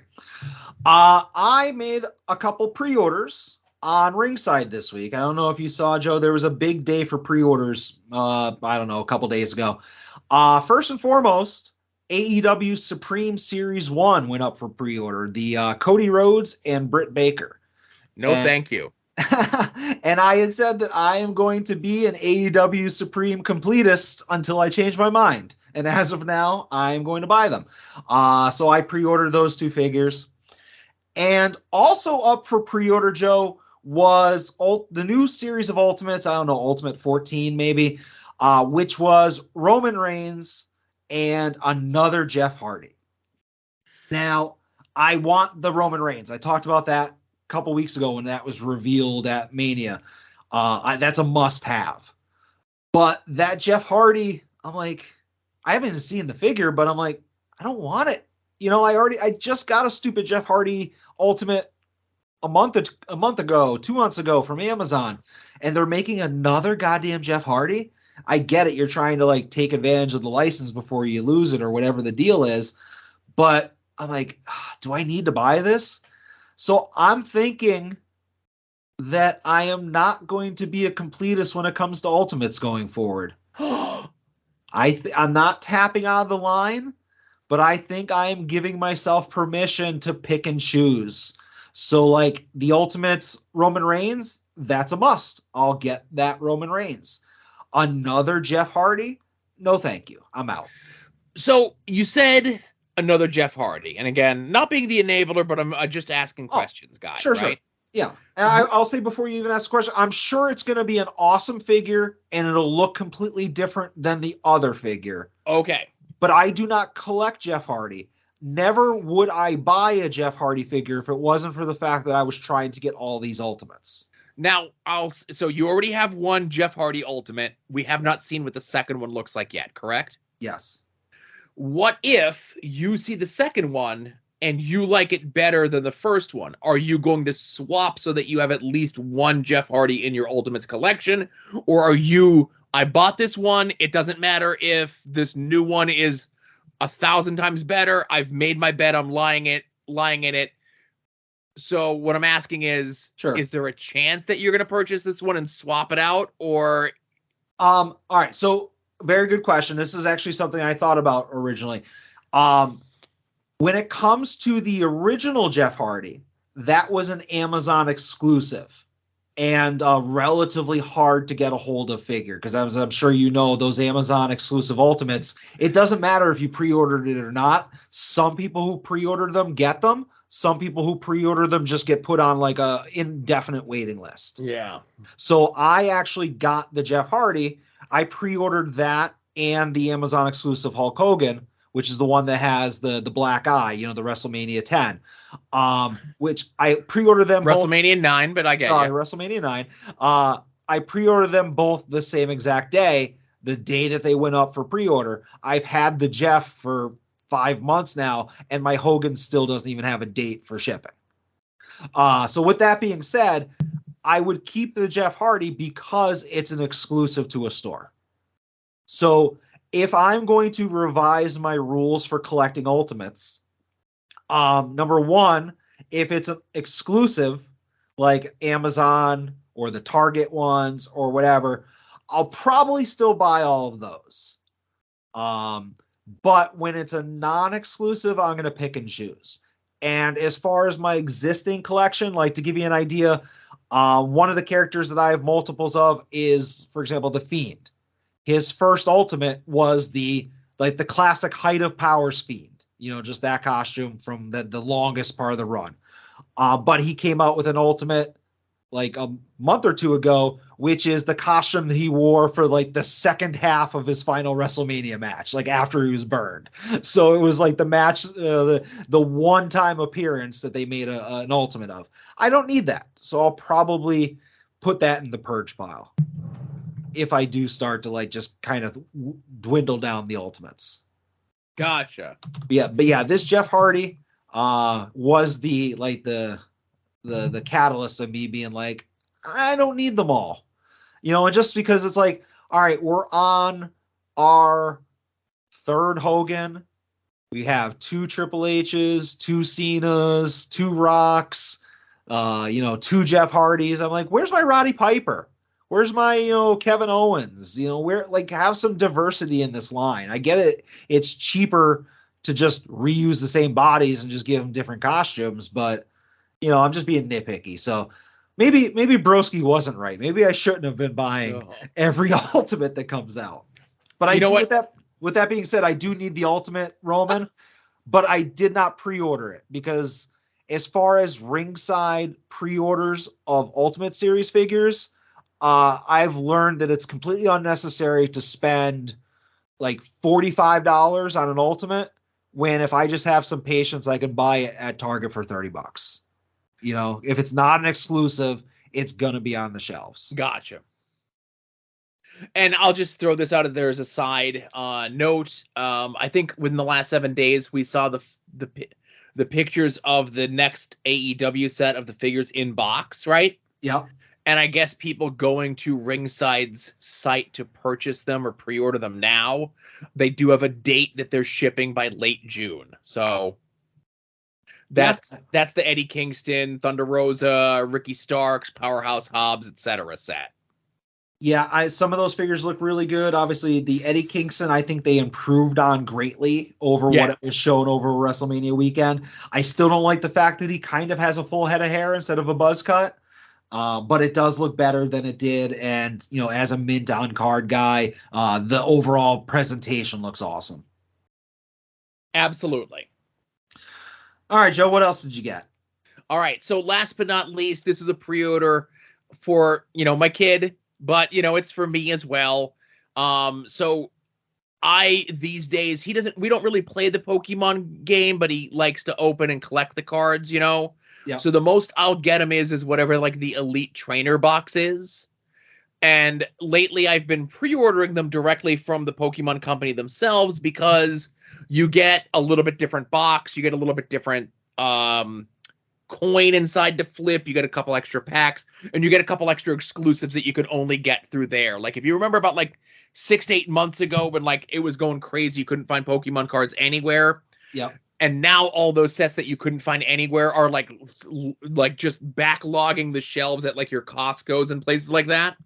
I made a couple pre-orders on Ringside this week. I don't know if you saw, Joe. There was a big day for pre-orders. I don't know, a couple days ago. First and foremost, AEW Supreme Series 1 went up for pre-order. The Cody Rhodes and Britt Baker. Thank you. And I had said that I am going to be an AEW Supreme completist until I change my mind. And as of now, I'm going to buy them. So I pre-ordered those 2 figures. And also up for pre-order, Joe, was the new series of Ultimates. I don't know, Ultimate 14 maybe, which was Roman Reigns and another Jeff Hardy. Now, I want the Roman Reigns. I talked about that a couple weeks ago when that was revealed at Mania. That's a must-have. But that Jeff Hardy, I'm like, I haven't even seen the figure, but I'm like, I don't want it. You know, I just got a stupid Jeff Hardy Ultimate a month ago, 2 months ago from Amazon, and they're making another goddamn Jeff Hardy. I get it. You're trying to like take advantage of the license before you lose it or whatever the deal is. But I'm like, do I need to buy this? So I'm thinking that I am not going to be a completist when it comes to Ultimates going forward. I'm not tapping out of the line, but I think I am giving myself permission to pick and choose. So like the Ultimates Roman Reigns, that's a must. I'll get that Roman Reigns. Another Jeff Hardy? No, thank you. I'm out. So you said another Jeff Hardy. And again, not being the enabler, but I'm just asking questions, guys. Sure, right? sure. Yeah. And I'll say before you even ask the question, I'm sure it's going to be an awesome figure and it'll look completely different than the other figure. Okay. But I do not collect Jeff Hardy. Never would I buy a Jeff Hardy figure if it wasn't for the fact that I was trying to get all these Ultimates. Now, so you already have one Jeff Hardy Ultimate. We have not seen what the second one looks like yet, correct? Yes. What if you see the second one and you like it better than the first one? Are you going to swap so that you have at least one Jeff Hardy in your Ultimates collection? Or are you, I bought this one, it doesn't matter if this new one is 1,000 times better, I've made my bet, I'm lying in it. So what I'm asking is, Is there a chance that you're going to purchase this one and swap it out, or? All right. So very good question. This is actually something I thought about originally. When it comes to the original Jeff Hardy, that was an Amazon exclusive and relatively hard to get a hold of figure. Because as I'm sure you know, those Amazon exclusive Ultimates, it doesn't matter if you pre-ordered it or not. Some people who pre-ordered them get them. some people who pre-order them just get put on like a indefinite waiting list. Yeah. So I actually got the Jeff Hardy. I pre-ordered that and the Amazon exclusive Hulk Hogan, which is the one that has the black eye, the WrestleMania 10. Which I pre-ordered them WrestleMania 9, but I get Sorry, you. WrestleMania 9. I pre-ordered them both the same exact day, the day that they went up for pre-order. I've had the Jeff for 5 months now, and my Hogan still doesn't even have a date for shipping. So with that being said, I would keep the Jeff Hardy because it's an exclusive to a store. So if I'm going to revise my rules for collecting Ultimates, number one, if it's an exclusive like Amazon or the Target ones or whatever, I'll probably still buy all of those. But when it's a non-exclusive, I'm going to pick and choose. And as far as my existing collection, like to give you an idea, one of the characters that I have multiples of is, for example, the Fiend. His first Ultimate was the classic Height of Powers Fiend, just that costume from the longest part of the run. But he came out with an Ultimate like a month or two ago, which is the costume that he wore for like the second half of his final WrestleMania match, like after he was burned. So it was like the match, the one-time appearance that they made an Ultimate of. I don't need that. So I'll probably put that in the purge pile if I do start to like just kind of dwindle down the Ultimates. Gotcha. But yeah, this Jeff Hardy was the catalyst of me being like, I don't need them all. And just because it's like, all right, we're on our third Hogan. We have 2 Triple H's, 2 Cenas, 2 Rocks, 2 Jeff Hardys. I'm like, where's my Roddy Piper? Where's my, Kevin Owens? Where, like, have some diversity in this line. I get it. It's cheaper to just reuse the same bodies and just give them different costumes, but I'm just being nitpicky. So maybe Broski wasn't right. Maybe I shouldn't have been buying every Ultimate that comes out. But I do, with that being said, I do need the Ultimate, Roman, but I did not pre-order it because as far as ringside pre-orders of Ultimate Series figures, I've learned that it's completely unnecessary to spend like $45 on an Ultimate when if I just have some patience, I can buy it at Target for $30. If it's not an exclusive, it's going to be on the shelves. Gotcha. And I'll just throw this out there as a side note. I think within the last 7 days, we saw the pictures of the next AEW set of the figures in box, right? Yeah. And I guess people going to Ringside's site to purchase them or pre-order them now, they do have a date that they're shipping by late June. So that's the Eddie Kingston, Thunder Rosa, Ricky Starks, Powerhouse Hobbs, etc. set. Yeah, some of those figures look really good. Obviously, the Eddie Kingston, I think they improved on greatly over what it was shown over WrestleMania weekend. I still don't like the fact that he kind of has a full head of hair instead of a buzz cut. But it does look better than it did. And, as a mint on card guy, the overall presentation looks awesome. Absolutely. All right, Joe, what else did you get? All right. So last but not least, this is a pre-order for, my kid, but, it's for me as well. So these days, we don't really play the Pokemon game, but he likes to open and collect the cards, Yeah. So the most I'll get him is whatever like the Elite Trainer box is. And lately I've been pre-ordering them directly from the Pokemon company themselves because you get a little bit different box, you get a little bit different coin inside to flip, you get a couple extra packs, and you get a couple extra exclusives that you could only get through there. Like if you remember about like 6 to 8 months ago when like it was going crazy, you couldn't find Pokemon cards anywhere. Yeah. And now all those sets that you couldn't find anywhere are like just backlogging the shelves at like your Costco's and places like that.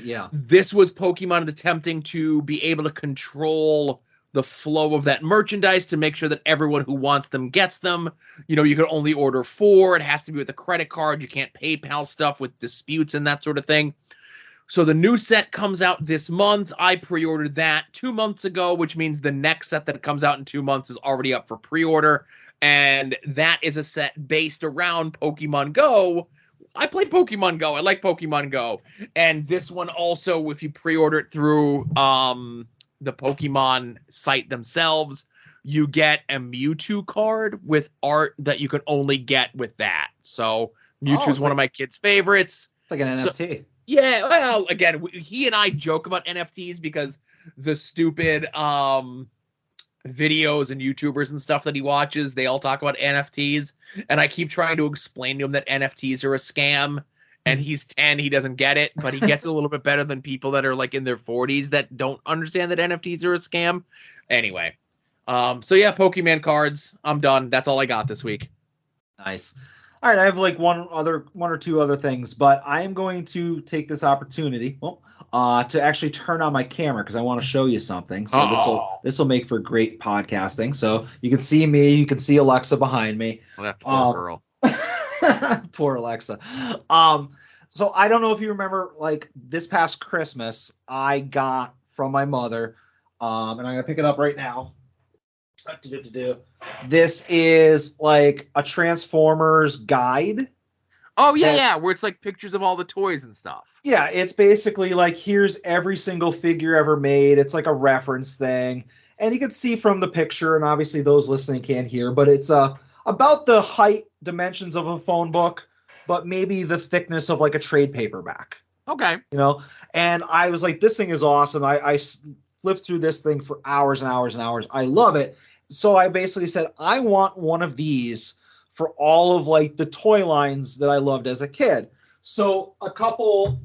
Yeah. This was Pokemon attempting to be able to control the flow of that merchandise to make sure that everyone who wants them gets them. You can only order 4. It has to be with a credit card. You can't PayPal stuff with disputes and that sort of thing. So the new set comes out this month. I pre-ordered that 2 months ago, which means the next set that comes out in 2 months is already up for pre-order. And that is a set based around Pokemon Go. I play Pokemon Go. I like Pokemon Go. And this one also, if you pre-order it through the Pokemon site themselves, you get a Mewtwo card with art that you can only get with that. So Mewtwo's one of my kids' favorites. It's like an NFT. Yeah, well, again, he and I joke about NFTs because the stupid videos and YouTubers and stuff that he watches, they all talk about NFTs, and I keep trying to explain to him that NFTs are a scam, and he's 10, he doesn't get it, but he gets a little bit better than people that are like in their 40s that don't understand that NFTs are a scam. Anyway, so yeah, Pokemon cards, I'm done. That's all I got this week. Nice. All right, I have like one or two other things, but I am going to take this opportunity to actually turn on my camera because I want to show you something. So this will make for great podcasting. So you can see me, you can see Alexa behind me. Oh, that poor girl. Poor Alexa. So I don't know if you remember, like this past Christmas, I got from my mother, and I'm gonna pick it up right now. This is like a Transformers guide. Oh, yeah, where it's like pictures of all the toys and stuff. Yeah, it's basically like, here's every single figure ever made. It's like a reference thing. And you can see from the picture, and obviously those listening can't hear, but it's about the height dimensions of a phone book, but maybe the thickness of like a trade paperback. Okay. You know, and I was like, this thing is awesome. I flipped through this thing for hours and hours and hours. I love it. So I basically said, I want one of these for all of like the toy lines that I loved as a kid. So a couple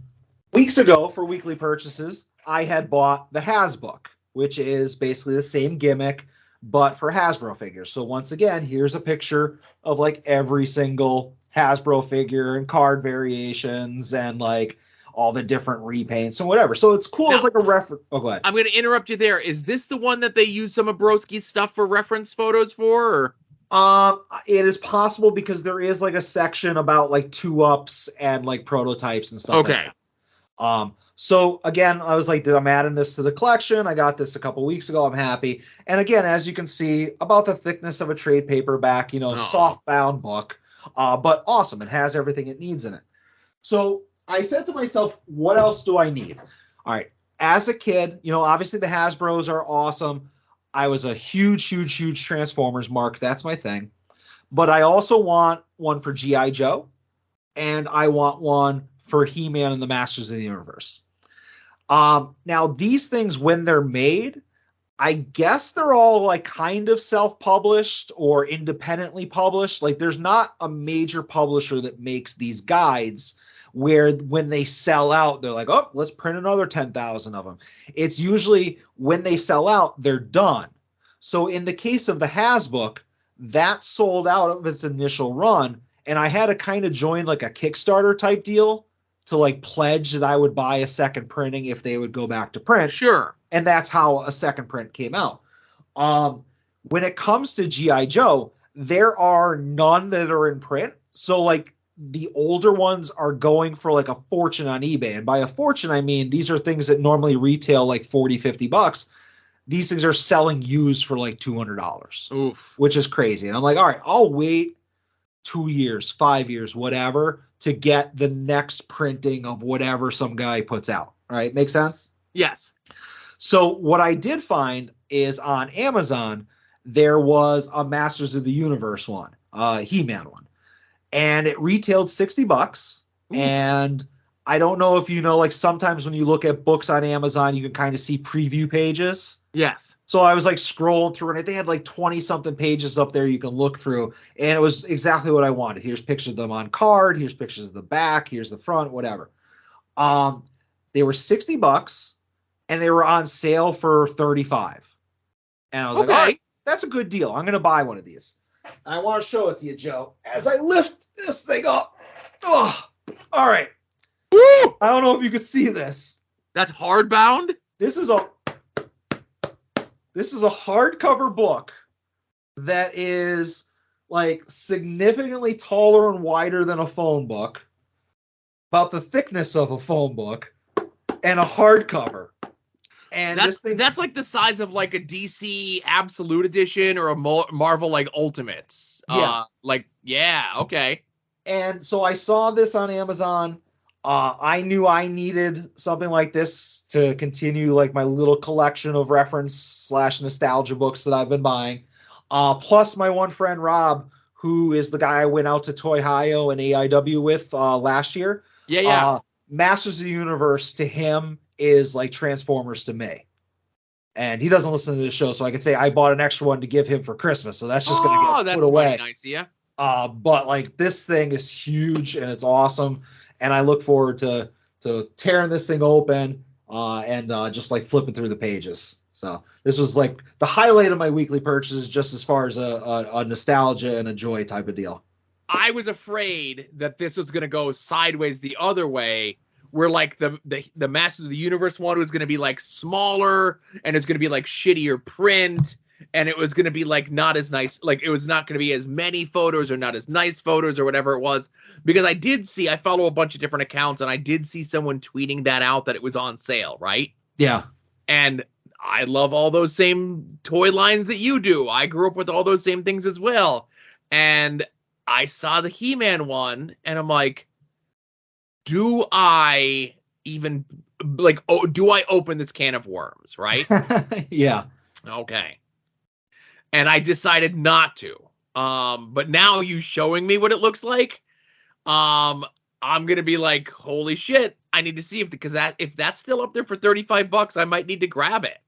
weeks ago for weekly purchases, I had bought the Hasbook, which is basically the same gimmick, but for Hasbro figures. So once again, here's a picture of like every single Hasbro figure and card variations and like all the different repaints and whatever. So it's cool. Now, it's like a reference. Oh, go ahead. I'm going to interrupt you there. Is this the one that they use some of Broski's stuff for reference photos for? Or? It is possible because there is like a section about like 2-ups and like prototypes and stuff. Okay. Like that. So again, I was like, I'm adding this to the collection. I got this a couple weeks ago. I'm happy. And again, as you can see, about the thickness of a trade paperback, soft bound book, but awesome. It has everything it needs in it. So I said to myself, what else do I need? All right. As a kid, obviously the Hasbros are awesome. I was a huge Transformers mark. That's my thing. But I also want one for G.I. Joe, and I want one for He-Man and the Masters of the Universe. Now, these things, when they're made, I guess they're all like kind of self-published or independently published. Like there's not a major publisher that makes these guides where when they sell out, they're like, oh, let's print another 10,000 of them. It's usually when they sell out, they're done. So in the case of the Hasbook, that sold out of its initial run, and I had to kind of join like a Kickstarter type deal to like pledge that I would buy a second printing if they would go back to print. Sure. And that's how a second print came out. When it comes to G.I. Joe, there are none that are in print. So like the older ones are going for like a fortune on eBay. And by a fortune, I mean, these are things that normally retail like $40-$50. These things are selling used for like $200. Oof. Which is crazy. And I'm like, all right, I'll wait 2 years, 5 years, whatever, to get the next printing of whatever some guy puts out. All right. Make sense? Yes. So what I did find is on Amazon, there was a Masters of the Universe one, He-Man one. And it retailed $60. Ooh. And I don't know if you know, like sometimes when you look at books on Amazon, you can kind of see preview pages. Yes. So I was like scrolling through and they had like 20 something pages up there you can look through. And it was exactly what I wanted. Here's pictures of them on card. Here's pictures of the back. Here's the front, whatever. They were $60 and they were on sale for $35. And I was like, all right, that's a good deal. I'm going to buy one of these. I want to show it to you, Joe, as I lift this thing up. Oh, all right. Woo! I don't know if you could see this. That's hardbound? This is a hardcover book that is like significantly taller and wider than a phone book, about the thickness of a phone book, and a hardcover. And this thing, that's like the size of like a DC Absolute Edition or a Marvel like Ultimates. Yeah. Okay. And so I saw this on Amazon. I knew I needed something like this to continue like my little collection of reference / nostalgia books that I've been buying. Plus my one friend Rob, who is the guy I went out to Toy Hio and AIW with last year. Yeah. Masters of the Universe to him is like Transformers to me. And he doesn't listen to the show, so I could say I bought an extra one to give him for Christmas. So that's just going to get put away. Nice, yeah. But like this thing is huge and it's awesome. And I look forward to tearing this thing open and just like flipping through the pages. So this was like the highlight of my weekly purchases, just as far as a nostalgia and a joy type of deal. I was afraid that this was going to go sideways the other way, where like the Master of the Universe one was going to be like smaller and it's going to be like shittier print. And it was going to be like not as nice, like it was not going to be as many photos or not as nice photos or whatever it was. Because I follow a bunch of different accounts and I did see someone tweeting that out that it was on sale, right? Yeah. And I love all those same toy lines that you do. I grew up with all those same things as well. And I saw the He-Man one and I'm like, do I even like, do I open this can of worms, right? Yeah. Okay. And I decided not to. But now you showing me what it looks like, I'm going to be like, holy shit, I need to see if that's still up there for $35, I might need to grab it.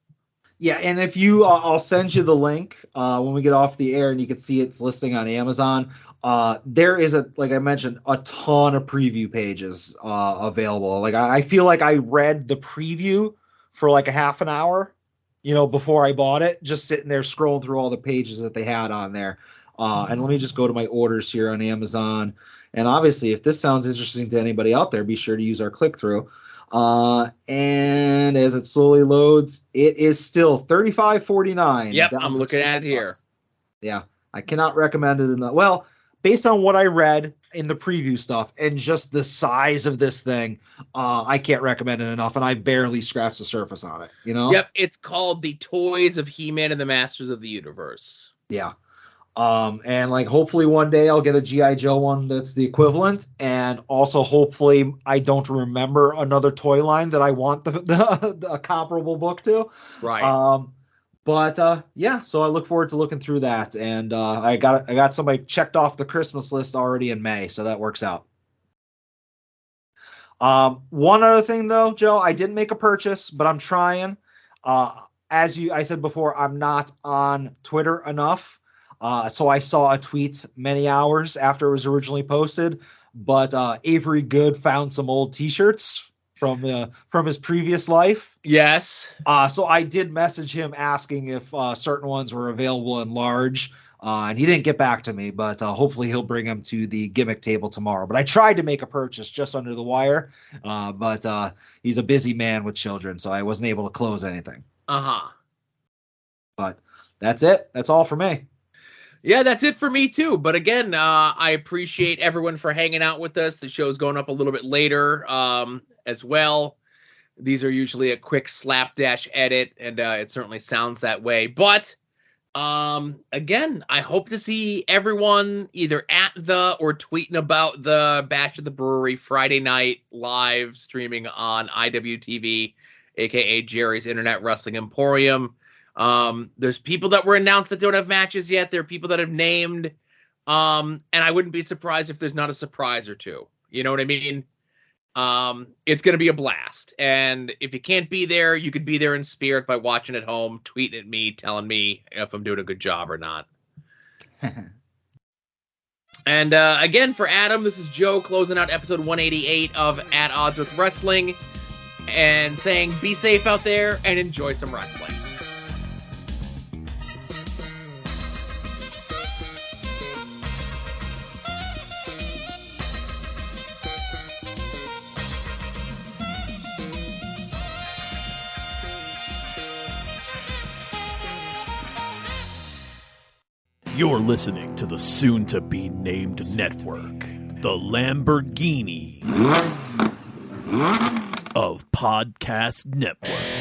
Yeah, and if you, I'll send you the link when we get off the air, and you can see it's listing on Amazon. There is like I mentioned, a ton of preview pages available. Like I feel like I read the preview for like a half an hour, before I bought it, just sitting there scrolling through all the pages that they had on there. And let me just go to my orders here on Amazon. And obviously, if this sounds interesting to anybody out there, be sure to use our click-through. And as it slowly loads, it is still $35.49. Yep, I'm looking at it here. Yeah, I cannot recommend it enough. Well, based on what I read in the preview stuff and just the size of this thing, I can't recommend it enough. And I barely scratched the surface on it, Yep, it's called The Toys of He-Man and the Masters of the Universe. Yeah. And like hopefully one day I'll get a G.I. Joe one that's the equivalent, and also hopefully I don't remember another toy line that I want the comparable book to. Right. But yeah, so I look forward to looking through that, and I got somebody checked off the Christmas list already in May, so that works out. One other thing though, Joe, I didn't make a purchase, but I'm trying. As I said before, I'm not on Twitter enough. So I saw a tweet many hours after it was originally posted, but Avery Good found some old T-shirts from his previous life. Yes. So I did message him asking if certain ones were available in large, and he didn't get back to me, but hopefully he'll bring them to the gimmick table tomorrow. But I tried to make a purchase just under the wire, but he's a busy man with children, so I wasn't able to close anything. Uh-huh. But that's it. That's all for me. Yeah, that's it for me too. But again, I appreciate everyone for hanging out with us. The show's going up a little bit later as well. These are usually a quick slapdash edit, and it certainly sounds that way. But again, I hope to see everyone either at or tweeting about the Bash at the Brewery Friday night live streaming on IWTV, aka Jerry's Internet Wrestling Emporium. There's people that were announced that don't have matches yet. There are people that have named, and I wouldn't be surprised if there's not a surprise or two. You know what I mean? It's going to be a blast. And if you can't be there, you could be there in spirit by watching at home, tweeting at me, telling me if I'm doing a good job or not. And again, for Adam, this is Joe closing out episode 188 of At Odds with Wrestling and saying be safe out there and enjoy some wrestling. You're listening to the soon-to-be-named network, the Lamborghini of Podcast Network.